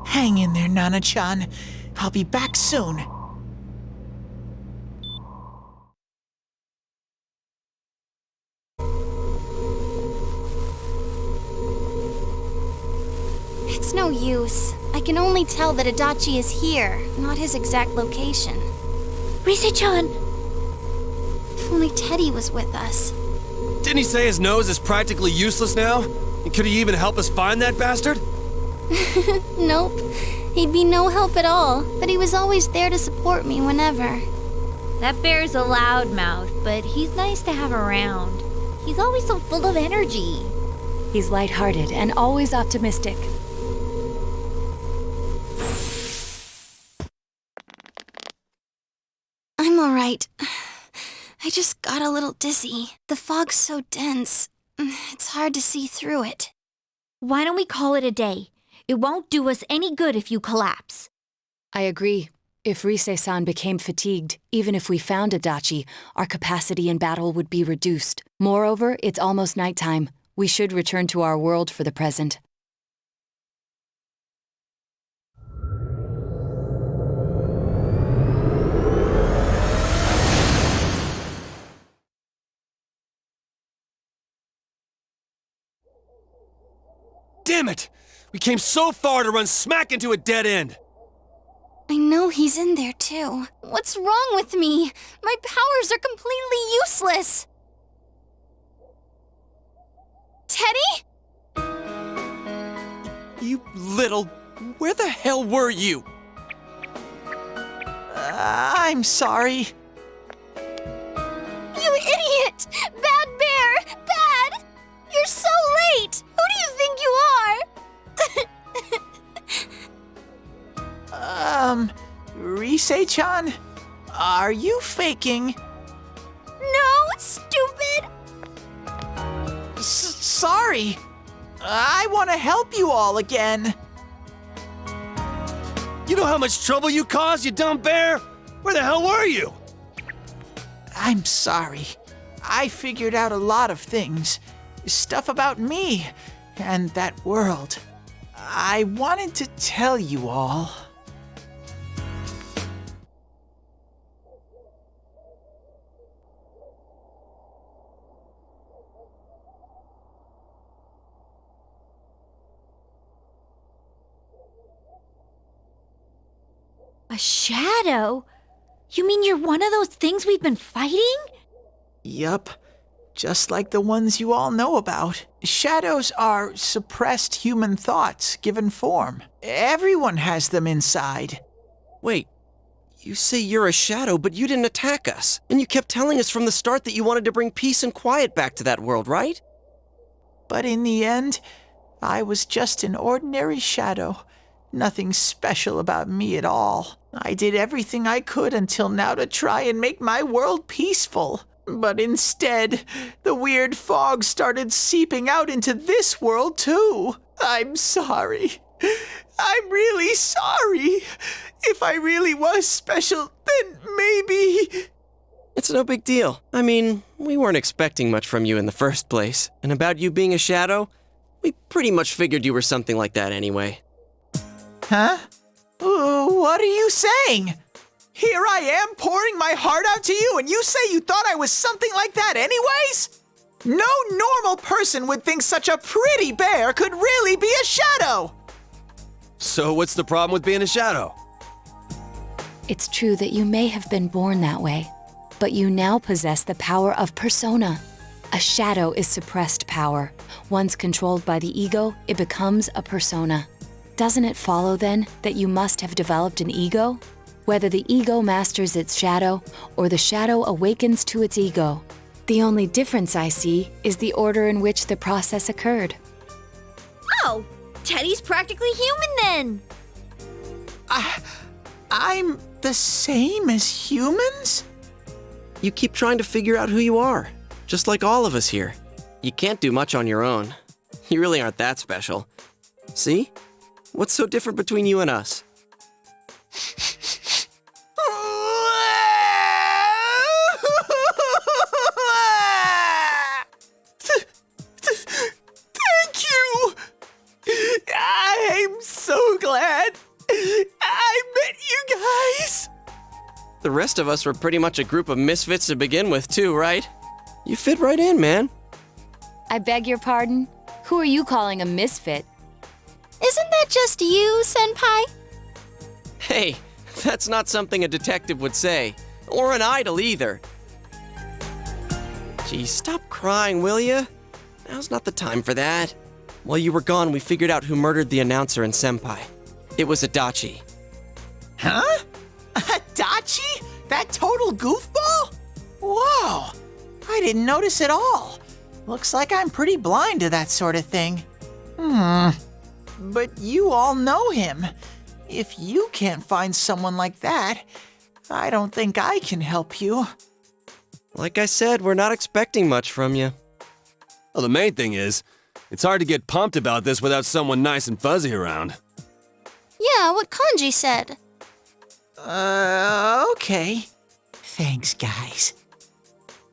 Hang in there, Nana-chan. I'll be back soon. It's no use. I can only tell that Adachi is here, not his exact location. Rise-chan! If only Teddy was with us. Didn't he say his nose is practically useless now? And could he even help us find that bastard? Nope. He'd be no help at all, but he was always there to support me whenever. That bear's a loudmouth, but he's nice to have around. He's always so full of energy. He's lighthearted and always optimistic. I'm alright. I just got a little dizzy. The fog's so dense. It's hard to see through it. Why don't we call it a day? It won't do us any good if you collapse. I agree. If Rise-san became fatigued, even if we found Adachi, our capacity in battle would be reduced. Moreover, it's almost nighttime. We should return to our world for the present. Damn it! We came so far to run smack into a dead end! I know he's in there too. What's wrong with me? My powers are completely useless. Teddy? You little... Where the hell were you? I'm sorry. You idiot! Bad bear! Bad! You're so late! Who do you think you are? Rise-chan? Are you faking? No, stupid! Sorry. I want to help you all again. You know how much trouble you caused, you dumb bear? Where the hell were you? I'm sorry. I figured out a lot of things. Stuff about me and that world. I wanted to tell you all. A shadow? You mean you're one of those things we've been fighting? Yup. Just like the ones you all know about. Shadows are suppressed human thoughts given form. Everyone has them inside. Wait, you say you're a shadow, but you didn't attack us. And you kept telling us from the start that you wanted to bring peace and quiet back to that world, right? But in the end, I was just an ordinary shadow. Nothing special about me at all. I did everything I could until now to try and make my world peaceful. But instead, the weird fog started seeping out into this world too. I'm sorry. I'm really sorry. If I really was special, then maybe... It's no big deal. I mean, we weren't expecting much from you in the first place. And about you being a shadow, we pretty much figured you were something like that anyway. Huh? Ooh, what are you saying? Here I am pouring my heart out to you, and you say you thought I was something like that anyways? No normal person would think such a pretty bear could really be a shadow! So what's the problem with being a shadow? It's true that you may have been born that way, but you now possess the power of persona. A shadow is suppressed power. Once controlled by the ego, it becomes a persona. Doesn't it follow then that you must have developed an ego? Whether the ego masters its shadow or the shadow awakens to its ego. The only difference I see is the order in which the process occurred. Oh, Teddy's practically human then. I'm the same as humans? You keep trying to figure out who you are, just like all of us here. You can't do much on your own. You really aren't that special. See? What's so different between you and us? Thank you! I'm so glad I met you guys! The rest of us were pretty much a group of misfits to begin with, too, right? You fit right in, man. I beg your pardon? Who are you calling a misfit? Isn't that just you, Senpai? Hey, that's not something a detective would say. Or an idol, either. Gee, stop crying, will ya? Now's not the time for that. While you were gone, we figured out who murdered the announcer and Senpai. It was Adachi. Huh? Adachi? That total goofball? Whoa! I didn't notice at all. Looks like I'm pretty blind to that sort of thing. But you all know him. If you can't find someone like that, I don't think I can help you. Like I said, we're not expecting much from you. Well, the main thing is, it's hard to get pumped about this without someone nice and fuzzy around. Yeah, what Kanji said. Okay. Thanks, guys.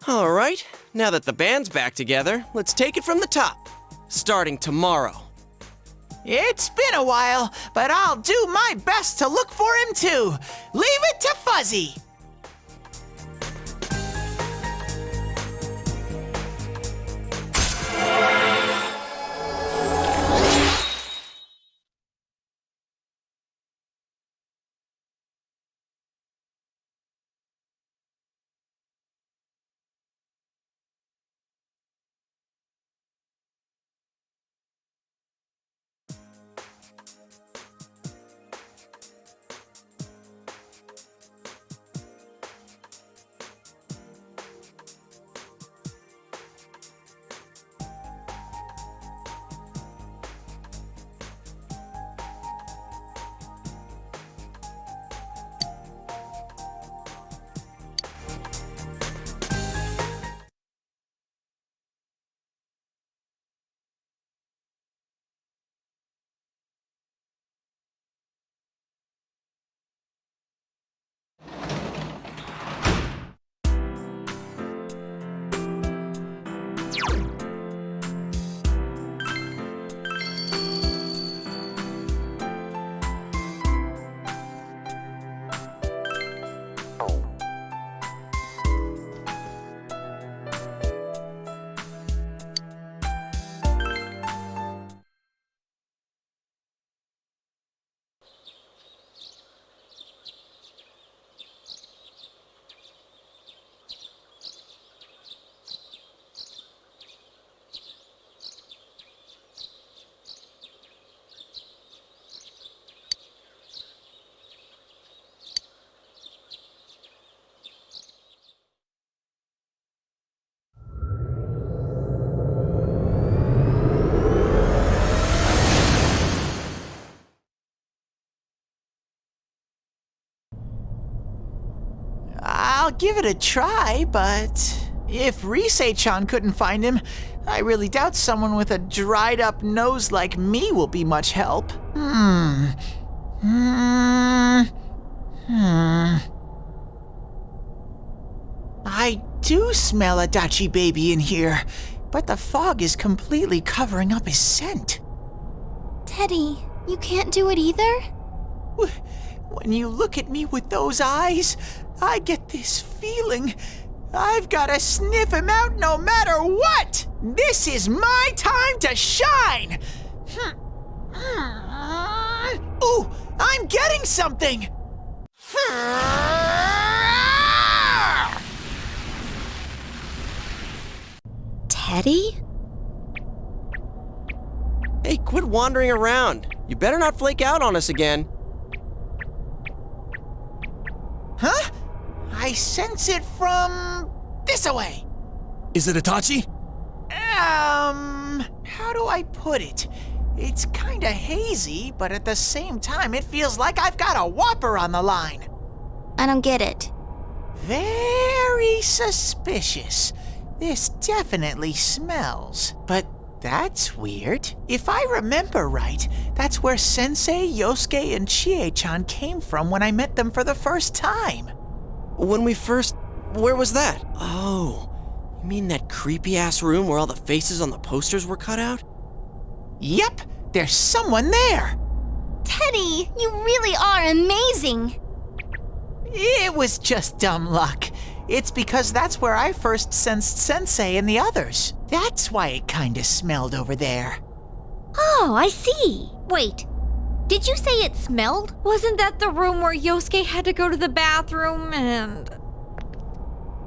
All right, now that the band's back together, let's take it from the top. Starting tomorrow. It's been a while, but I'll do my best to look for him too. Leave it to Fuzzy. I'll give it a try, but if Risei-chan couldn't find him, I really doubt someone with a dried up nose like me will be much help. I do smell Adachi baby in here, but the fog is completely covering up his scent. Teddy, you can't do it either? When you look at me with those eyes, I get this feeling I've gotta sniff him out no matter what! This is my time to shine! Ooh, I'm getting something! Teddy? Hey, quit wandering around. You better not flake out on us again. Huh? I sense it from this away. Is it Adachi? How do I put it? It's kinda hazy, but at the same time, it feels like I've got a whopper on the line. I don't get it. Very suspicious. This definitely smells. But that's weird. If I remember right, that's where Sensei, Yosuke, and Chie-chan came from when I met them for the first time. Where was that? Oh, you mean that creepy-ass room where all the faces on the posters were cut out? Yep, there's someone there. Teddy, you really are amazing. It was just dumb luck. It's because that's where I first sensed Sensei and the others. That's why it kinda smelled over there. Oh, I see. Wait, did you say it smelled? Wasn't that the room where Yosuke had to go to the bathroom and...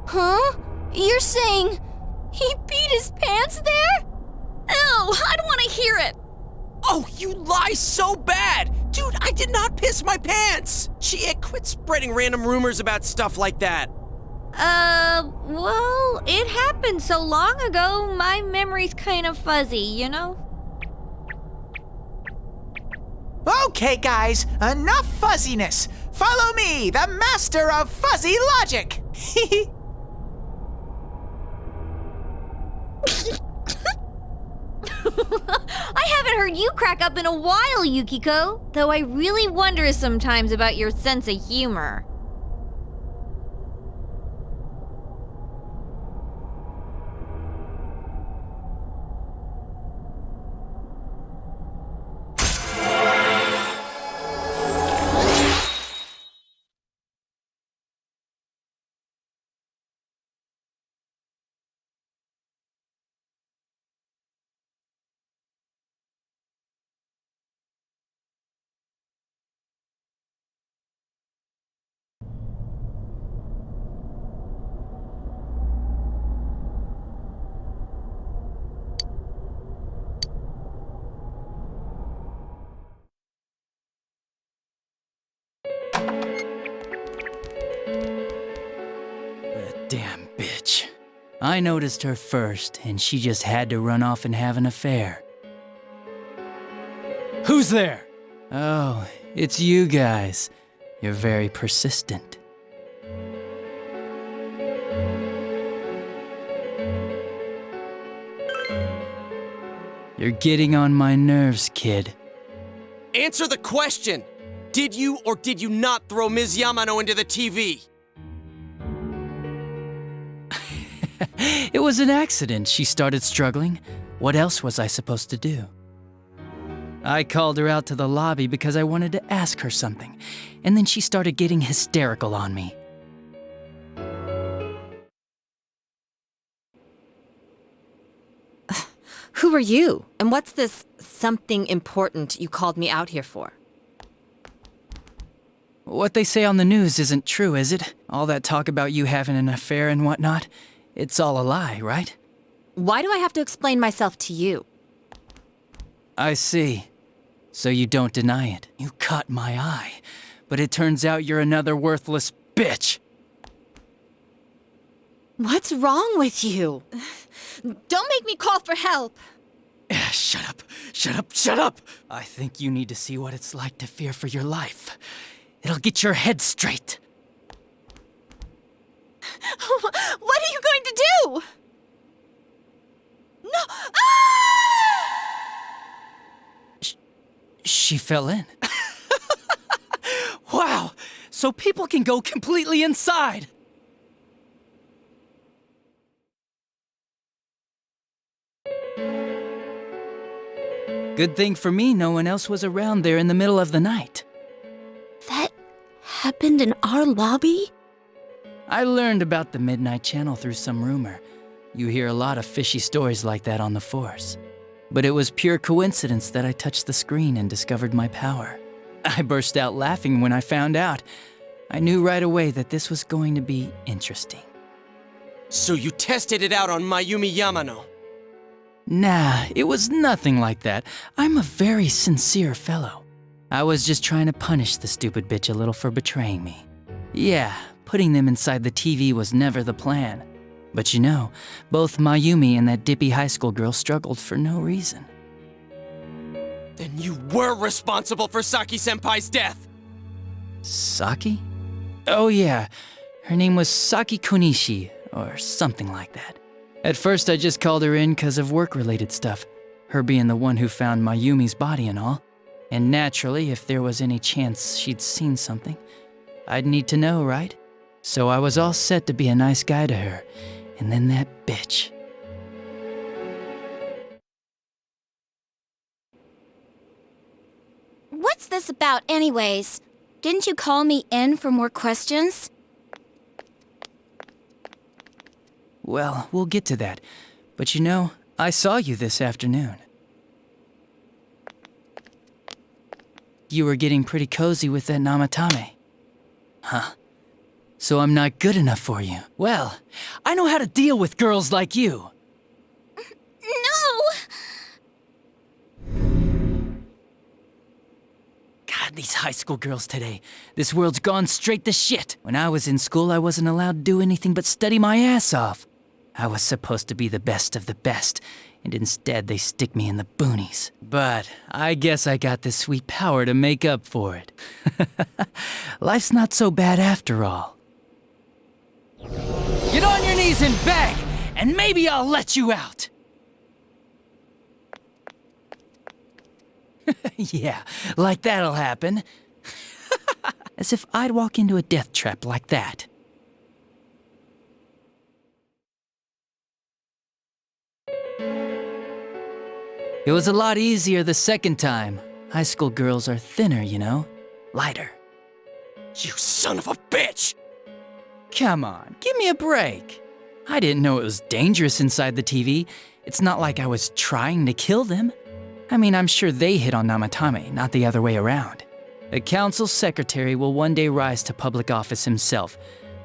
Huh? You're saying he peed his pants there? Ew, I don't want to hear it. Oh, you lie so bad! Dude, I did not piss my pants! Chie, quit spreading random rumors about stuff like that. Well, it happened so long ago, my memory's kind of fuzzy, you know? Okay, guys, enough fuzziness. Follow me, the master of fuzzy logic. I haven't heard you crack up in a while, Yukiko. Though I really wonder sometimes about your sense of humor. That damn bitch. I noticed her first, and she just had to run off and have an affair. Who's there? Oh, it's you guys. You're very persistent. You're getting on my nerves, kid. Answer the question! Did you or did you not throw Ms. Yamano into the TV? It was an accident. She started struggling. What else was I supposed to do? I called her out to the lobby because I wanted to ask her something, and then she started getting hysterical on me. Who are you? And what's this something important you called me out here for? What they say on the news isn't true, is it? All that talk about you having an affair and whatnot? It's all a lie, right? Why do I have to explain myself to you? I see. So you don't deny it. You caught my eye. But it turns out you're another worthless bitch. What's wrong with you? Don't make me call for help. Shut up. Shut up. Shut up. I think you need to see what it's like to fear for your life. It'll get your head straight. What are you going to do? No! She fell in. Wow! So people can go completely inside! Good thing for me, no one else was around there in the middle of the night. That happened in our lobby? I learned about the Midnight Channel through some rumor. You hear a lot of fishy stories like that on the Force. But it was pure coincidence that I touched the screen and discovered my power. I burst out laughing when I found out. I knew right away that this was going to be interesting. So you tested it out on Mayumi Yamano? Nah, it was nothing like that. I'm a very sincere fellow. I was just trying to punish the stupid bitch a little for betraying me. Yeah, putting them inside the TV was never the plan. But you know, both Mayumi and that dippy high school girl struggled for no reason. Then you were responsible for Saki-senpai's death! Saki? Oh yeah, her name was Saki Konishi, or something like that. At first I just called her in because of work-related stuff, her being the one who found Mayumi's body and all. And naturally, if there was any chance she'd seen something, I'd need to know, right? So I was all set to be a nice guy to her, and then that bitch. What's this about anyways? Didn't you call me in for more questions? Well, we'll get to that. But you know, I saw you this afternoon. You were getting pretty cozy with that Namatame. Huh. So I'm not good enough for you. Well, I know how to deal with girls like you. No! God, these high school girls today. This world's gone straight to shit. When I was in school, I wasn't allowed to do anything but study my ass off. I was supposed to be the best of the best, and instead they stick me in the boonies. But I guess I got this sweet power to make up for it. Life's not so bad after all. Get on your knees and beg, and maybe I'll let you out. Yeah, like that'll happen. As if I'd walk into a death trap like that. It was a lot easier the second time. High school girls are thinner, you know? Lighter. You son of a bitch! Come on, give me a break. I didn't know it was dangerous inside the TV. It's not like I was trying to kill them. I mean, I'm sure they hit on Namatame, not the other way around. A council secretary will one day rise to public office himself.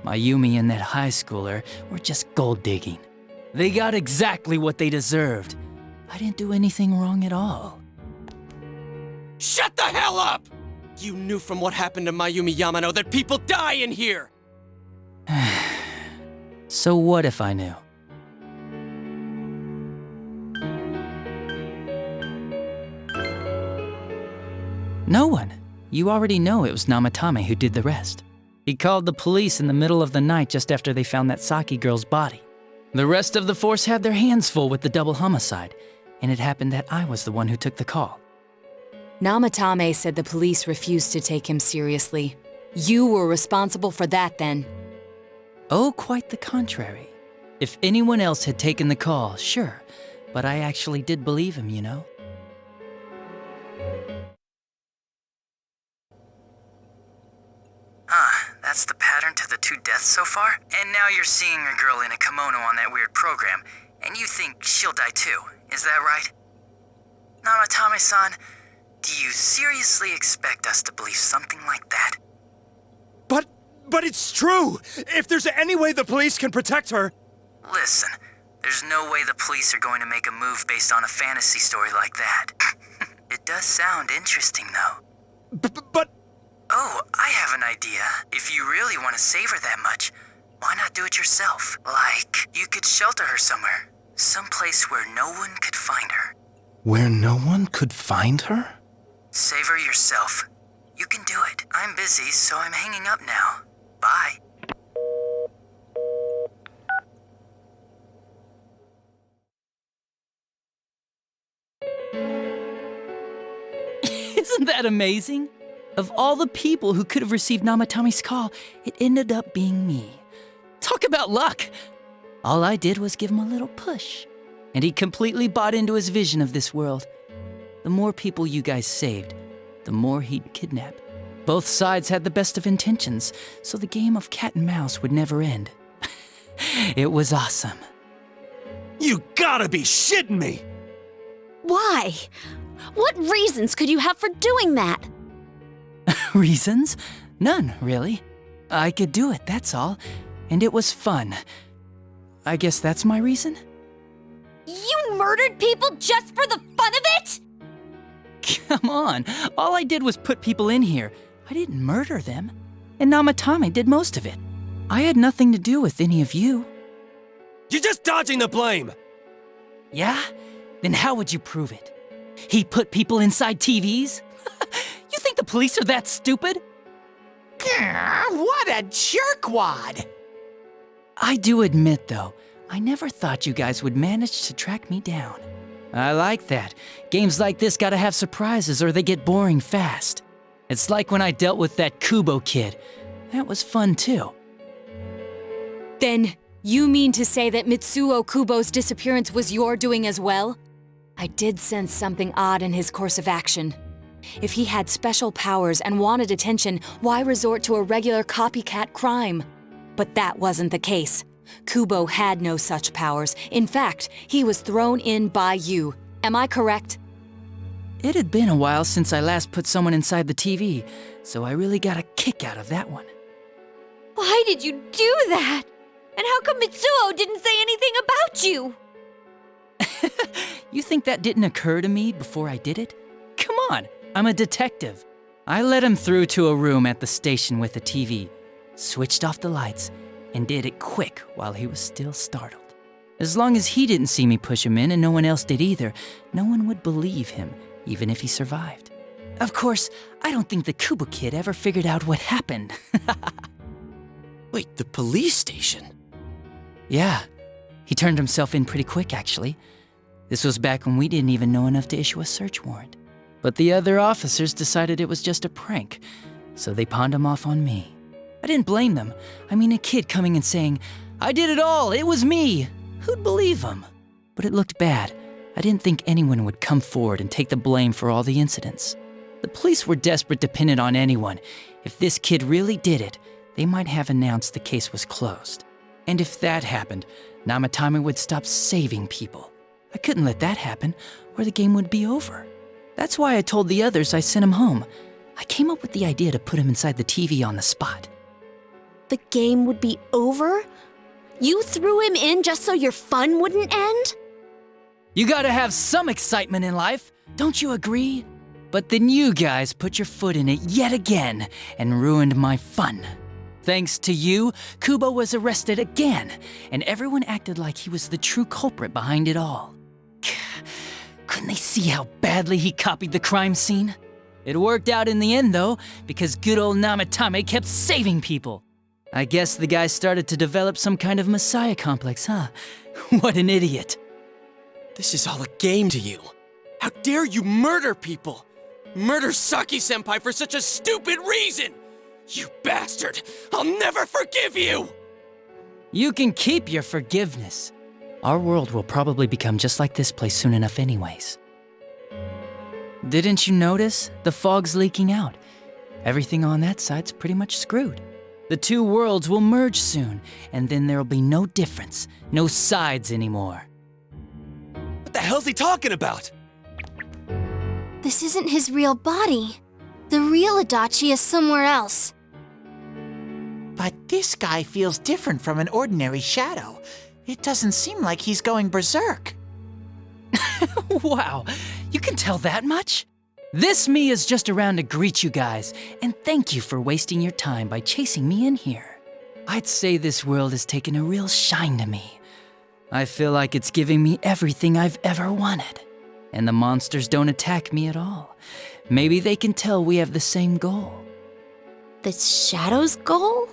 Mayumi and that high schooler were just gold digging. They got exactly what they deserved. I didn't do anything wrong at all. Shut the hell up! You knew from what happened to Mayumi Yamano that people die in here! So what if I knew? No one. You already know it was Namatame who did the rest. He called the police in the middle of the night just after they found that Saki girl's body. The rest of the force had their hands full with the double homicide, and it happened that I was the one who took the call. Namatame said the police refused to take him seriously. You were responsible for that then. Oh, quite the contrary. If anyone else had taken the call, sure, but I actually did believe him, you know? That's the pattern to the 2 deaths so far? And now you're seeing a girl in a kimono on that weird program, and you think she'll die too, is that right? Namatame-san, do you seriously expect us to believe something like that? But it's true! If there's any way the police can protect her... Listen, there's no way the police are going to make a move based on a fantasy story like that. It does sound interesting, though. But... Oh, I have an idea. If you really want to save her that much, why not do it yourself? Like, you could shelter her somewhere. Someplace where no one could find her. Where no one could find her? Save her yourself. You can do it. I'm busy, so I'm hanging up now. Bye. Isn't that amazing? Of all the people who could have received Namatame's call, it ended up being me. Talk about luck! All I did was give him a little push, and he completely bought into his vision of this world. The more people you guys saved, the more he'd kidnap. Both sides had the best of intentions, so the game of cat and mouse would never end. It was awesome. You gotta be shitting me! Why? What reasons could you have for doing that? Reasons? None, really. I could do it, that's all. And it was fun. I guess that's my reason? You murdered people just for the fun of it? Come on, all I did was put people in here. I didn't murder them. And Namatame did most of it. I had nothing to do with any of you. You're just dodging the blame! Yeah? Then how would you prove it? He put people inside TVs? You think the police are that stupid? What a jerkwad! I do admit, though, I never thought you guys would manage to track me down. I like that. Games like this gotta have surprises or they get boring fast. It's like when I dealt with that Kubo kid. That was fun, too. Then, you mean to say that Mitsuo Kubo's disappearance was your doing as well? I did sense something odd in his course of action. If he had special powers and wanted attention, why resort to a regular copycat crime? But that wasn't the case. Kubo had no such powers. In fact, he was thrown in by you. Am I correct? It had been a while since I last put someone inside the TV, so I really got a kick out of that one. Why did you do that? And how come Mitsuo didn't say anything about you? You think that didn't occur to me before I did it? Come on, I'm a detective. I let him through to a room at the station with a TV, switched off the lights, and did it quick while he was still startled. As long as he didn't see me push him in and no one else did either, no one would believe him, even if he survived. Of course, I don't think the Kubo kid ever figured out what happened. Wait, the police station? Yeah, he turned himself in pretty quick, actually. This was back when we didn't even know enough to issue a search warrant. But the other officers decided it was just a prank, so they pawned him off on me. I didn't blame them. I mean, a kid coming and saying, "I did it all, it was me." Who'd believe him? But it looked bad. I didn't think anyone would come forward and take the blame for all the incidents. The police were desperate to pin it on anyone. If this kid really did it, they might have announced the case was closed. And if that happened, Namatame would stop saving people. I couldn't let that happen, or the game would be over. That's why I told the others I sent him home. I came up with the idea to put him inside the TV on the spot. The game would be over? You threw him in just so your fun wouldn't end? You gotta have some excitement in life, don't you agree? But then you guys put your foot in it yet again and ruined my fun. Thanks to you, Kubo was arrested again, and everyone acted like he was the true culprit behind it all. Couldn't they see how badly he copied the crime scene? It worked out in the end, though, because good old Namatame kept saving people. I guess the guy started to develop some kind of messiah complex, huh? What an idiot. This is all a game to you. How dare you murder people? Murder Saki-senpai for such a stupid reason! You bastard! I'll never forgive you! You can keep your forgiveness. Our world will probably become just like this place soon enough anyways. Didn't you notice? The fog's leaking out. Everything on that side's pretty much screwed. The two worlds will merge soon, and then there'll be no difference, no sides anymore. What the hell's he talking about? This isn't his real body. The real Adachi is somewhere else. But this guy feels different from an ordinary shadow. It doesn't seem like he's going berserk. Wow, you can tell that much? This me is just around to greet you guys, and thank you for wasting your time by chasing me in here. I'd say this world has taken a real shine to me. I feel like it's giving me everything I've ever wanted. And the monsters don't attack me at all. Maybe they can tell we have the same goal. The Shadow's goal?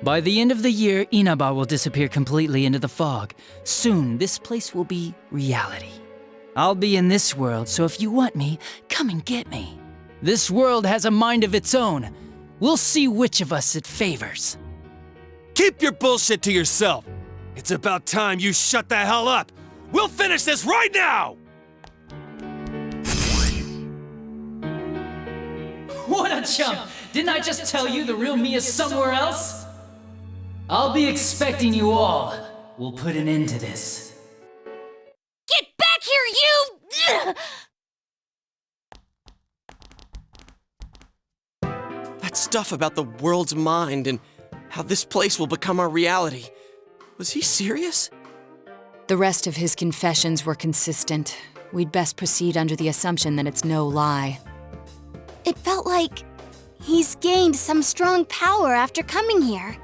By the end of the year, Inaba will disappear completely into the fog. Soon, this place will be reality. I'll be in this world, so if you want me, come and get me. This world has a mind of its own. We'll see which of us it favors. Keep your bullshit to yourself. It's about time you shut the hell up. We'll finish this right now! What a chump! Didn't I just tell you the real me is somewhere else? I'll be expecting you all. We'll put an end to this. Get back here, you! That stuff about the world's mind and how this place will become our reality. Was he serious? The rest of his confessions were consistent. We'd best proceed under the assumption that it's no lie. It felt like he's gained some strong power after coming here.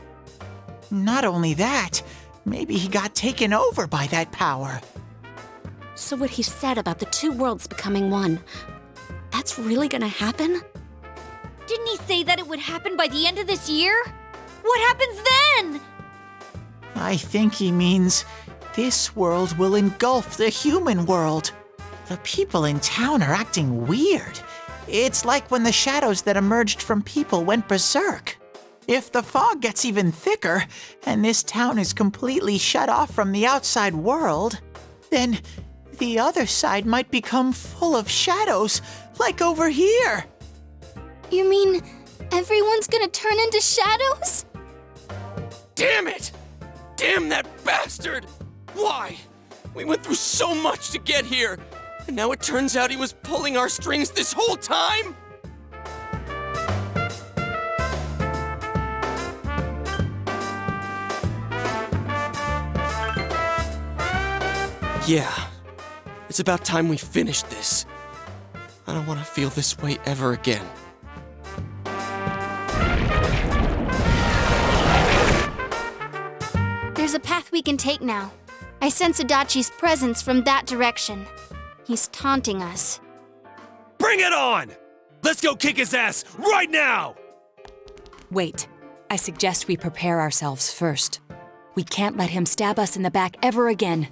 Not only that, maybe he got taken over by that power. So what he said about the two worlds becoming one, that's really gonna happen? Didn't he say that it would happen by the end of this year? What happens then? I think he means this world will engulf the human world. The people in town are acting weird. It's like when the shadows that emerged from people went berserk. If the fog gets even thicker, and this town is completely shut off from the outside world, then the other side might become full of shadows, like over here. You mean everyone's gonna turn into shadows? Damn it! Damn that bastard! Why? We went through so much to get here, and now it turns out he was pulling our strings this whole time? Yeah, it's about time we finished this. I don't want to feel this way ever again. There's a path we can take now. I sense Adachi's presence from that direction. He's taunting us. Bring it on! Let's go kick his ass right now! Wait, I suggest we prepare ourselves first. We can't let him stab us in the back ever again.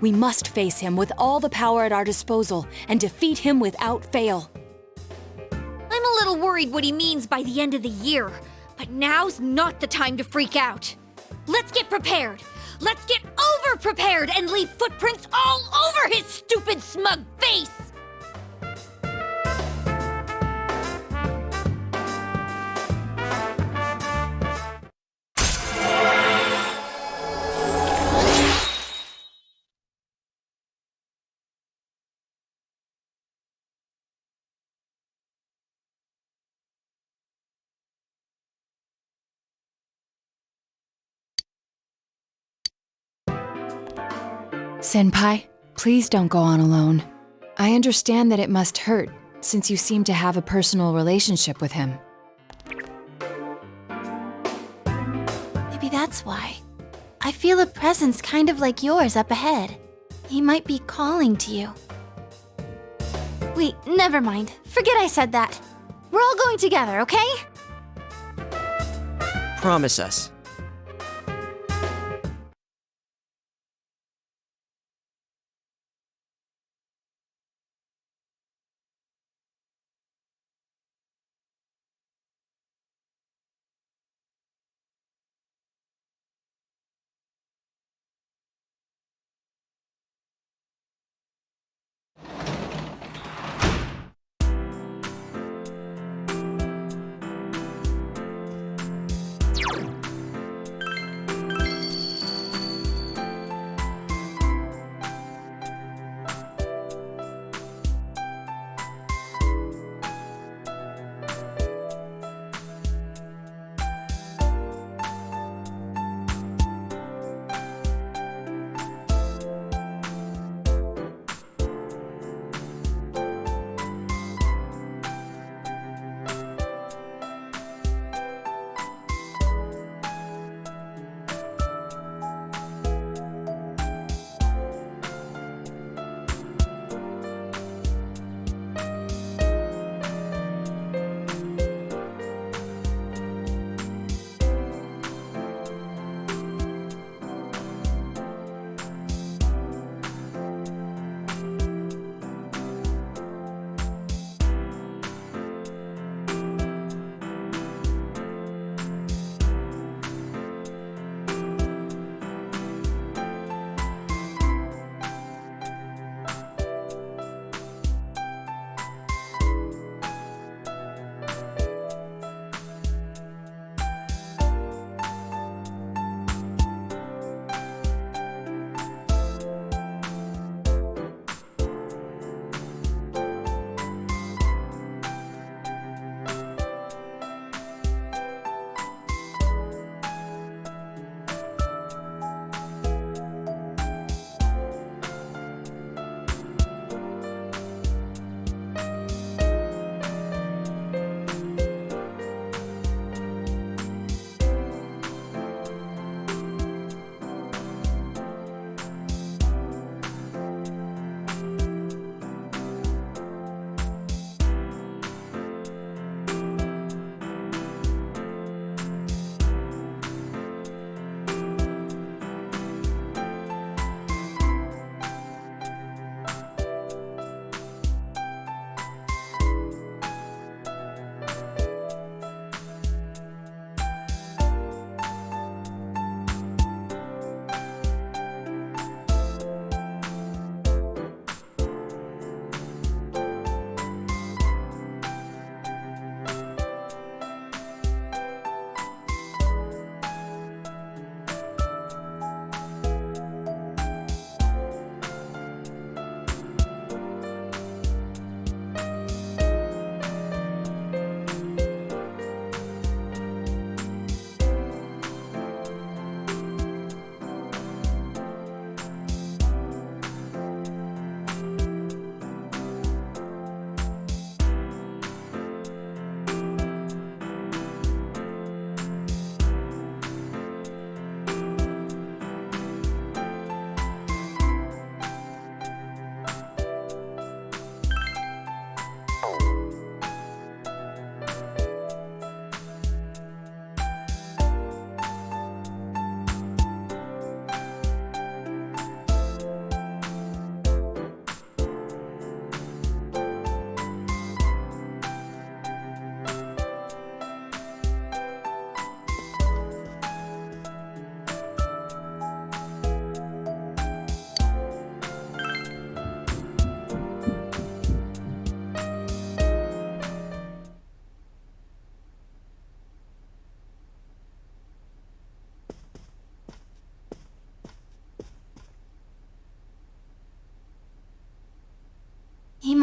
We must face him with all the power at our disposal and defeat him without fail. I'm a little worried what he means by the end of the year, but now's not the time to freak out. Let's get prepared. Let's get over-prepared and leave footprints all over his stupid, smug face! Senpai, please don't go on alone. I understand that it must hurt, since you seem to have a personal relationship with him. Maybe that's why. I feel a presence kind of like yours up ahead. He might be calling to you. Wait, never mind. Forget I said that. We're all going together, okay? Promise us.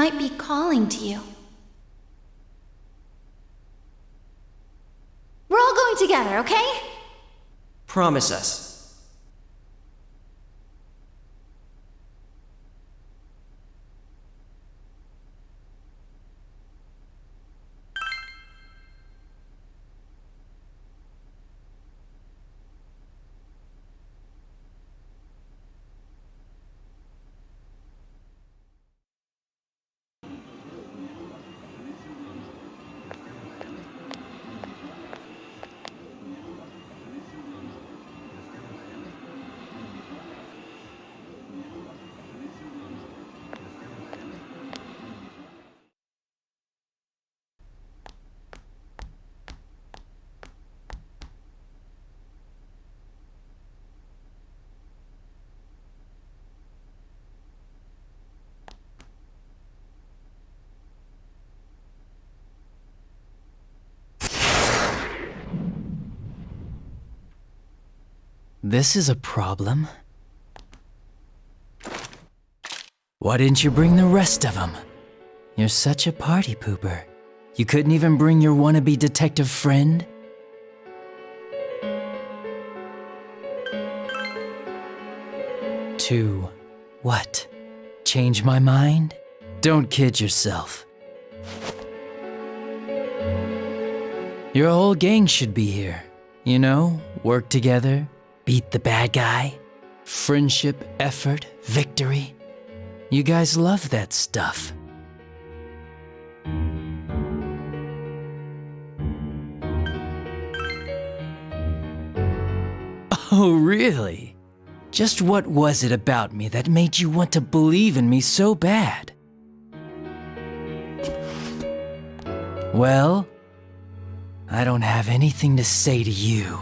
might be calling to you. We're all going together, okay? Promise us. This is a problem. Why didn't you bring the rest of them? You're such a party pooper. You couldn't even bring your wannabe detective friend? To what? Change my mind? Don't kid yourself. Your whole gang should be here. You know, work together, beat the bad guy. Friendship, effort, victory. You guys love that stuff. Oh, really? Just what was it about me that made you want to believe in me so bad? Well, I don't have anything to say to you.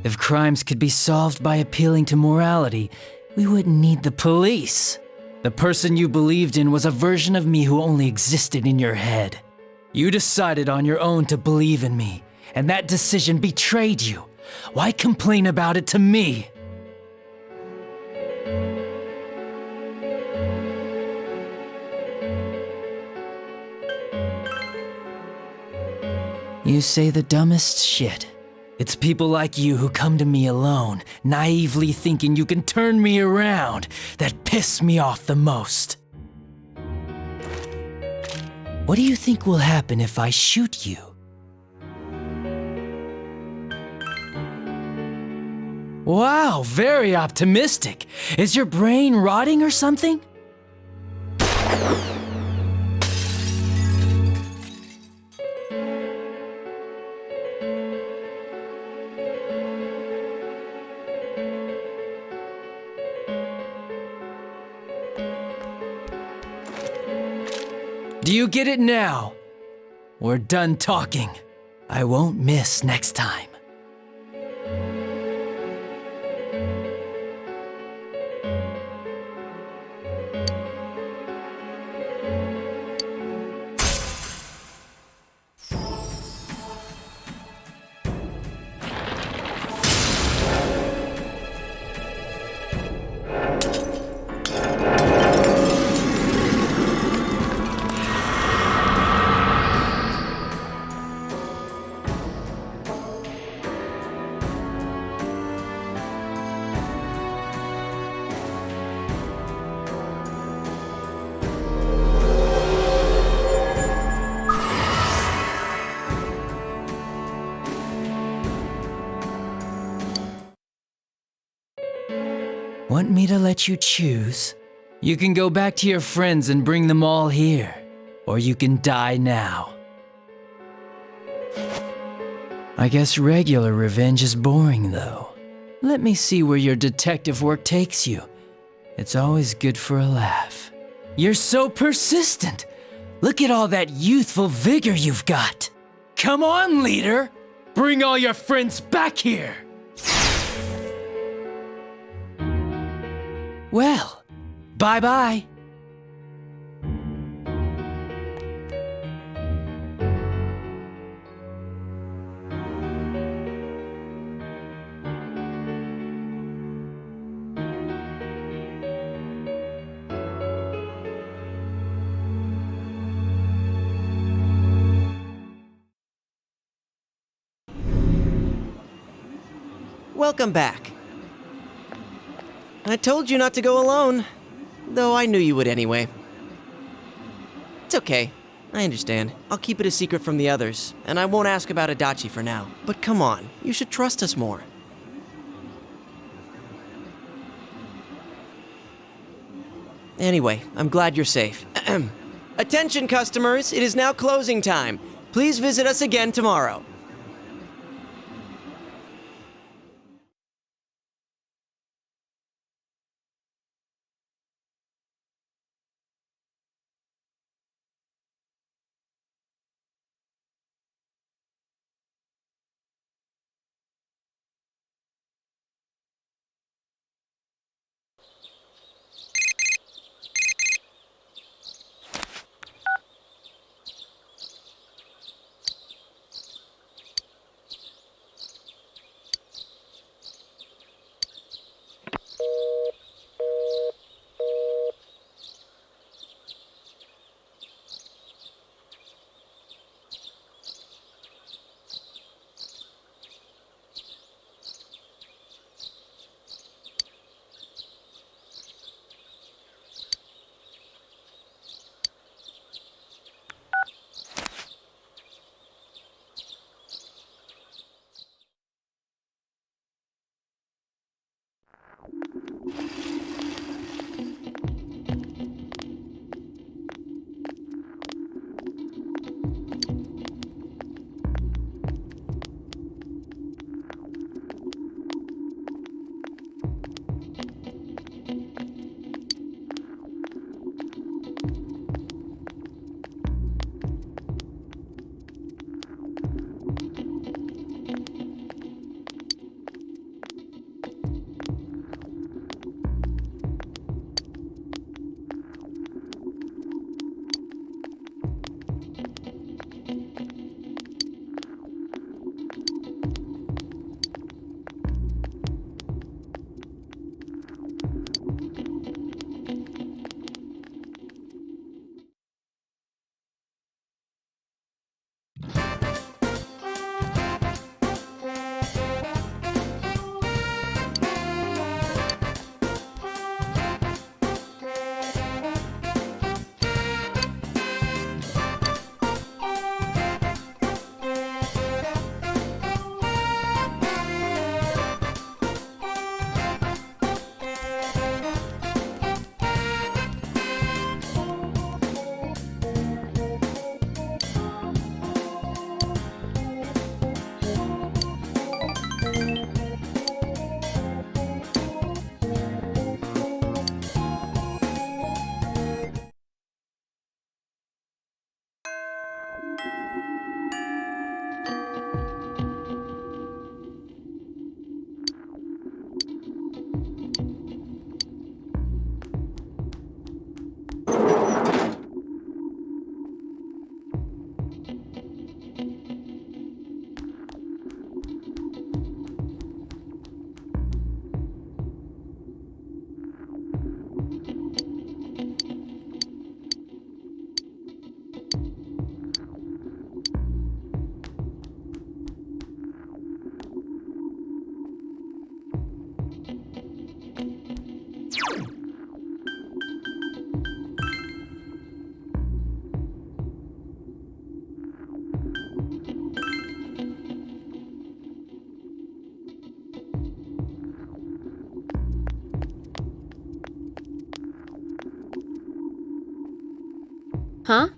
If crimes could be solved by appealing to morality, we wouldn't need the police. The person you believed in was a version of me who only existed in your head. You decided on your own to believe in me, and that decision betrayed you. Why complain about it to me? You say the dumbest shit. It's people like you who come to me alone, naively thinking you can turn me around, that piss me off the most. What do you think will happen if I shoot you? Wow, very optimistic. Is your brain rotting or something? Do you get it now? We're done talking. I won't miss next time. Want me to let you choose? You can go back to your friends and bring them all here, or you can die now. I guess regular revenge is boring, though. Let me see where your detective work takes you. It's always good for a laugh. You're so persistent. Look at all that youthful vigor you've got. Come on, leader. Bring all your friends back here. Well, bye-bye. Welcome back. I told you not to go alone, though I knew you would anyway. It's okay. I understand. I'll keep it a secret from the others, and I won't ask about Adachi for now. But come on, you should trust us more. Anyway, I'm glad you're safe. Attention, customers, it is now closing time. Please visit us again tomorrow. Huh?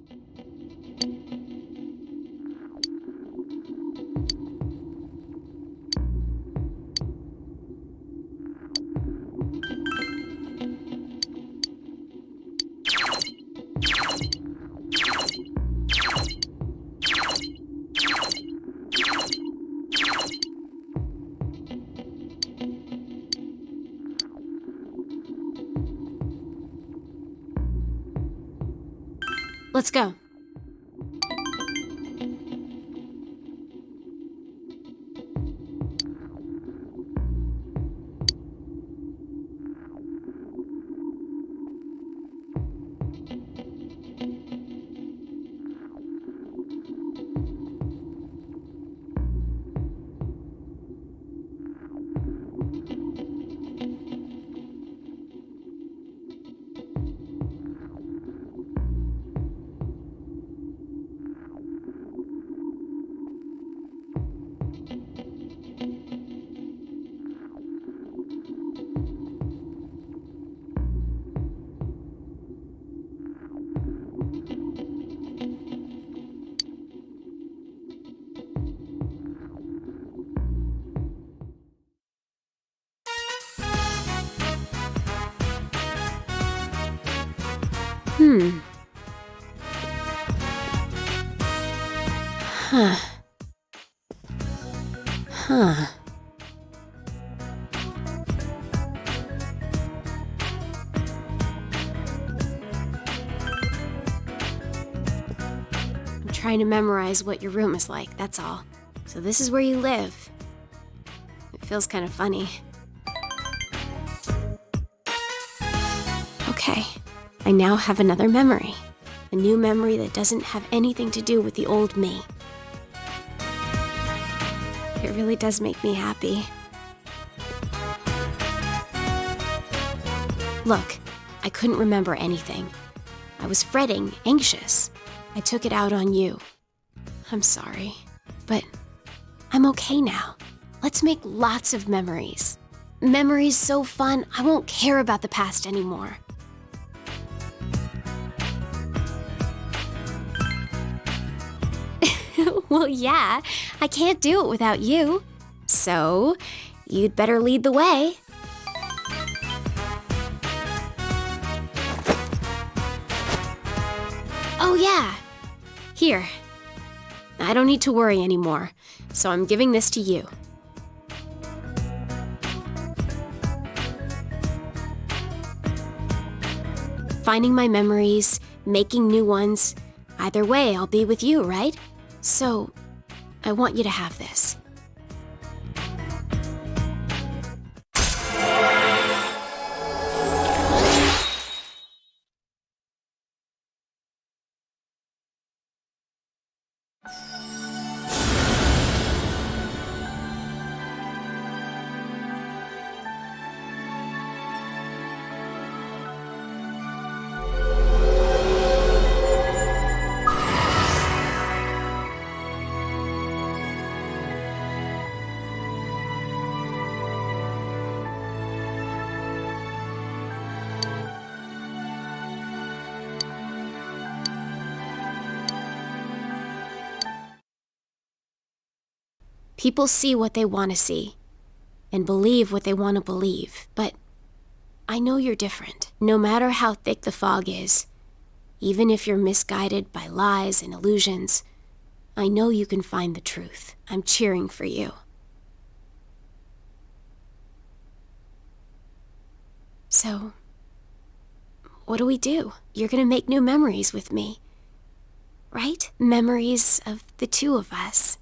Let's go. Huh. Huh. I'm trying to memorize what your room is like, that's all. So this is where you live. It feels kind of funny. Okay, I now have another memory. A new memory that doesn't have anything to do with the old me. It really does make me happy. Look, I couldn't remember anything. I was fretting, anxious. I took it out on you. I'm sorry, but I'm okay now. Let's make lots of memories. Memories so fun, I won't care about the past anymore. Well, yeah, I can't do it without you. So, you'd better lead the way. Oh, yeah. Here. I don't need to worry anymore, so I'm giving this to you. Finding my memories, making new ones. Either way, I'll be with you, right? So, I want you to have this. People see what they want to see and believe what they want to believe, but I know you're different. No matter how thick the fog is, even if you're misguided by lies and illusions, I know you can find the truth. I'm cheering for you. So, what do we do? You're gonna make new memories with me, right? Memories of the two of us.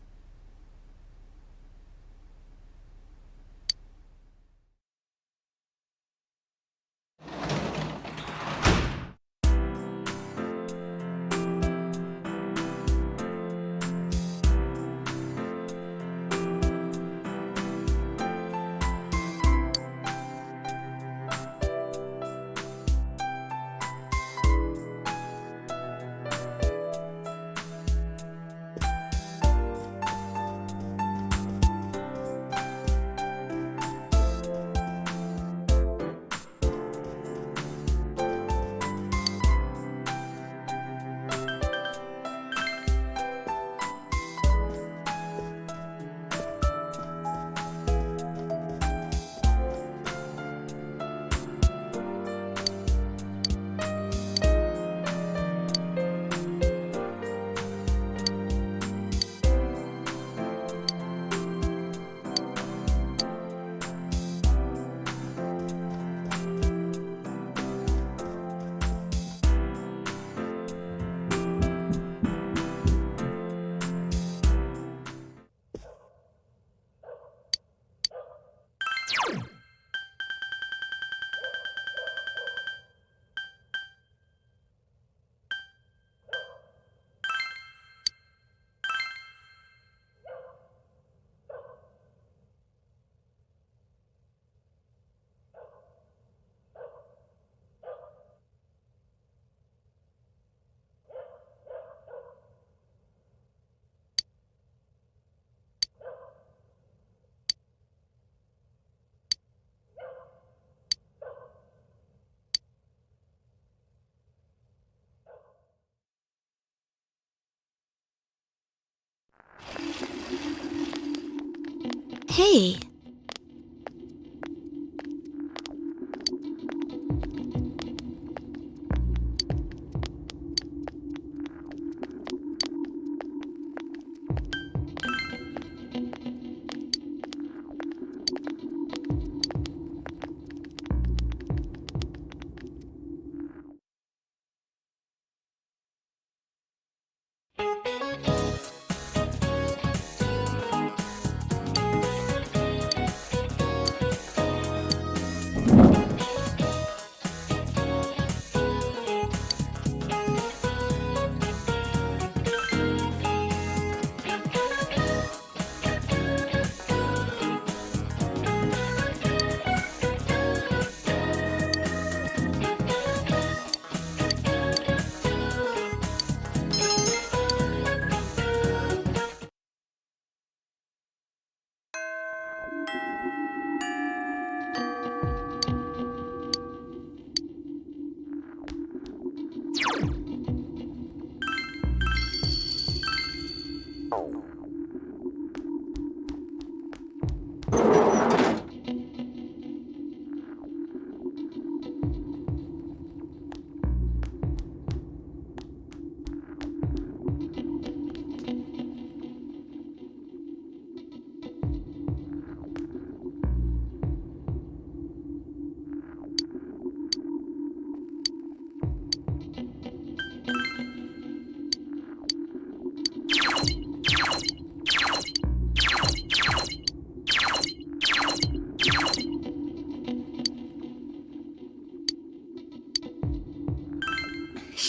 Hey.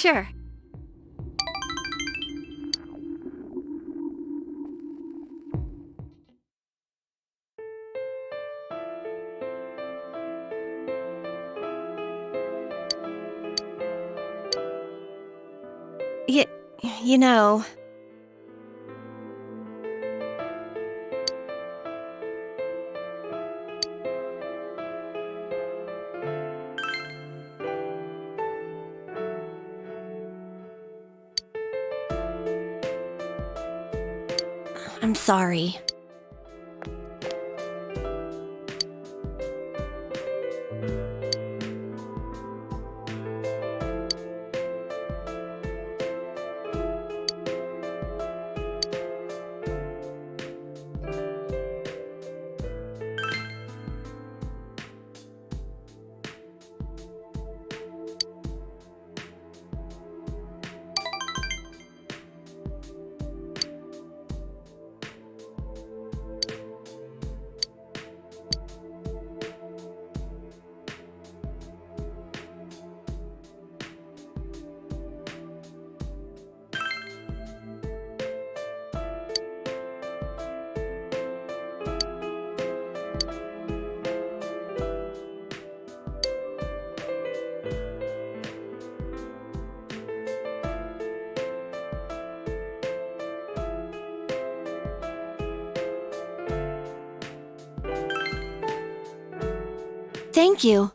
Sure. You know... I'm sorry. Thank you.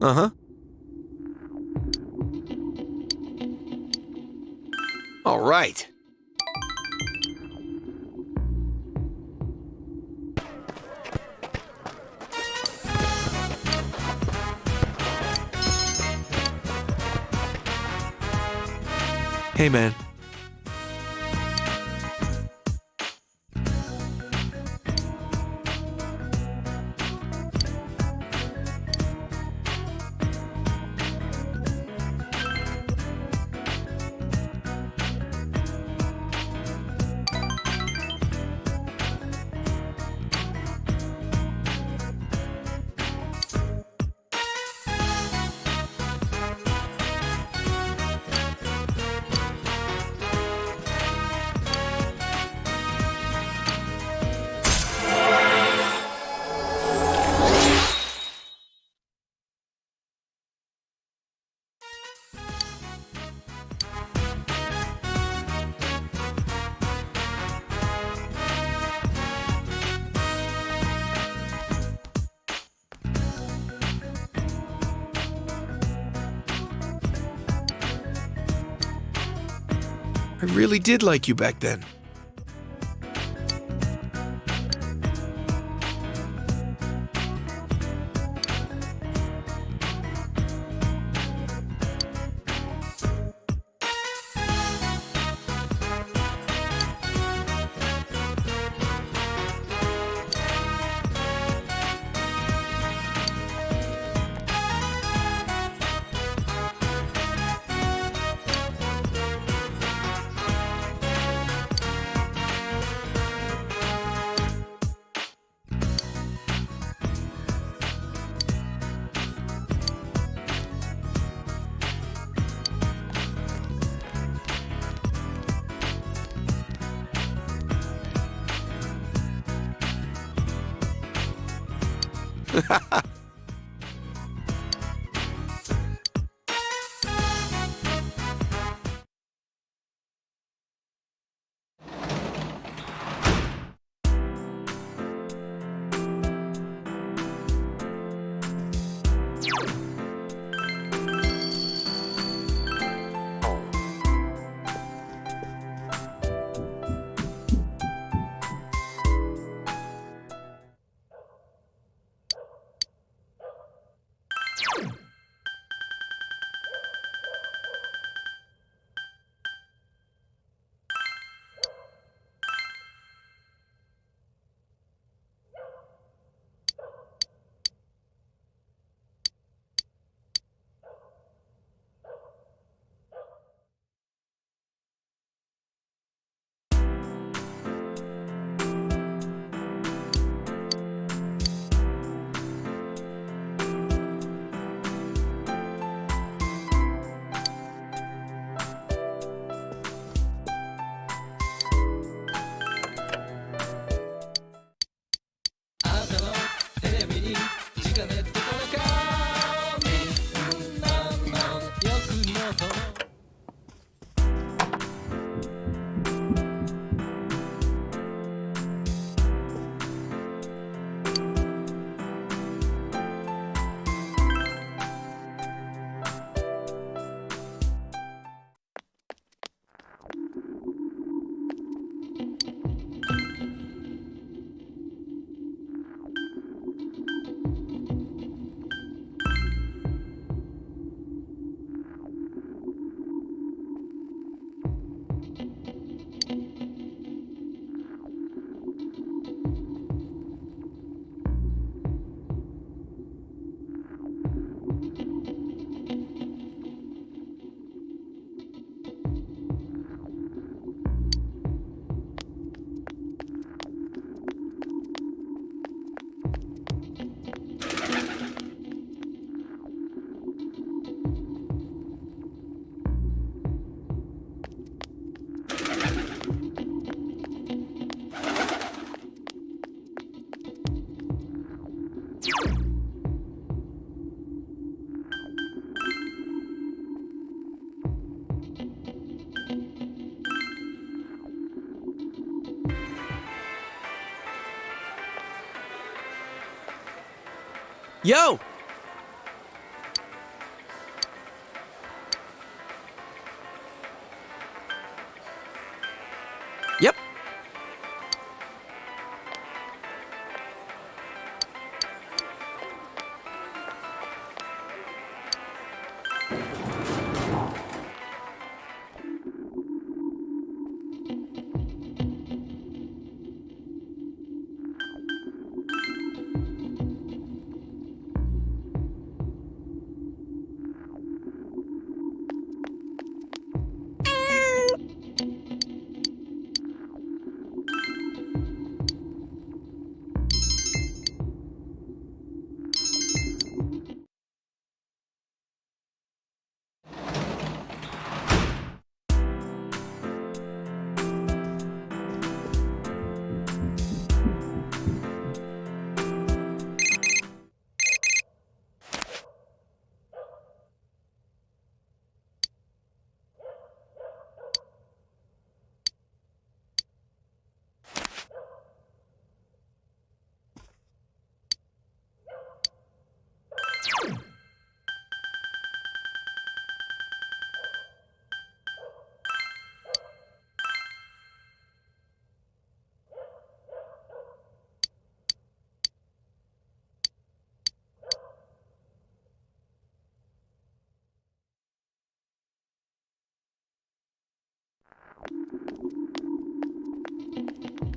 Uh-huh. All right. Hey, man. I really did like you back then. Yo! Yep.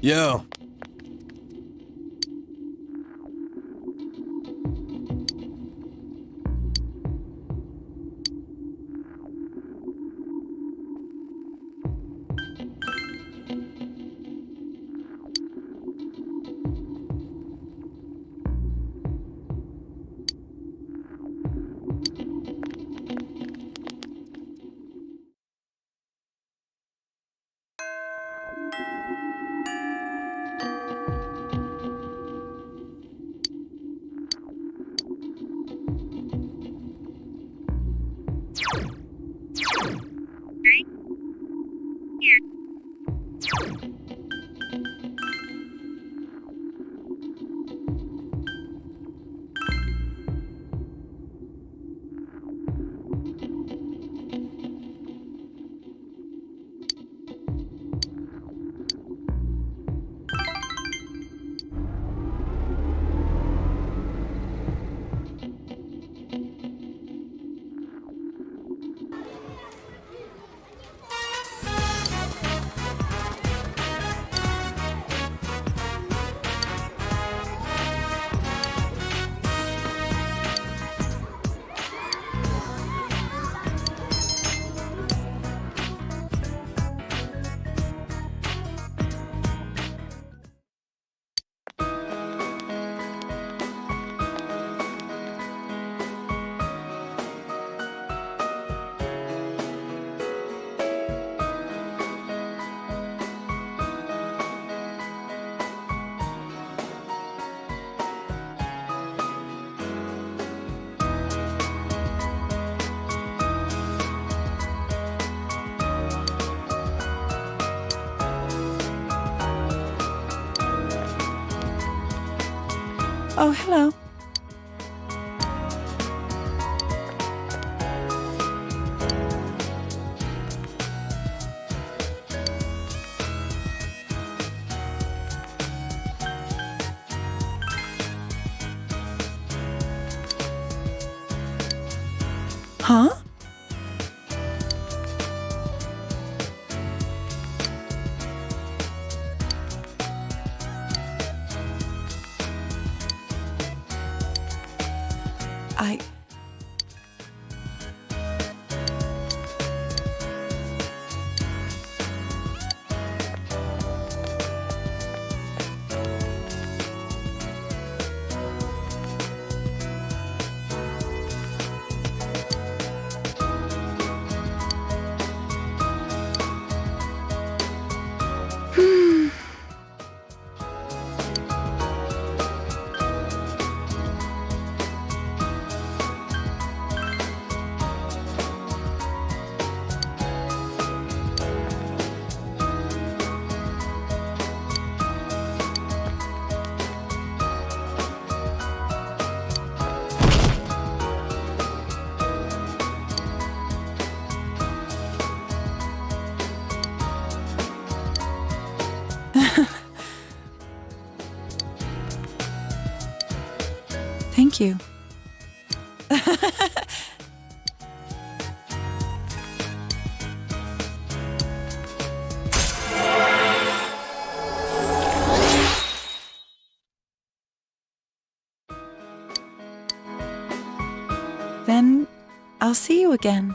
Yo. Oh, hello. Huh? I... Thank you. Then I'll see you again.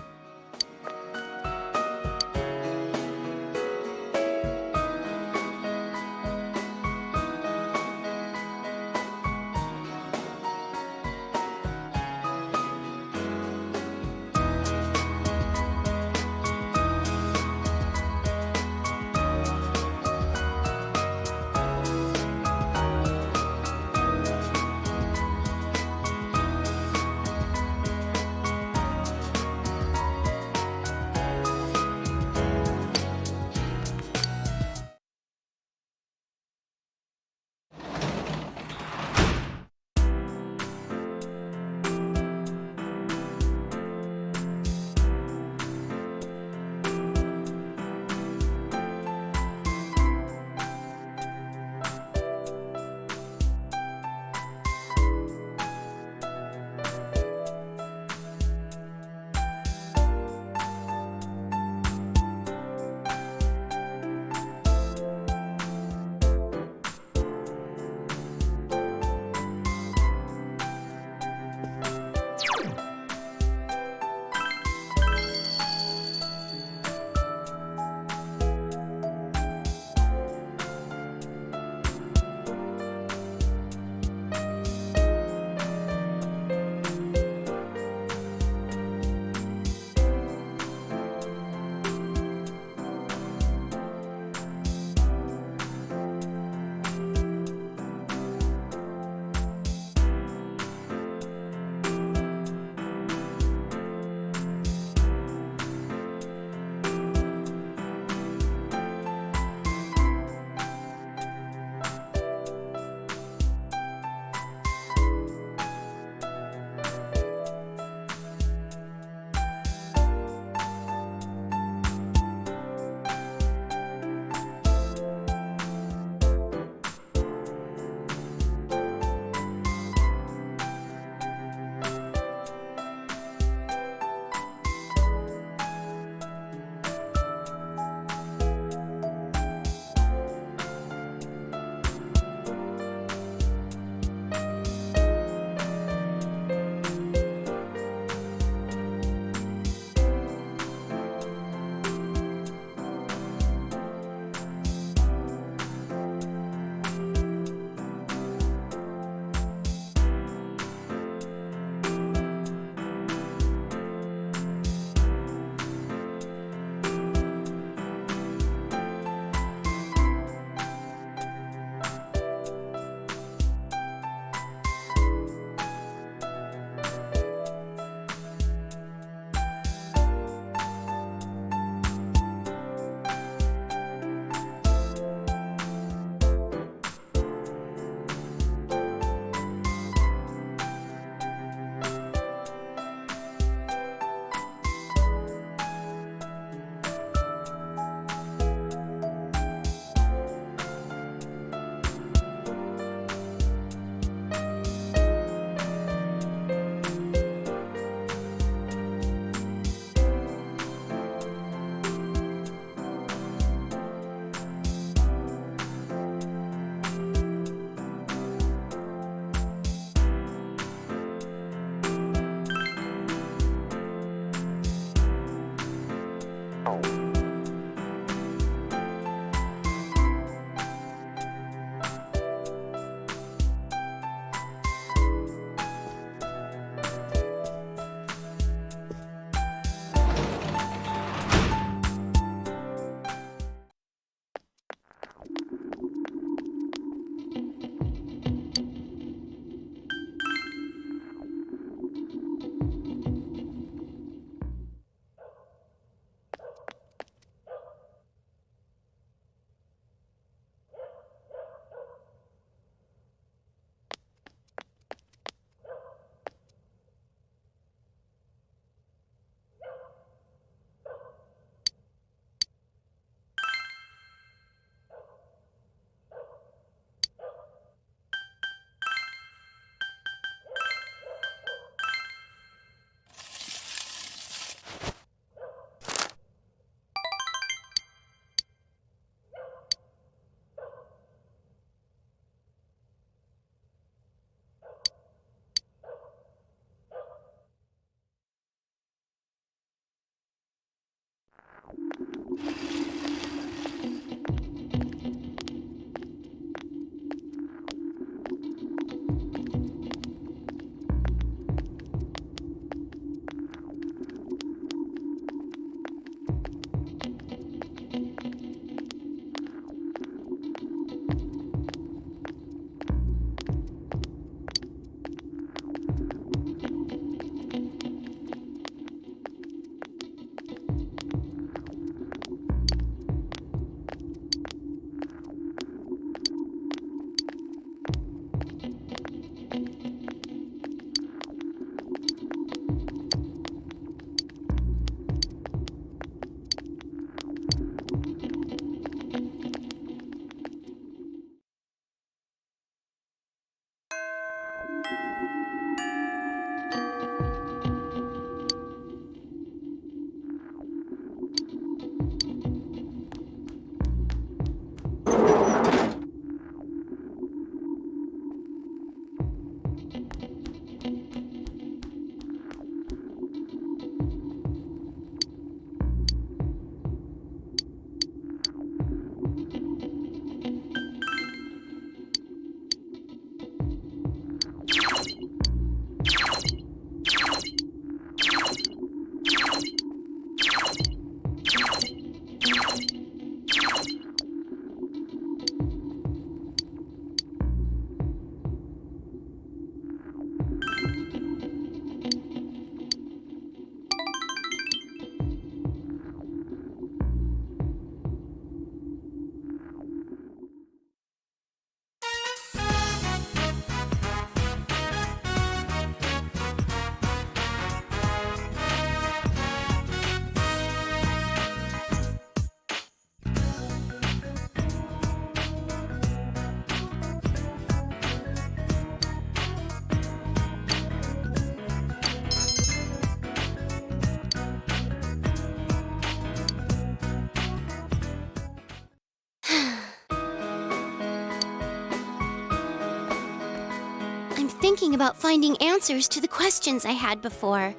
I'm thinking about finding answers to the questions I had before.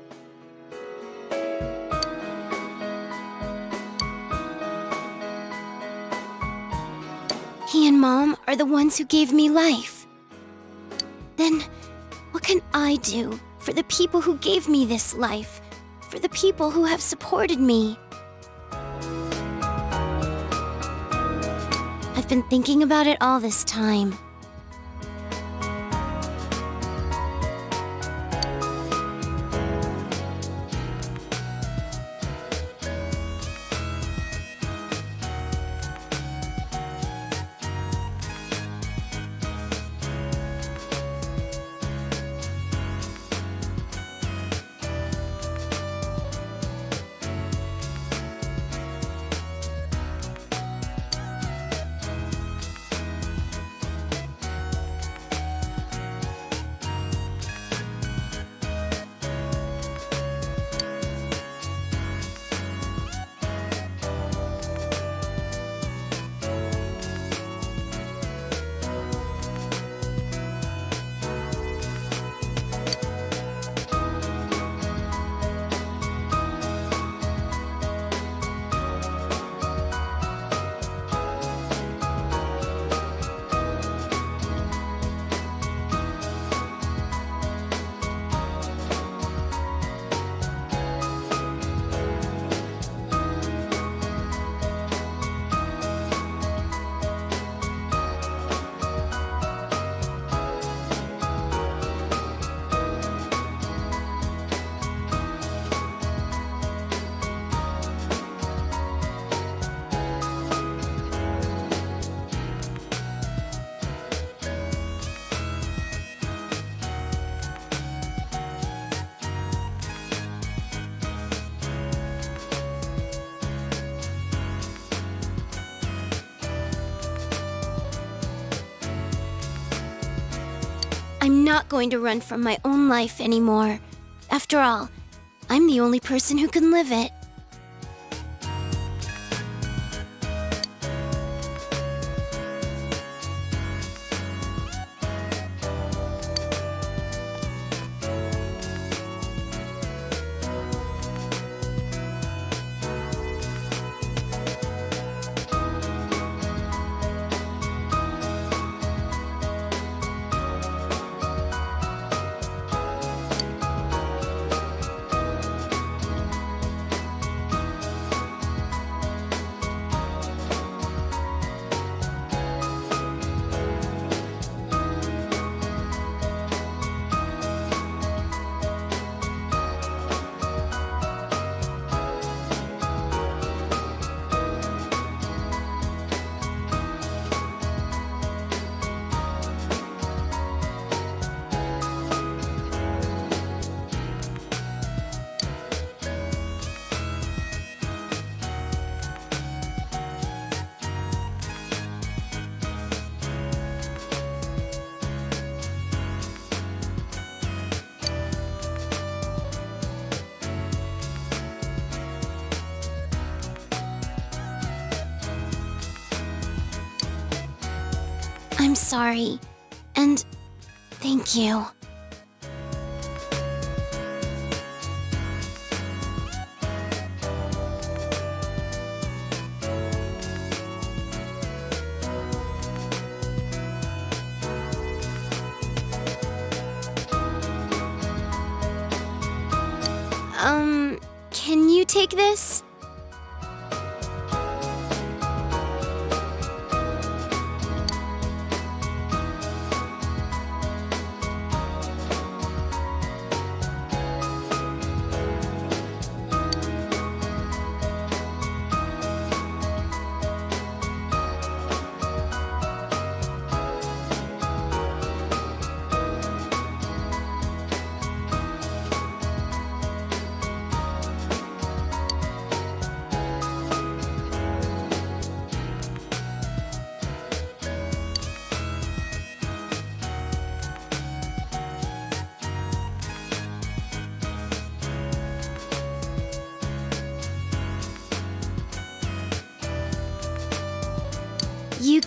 He and Mom are the ones who gave me life. Then, what can I do for the people who gave me this life? For the people who have supported me? I've been thinking about it all this time. I'm not going to run from my own life anymore. After all, I'm the only person who can live it. sorry. And thank you. Can you take this? You...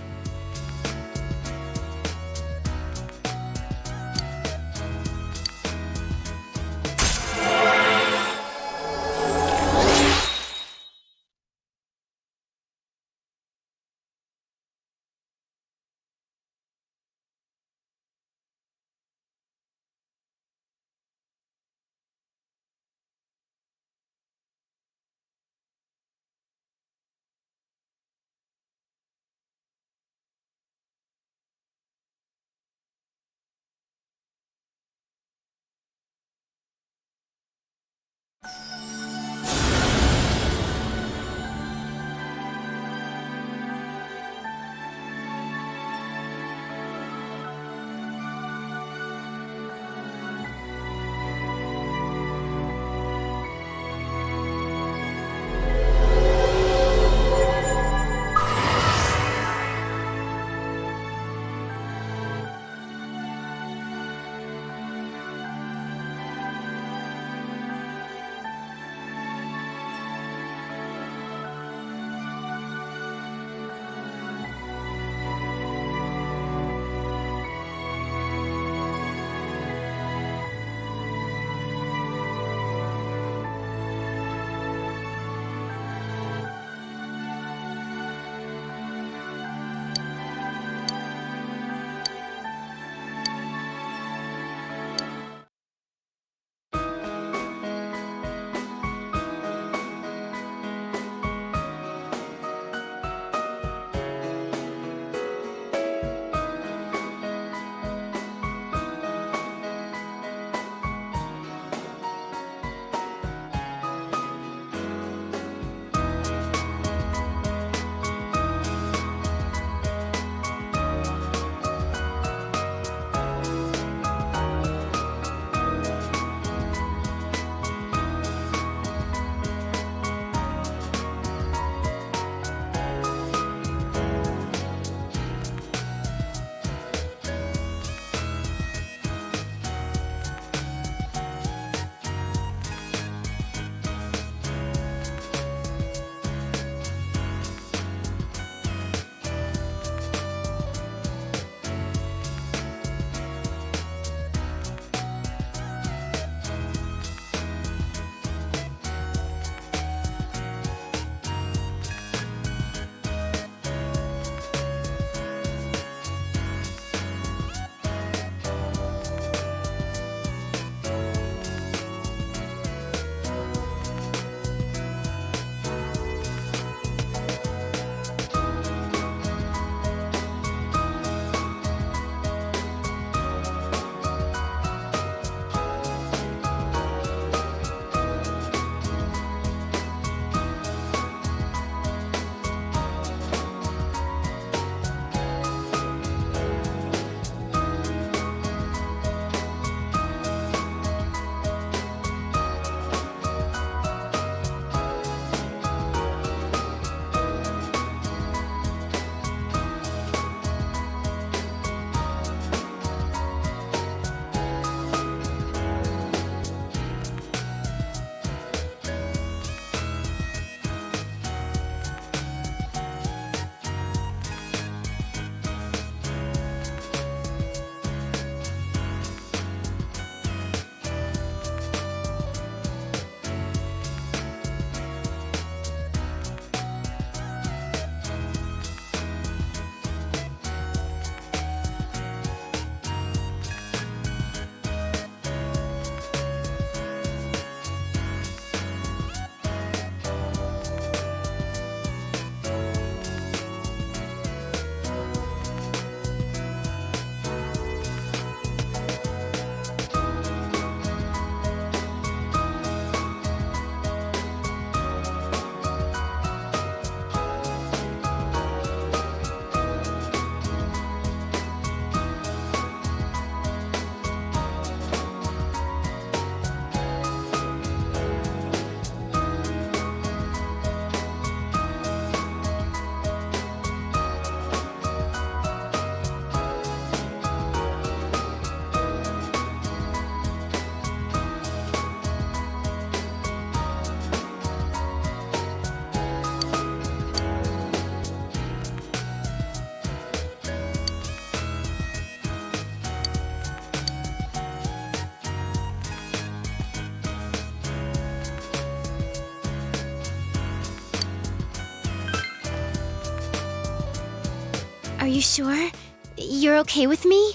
you sure? You're okay with me?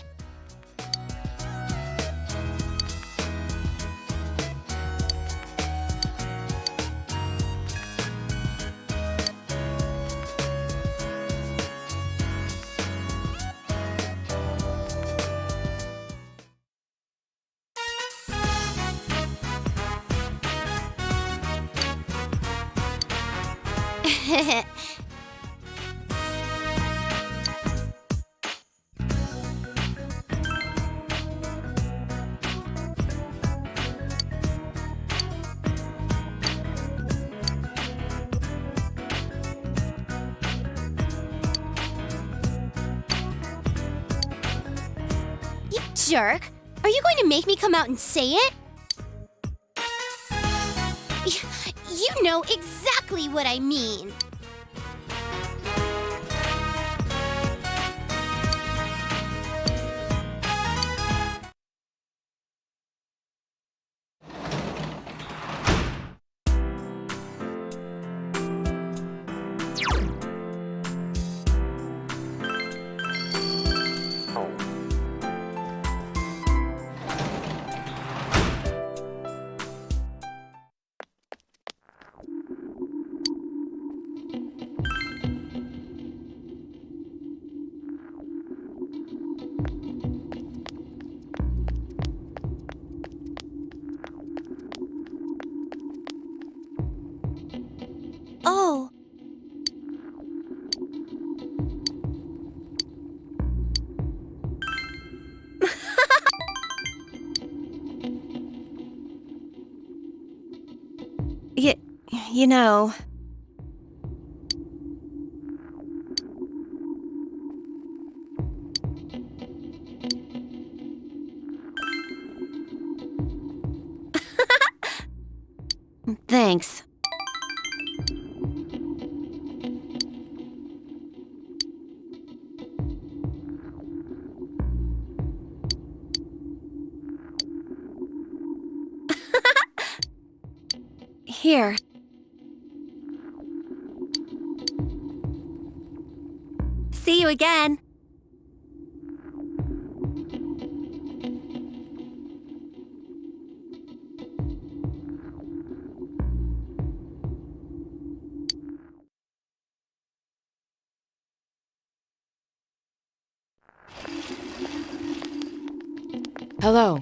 You jerk! Are you going to make me come out and say it? You know exactly what I mean. Oh. You know. Thanks. Here. See you again. Hello.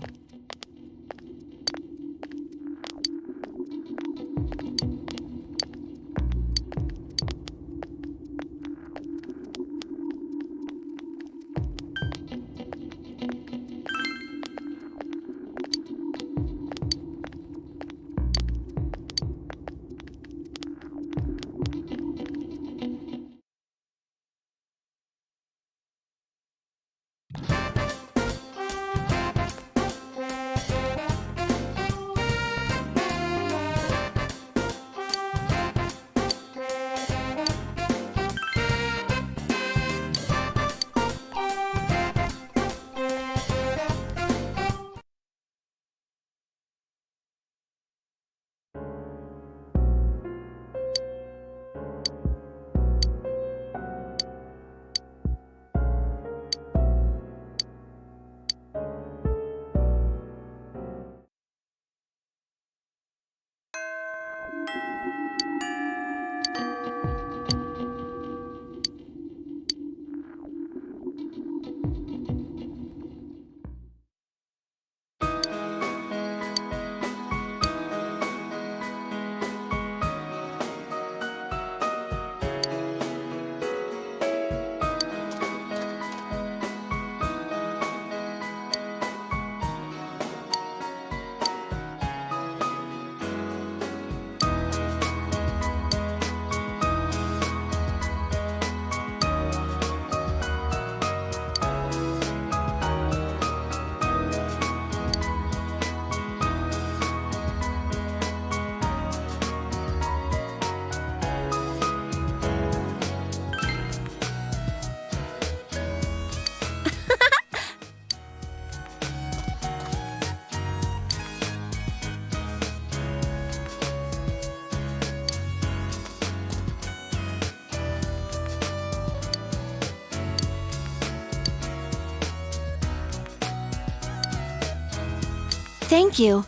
Thank you.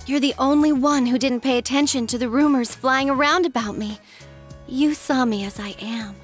You're the only one who didn't pay attention to the rumors flying around about me. You saw me as I am.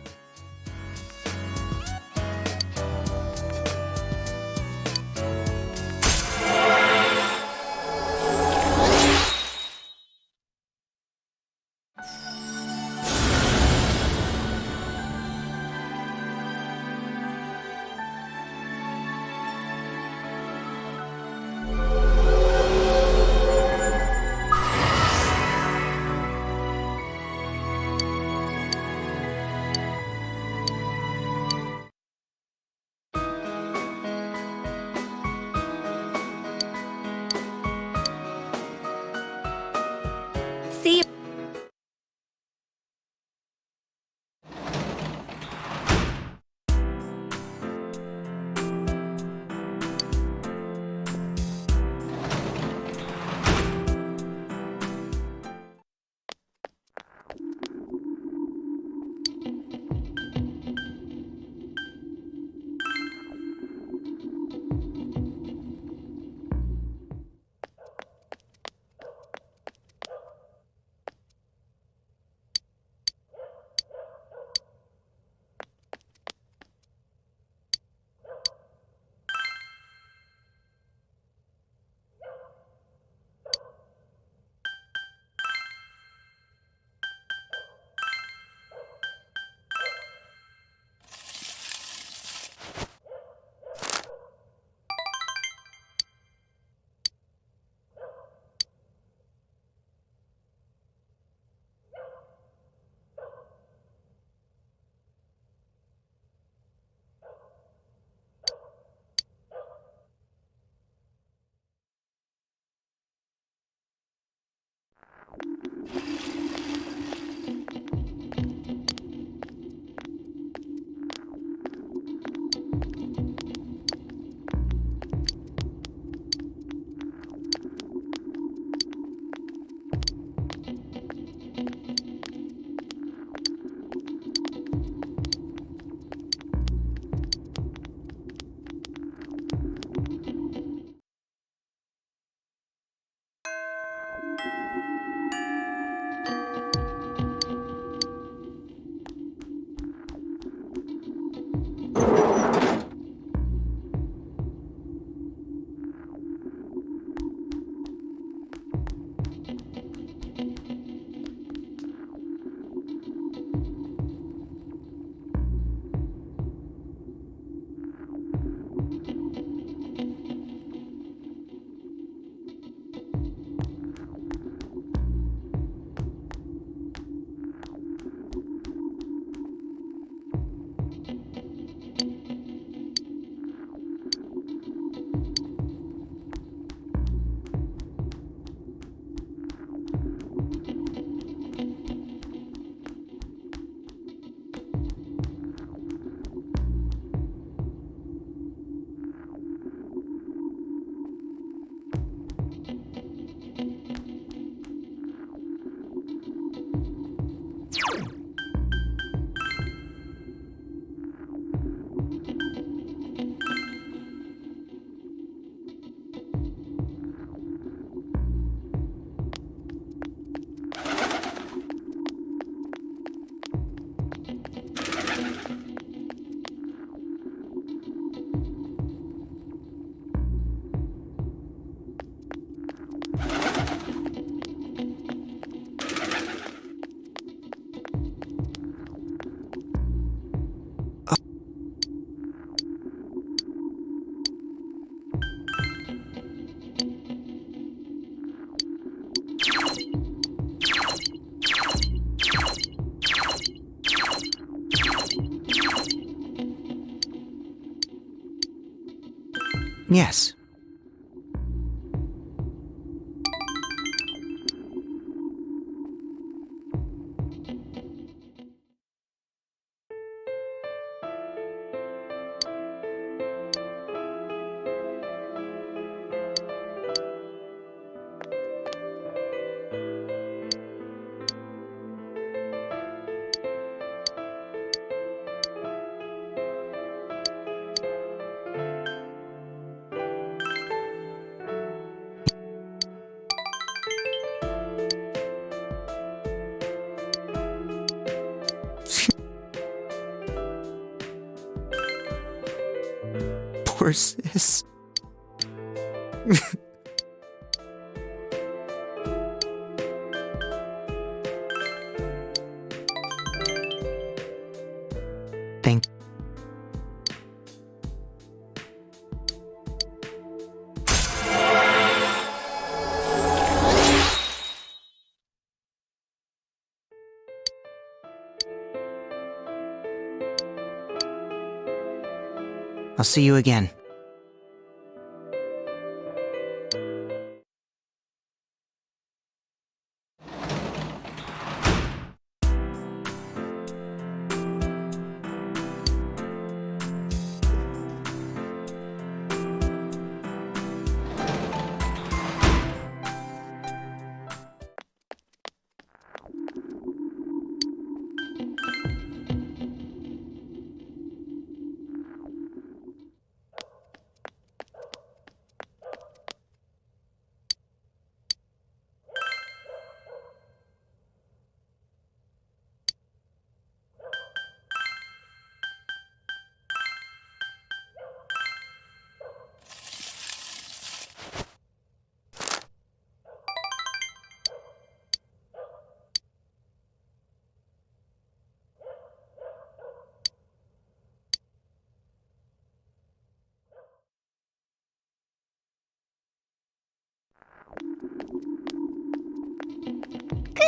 See you. Yes. over, sis. Thank I'll see you again.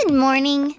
Good morning.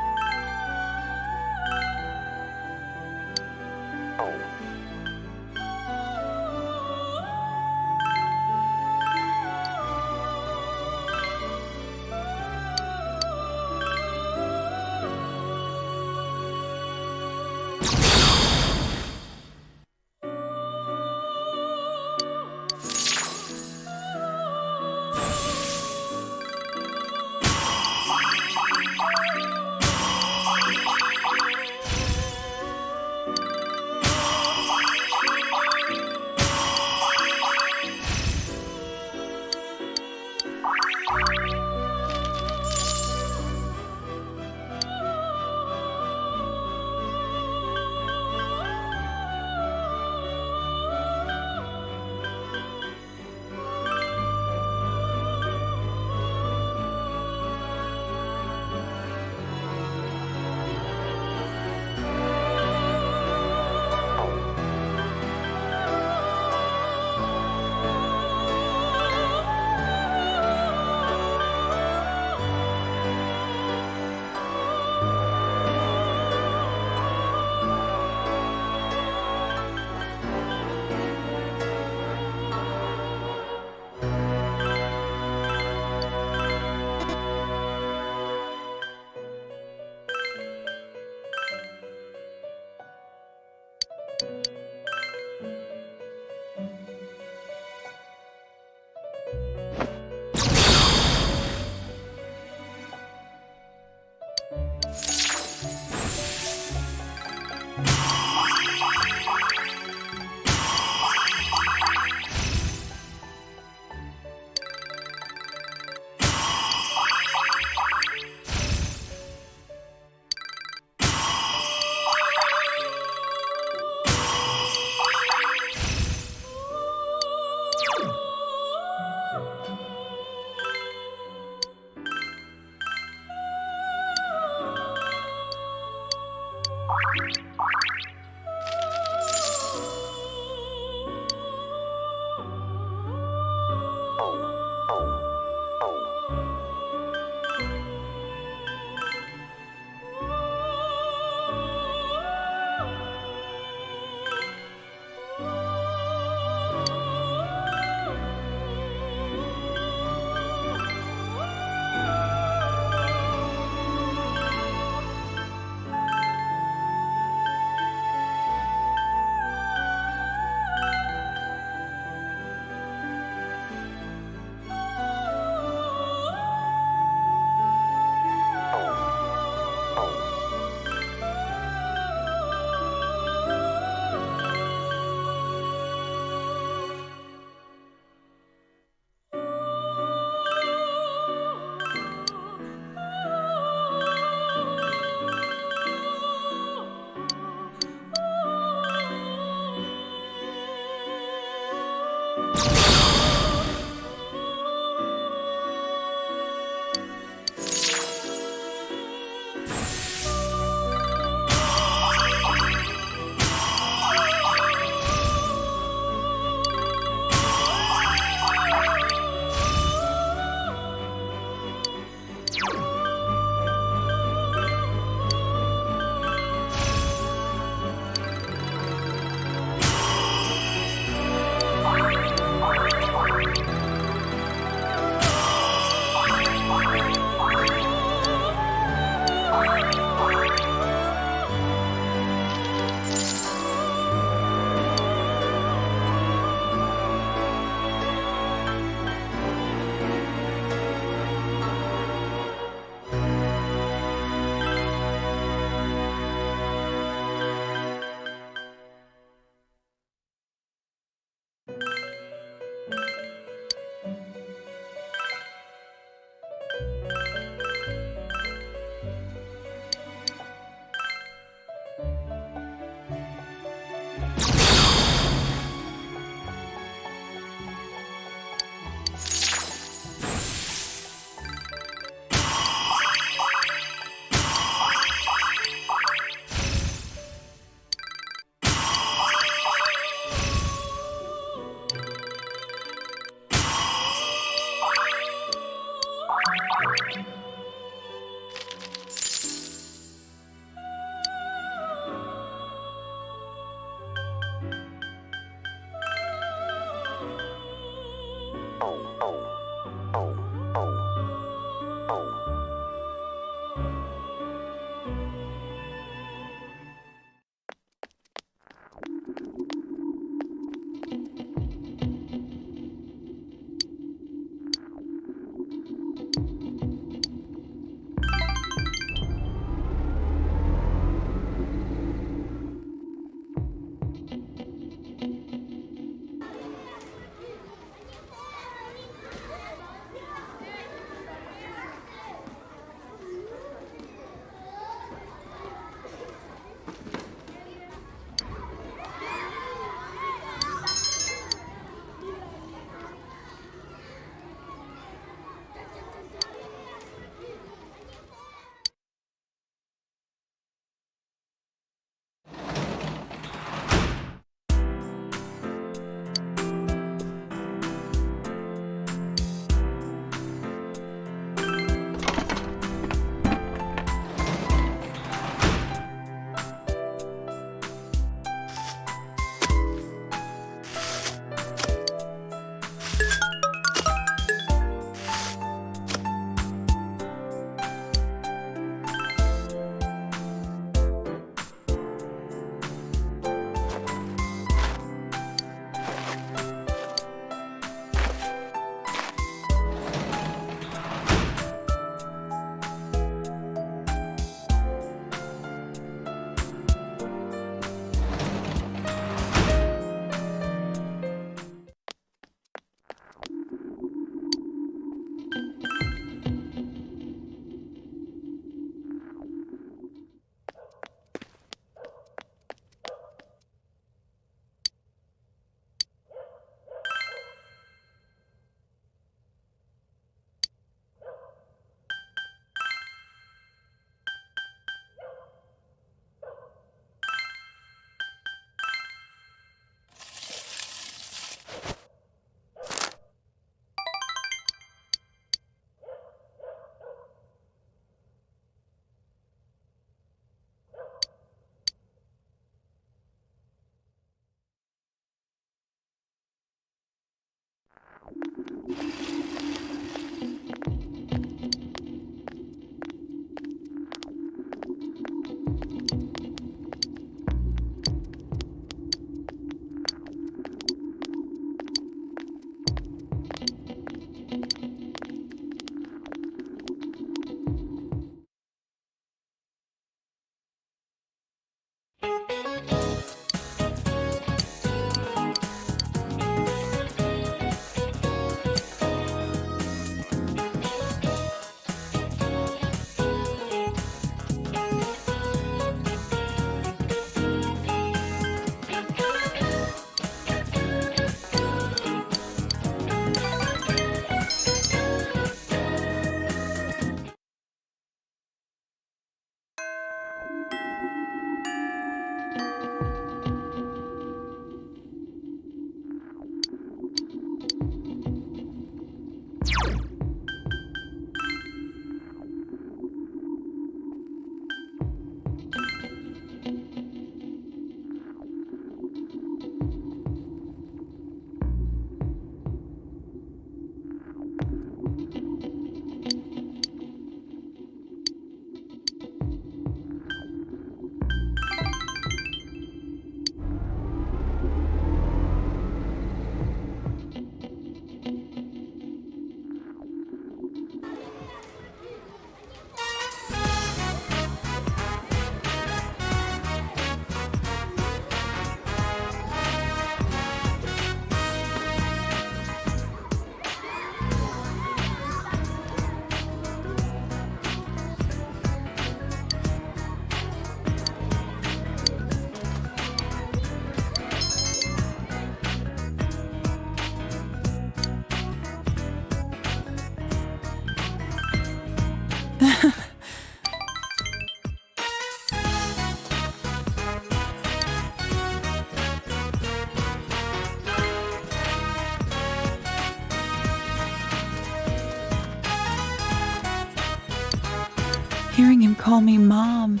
Hearing him call me Mom.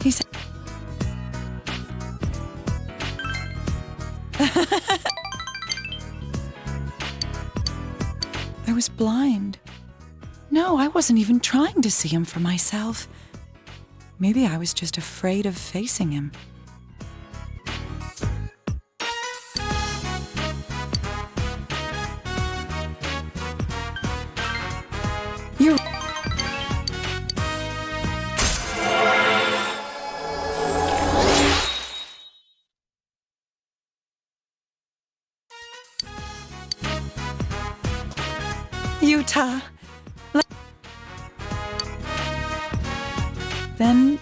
He said... I was blind. No, I wasn't even trying to see him for myself. Maybe I was just afraid of facing him. You're... Utah. Then...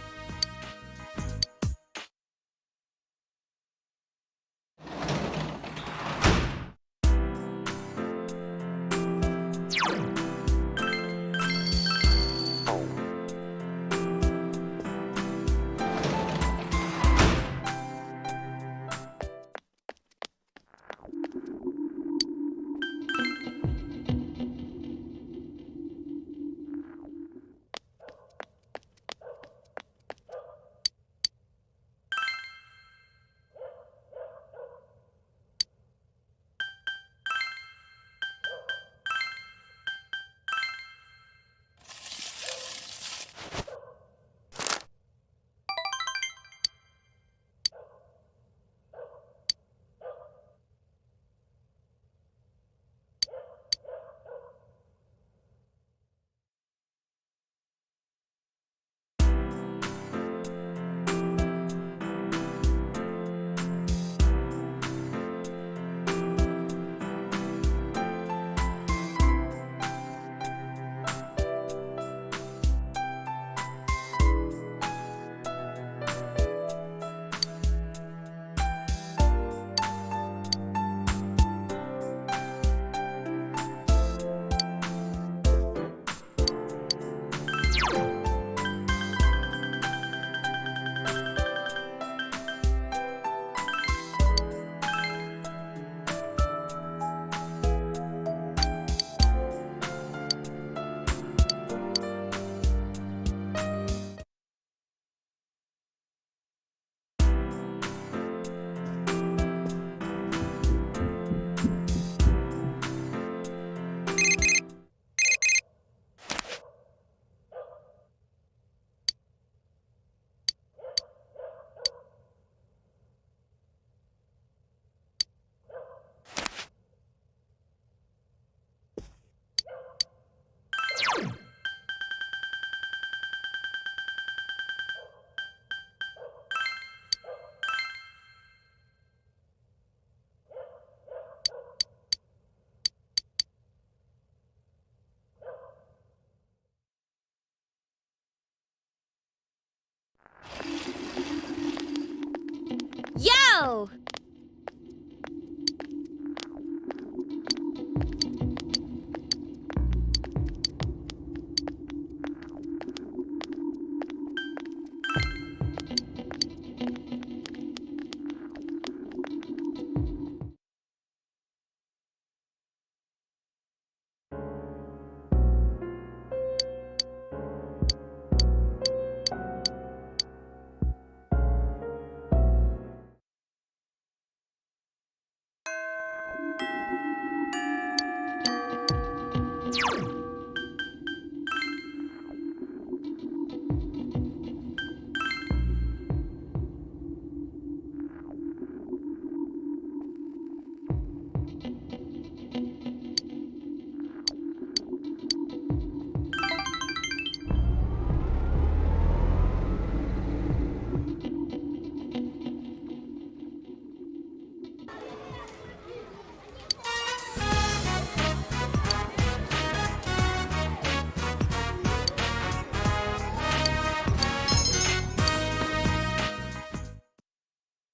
Yo!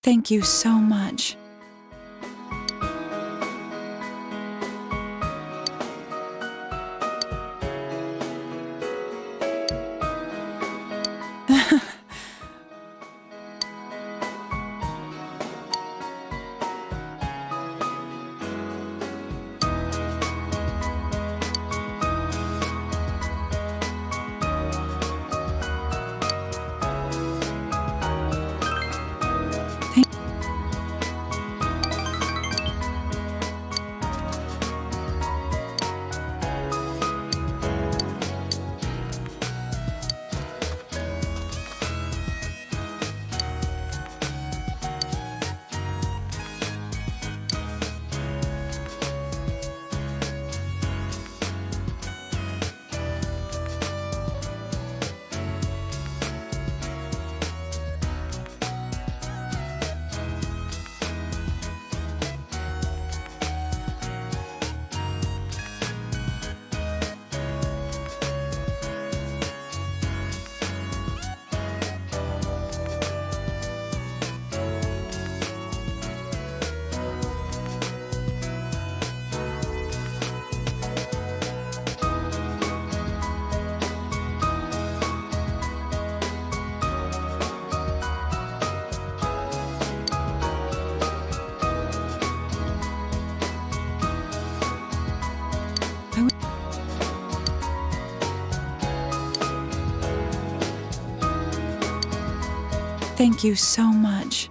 Thank you so much. Thank you so much.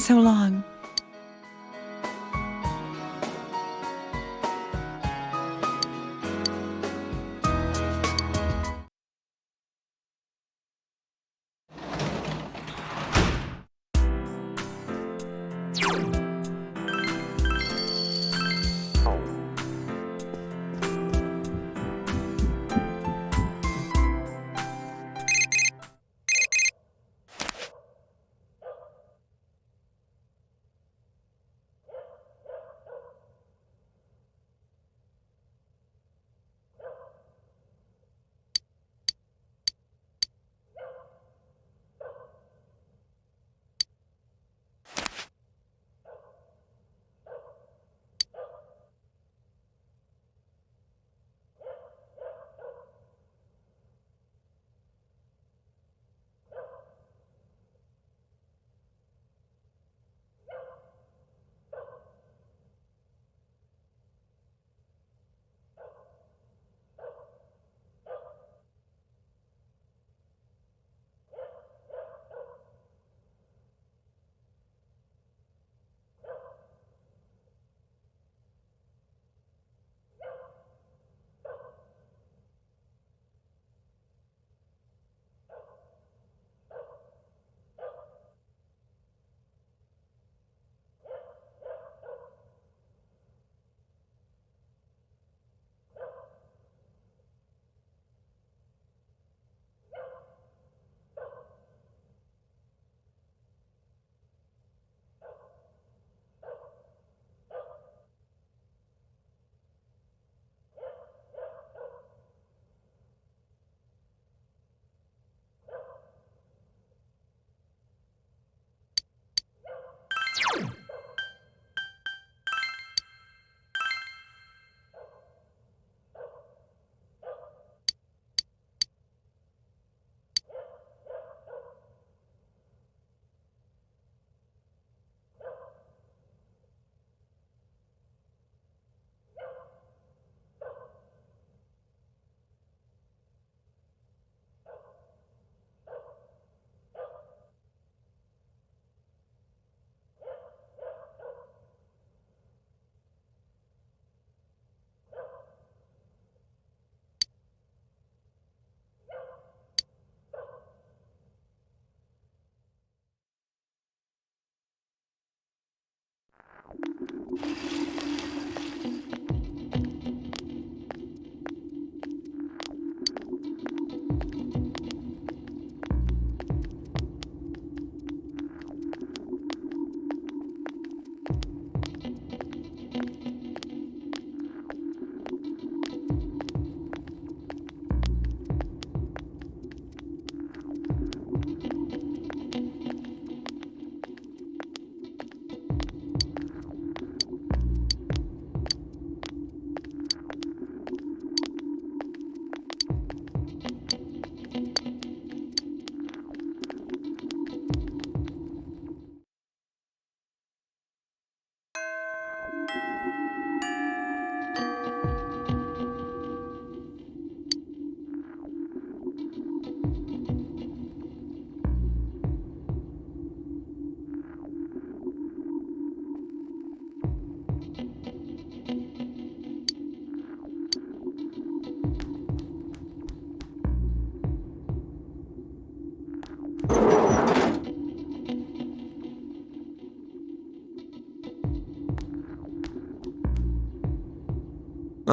So long.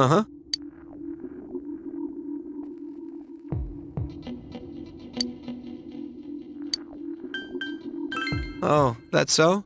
Uh-huh. Oh, that's so?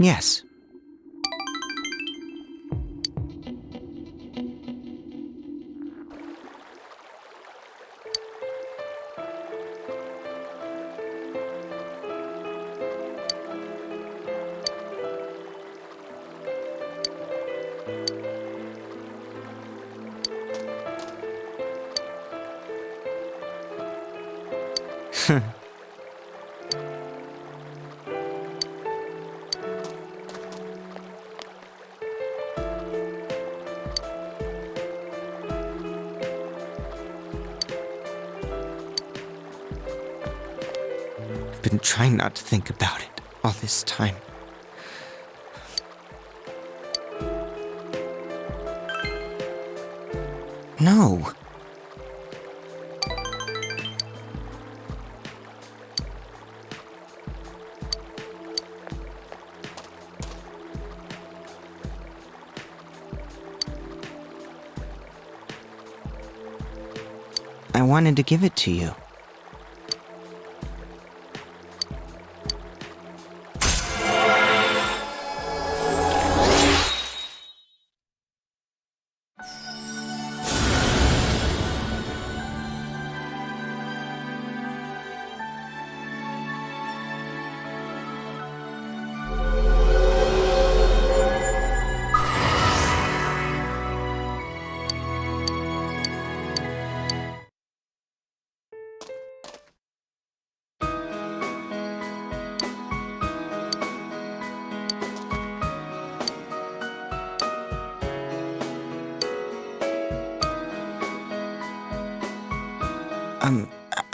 Yes. I've been trying not to think about it all this time. No. I wanted to give it to you.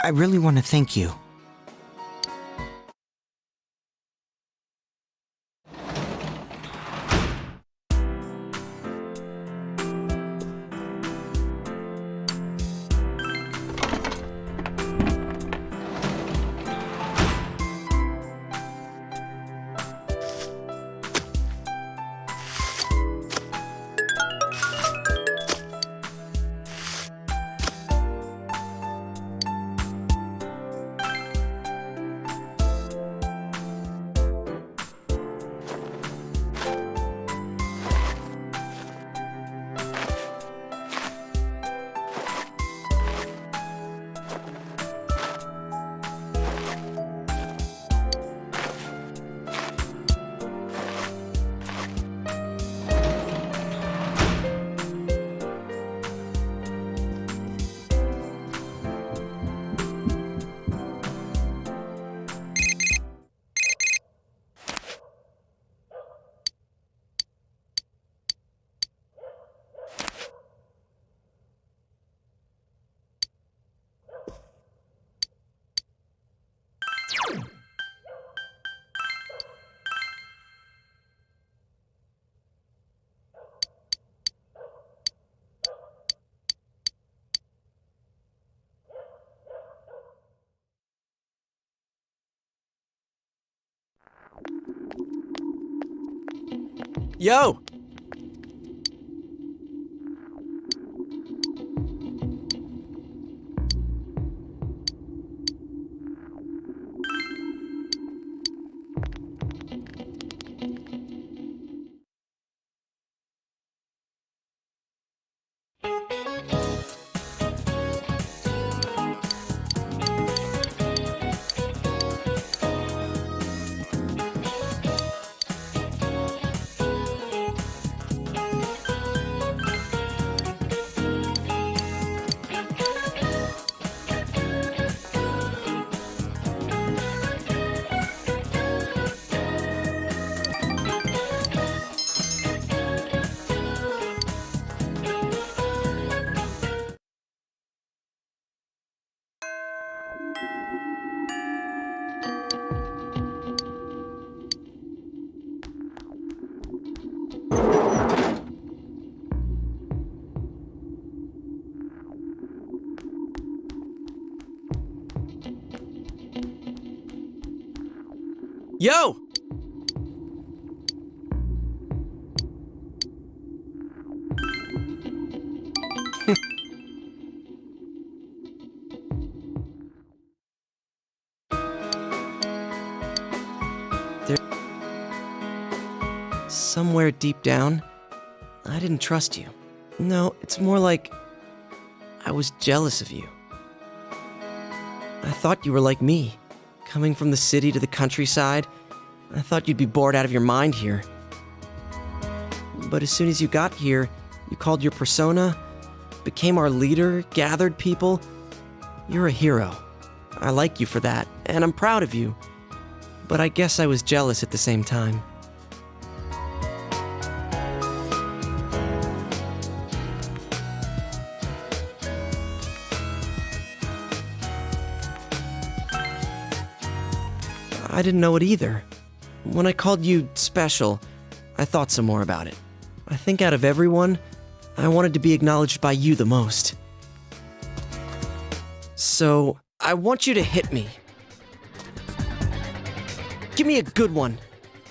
I really want to thank you. Yo! Yo! Somewhere deep down, I didn't trust you. No, it's more like I was jealous of you. I thought you were like me, coming from the city to the countryside. I thought you'd be bored out of your mind here. But as soon as you got here, you called your persona, became our leader, gathered people. You're a hero. I like you for that, and I'm proud of you. But I guess I was jealous at the same time. I didn't know it either. When I called you special, I thought some more about it. I think out of everyone, I wanted to be acknowledged by you the most. So, I want you to hit me. Give me a good one.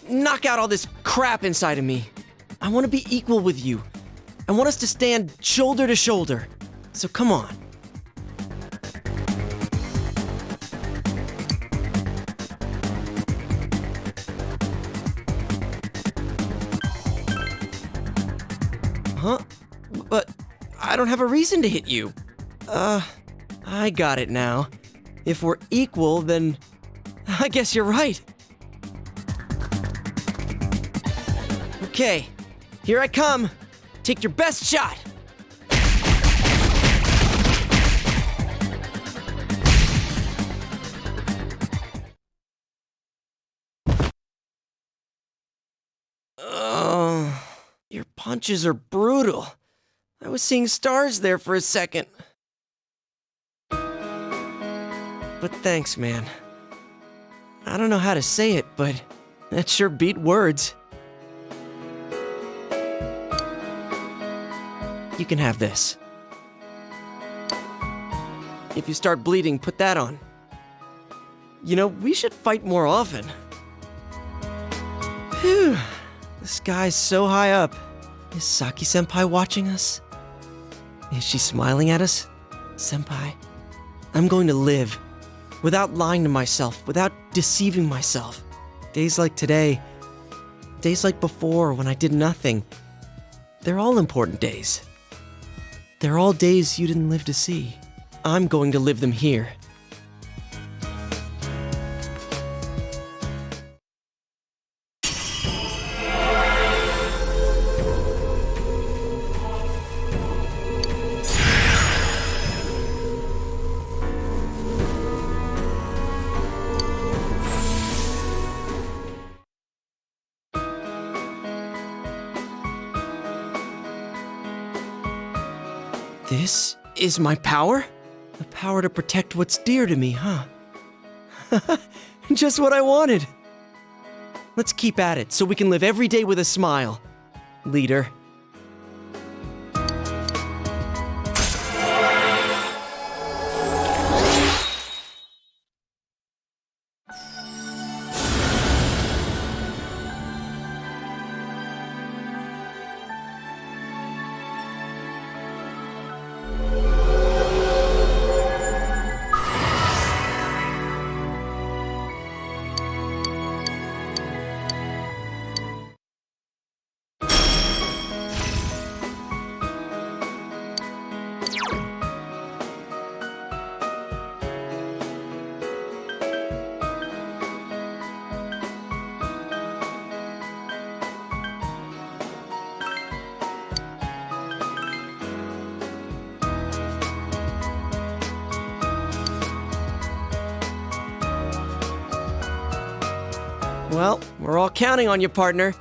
Knock out all this crap inside of me. I want to be equal with you. I want us to stand shoulder to shoulder. So come on. Huh? But I don't have a reason to hit you. I got it now. If we're equal, then I guess you're right. Okay, here I come. Take your best shot. Your punches are brutal. I was seeing stars there for a second. But thanks, man. I don't know how to say it, but that sure beat words. You can have this. If you start bleeding, put that on. You know, we should fight more often. Phew. The sky's so high up. Is Saki-senpai watching us? Is she smiling at us? Senpai, I'm going to live. Without lying to myself, without deceiving myself. Days like today, days like before when I did nothing, they're all important days. They're all days you didn't live to see. I'm going to live them here. This is my power? The power to protect what's dear to me, huh? Just what I wanted. Let's keep at it so we can live every day with a smile, leader. Well, we're all counting on you, partner.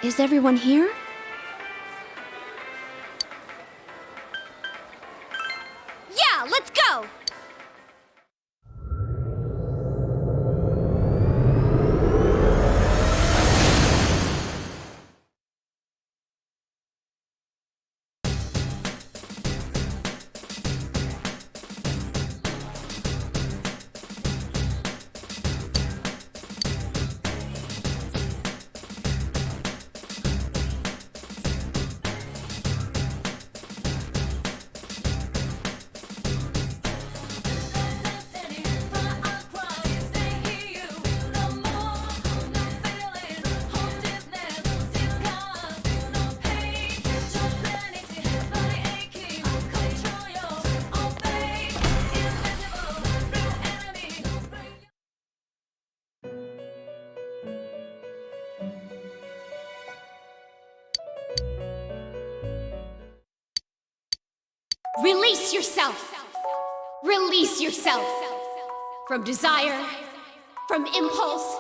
Is everyone here? Yeah, let's go! Release yourself! Release yourself! From desire, from impulse.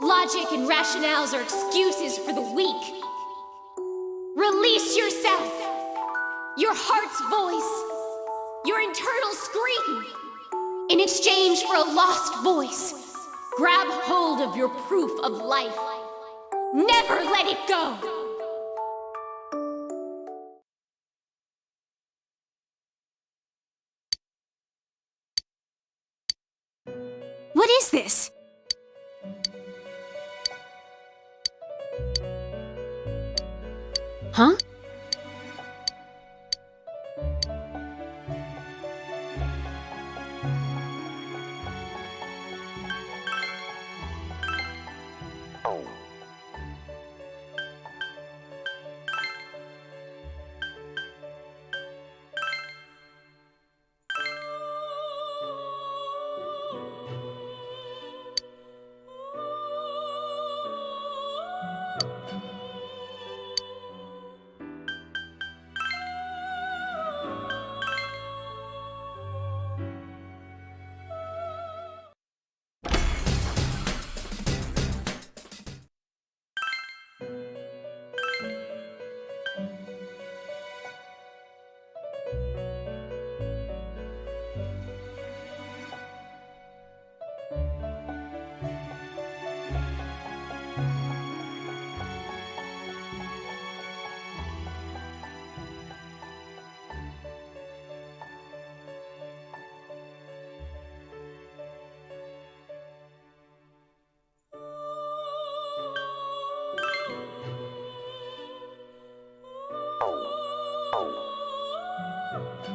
Logic and rationales are excuses for the weak. Release yourself! Your heart's voice, your internal scream. In exchange for a lost voice, grab hold of your proof of life. Never let it go! What is this? Huh?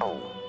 Oh.